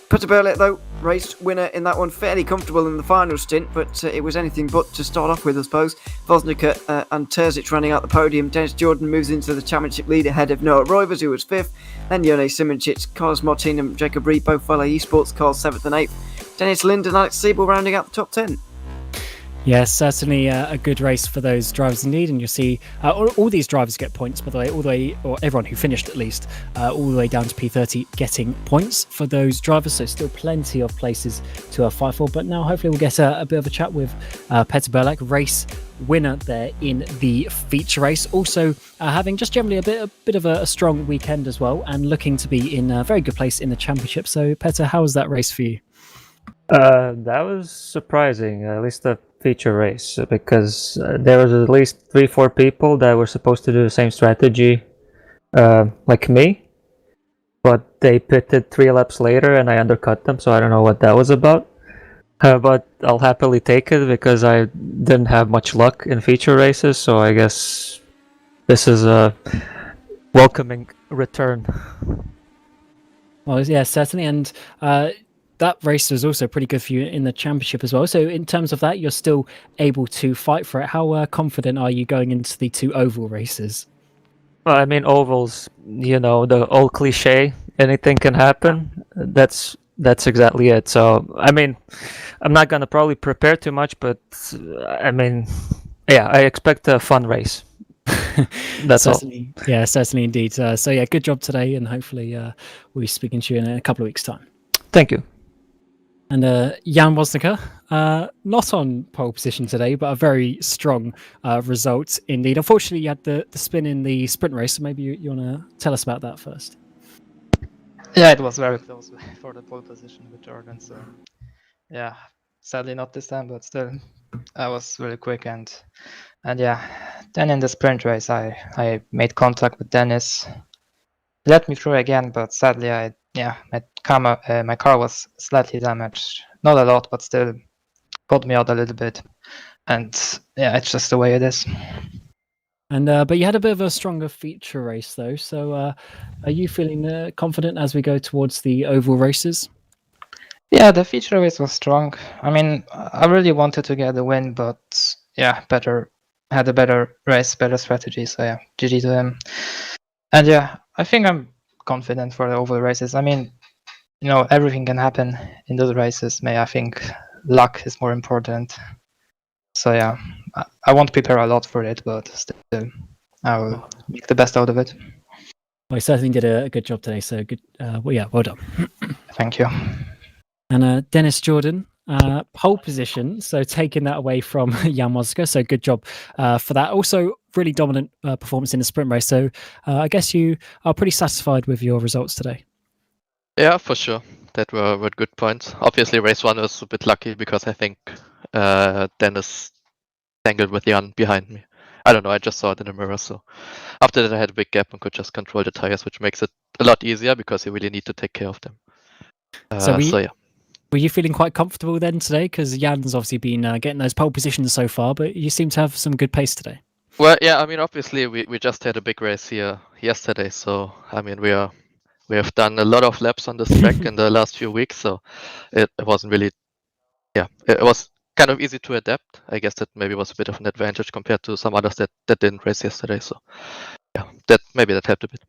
Peter though, race winner in that one, fairly comfortable in the final stint, but it was anything but to start off with, I suppose. Vosnica and Terzic running out the podium. Dennis Jordan moves into the championship lead ahead of Noah Roivers, who was 5th. Then Jone Simoncic, Carlos Martin and Jacob Reed both follow eSports cars 7th and 8th. Dennis Lind and Alex Sebring rounding out the top 10. Yes, certainly a good race for those drivers indeed, and you'll see all these drivers get points, by the way, or everyone who finished at least, all the way down to P30 getting points for those drivers, so still plenty of places to fight for. But now hopefully we'll get a bit of a chat with Peter Berlak, race winner there in the feature race, also having just generally a bit of a strong weekend as well, and looking to be in a very good place in the championship. So Peter, how was that race for you? That was surprising, at least the feature race, because there was at least 3-4 people that were supposed to do the same strategy like me, but they pitted 3 laps later and I undercut them, so I don't know what that was about. But I'll happily take it because I didn't have much luck in feature races, so I guess this is a welcoming return. Well, yeah, certainly, and that race was also pretty good for you in the championship as well. So in terms of that, you're still able to fight for it. How confident are you going into the 2 oval races? Well, I mean, ovals, the old cliche, anything can happen. That's exactly it. So, I mean, I'm not going to probably prepare too much, but I mean, yeah, I expect a fun race. That's certainly, all. Yeah, certainly indeed. So yeah, good job today, and hopefully we'll be speaking to you in a couple of weeks' time. Thank you. And Jan Woznica, not on pole position today, but a very strong result indeed. Unfortunately, you had the spin in the sprint race, so maybe you want to tell us about that first. Yeah, it was very close for the pole position with Jordan, so yeah, sadly not this time, but still, I was really quick, and yeah, then in the sprint race, I made contact with Dennis. He let me through again, but sadly, my car was slightly damaged. Not a lot, but still got me out a little bit. And yeah, it's just the way it is. And but you had a bit of a stronger feature race though. So are you feeling confident as we go towards the oval races? Yeah, the feature race was strong. I mean, I really wanted to get the win, but yeah, had a better race, better strategy. So yeah, GG to him. And yeah, I think I'm confident for the oval races. I mean, everything can happen in those races. I think luck is more important. So yeah, I won't prepare a lot for it, but still, I will make the best out of it. Well, you certainly did a good job today. So good. Well done. Thank you. And Dennis Jordan, pole position. So taking that away from Jan Woznica. So good job for that. Also, really dominant performance in the sprint race. So I guess you are pretty satisfied with your results today. Yeah, for sure. That were good points. Obviously, race 1 was a bit lucky because I think Dennis tangled with Jan behind me. I don't know. I just saw it in the mirror. So after that, I had a big gap and could just control the tires, which makes it a lot easier because you really need to take care of them. So yeah. Were you feeling quite comfortable then today? Because Jan's obviously been getting those pole positions so far, but you seem to have some good pace today. Well, yeah. I mean, obviously, we just had a big race here yesterday. So I mean, we have done a lot of laps on this track in the last few weeks. So it wasn't really, it was kind of easy to adapt. I guess that maybe was a bit of an advantage compared to some others that didn't race yesterday. So yeah, that helped a bit.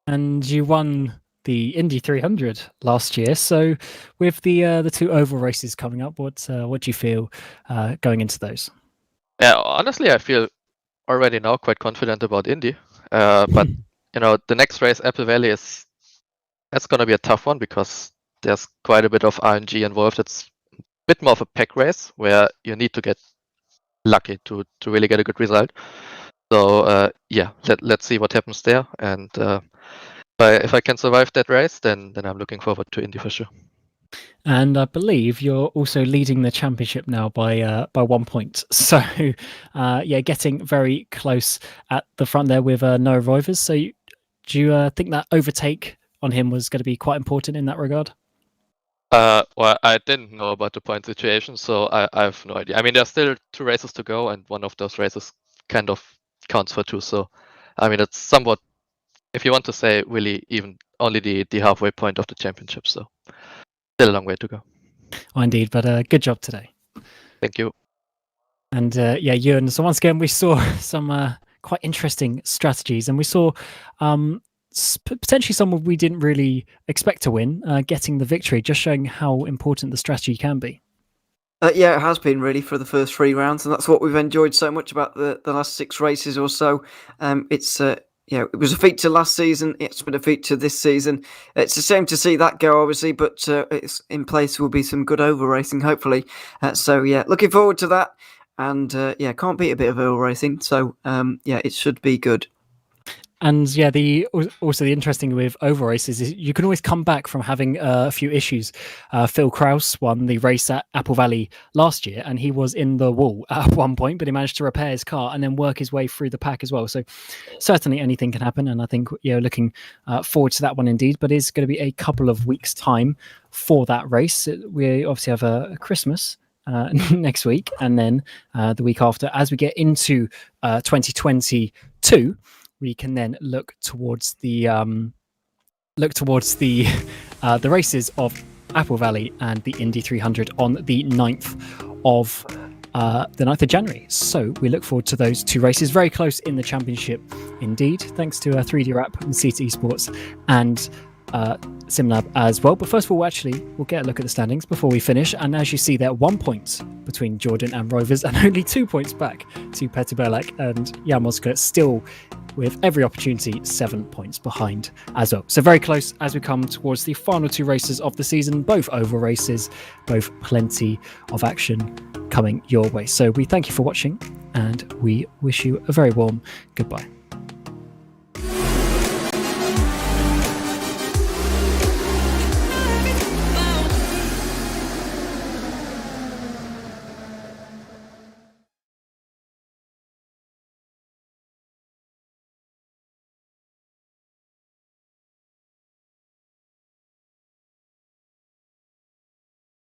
And you won the Indy 300 last year. So with the two oval races coming up, what do you feel going into those? Yeah, honestly, I feel already now quite confident about Indy. But the next race, Apple Valley, that's going to be a tough one because there's quite a bit of RNG involved. It's a bit more of a pack race where you need to get lucky to really get a good result. So let's see what happens there. And if I can survive that race, then I'm looking forward to Indy for sure. And I believe you're also leading the championship now by 1 point. So getting very close at the front there with Noah Roivers. So do you think that overtake on him was going to be quite important in that regard? Well, I didn't know about the point situation, so I have no idea. I mean, there's still 2 races to go, and one of those races kind of counts for 2. So, I mean, it's somewhat, if you want to say, really even only the halfway point of the championship. So, still a long way to go. Oh, indeed, but good job today. Thank you. And Ewan. So once again, we saw some quite interesting strategies, and we saw potentially someone we didn't really expect to win, getting the victory, just showing how important the strategy can be. It has been really for the first 3 rounds, and that's what we've enjoyed so much about the last 6 races or so. It was a feature last season. It's been a feature this season. It's a shame to see that go, obviously, but it's in place will be some good oval racing, hopefully. Looking forward to that. And can't beat a bit of oval racing. So it should be good. And the interesting with oval races is you can always come back from having a few issues. Phil Kraus won the race at Apple Valley last year, and he was in the wall at one point, but he managed to repair his car and then work his way through the pack as well. So certainly anything can happen, and I think looking forward to that one indeed. But it's going to be a couple of weeks' time for that race. We obviously have a Christmas next week, and then the week after, as we get into 2022. We can then look towards the races of Apple Valley and the Indy 300 on the 9th of January. So we look forward to those 2 races, very close in the championship indeed, thanks to 3D Rap and CT Esports and SimLab as well. But first of all, we'll get a look at the standings before we finish. And as you see, there 1 point between Jordan and Rovers and only 2 points back to Petr Belak and Jan Moska, still with every opportunity 7 points behind as well. So very close as we come towards the final 2 races of the season, both oval races, both plenty of action coming your way. So we thank you for watching and we wish you a very warm goodbye.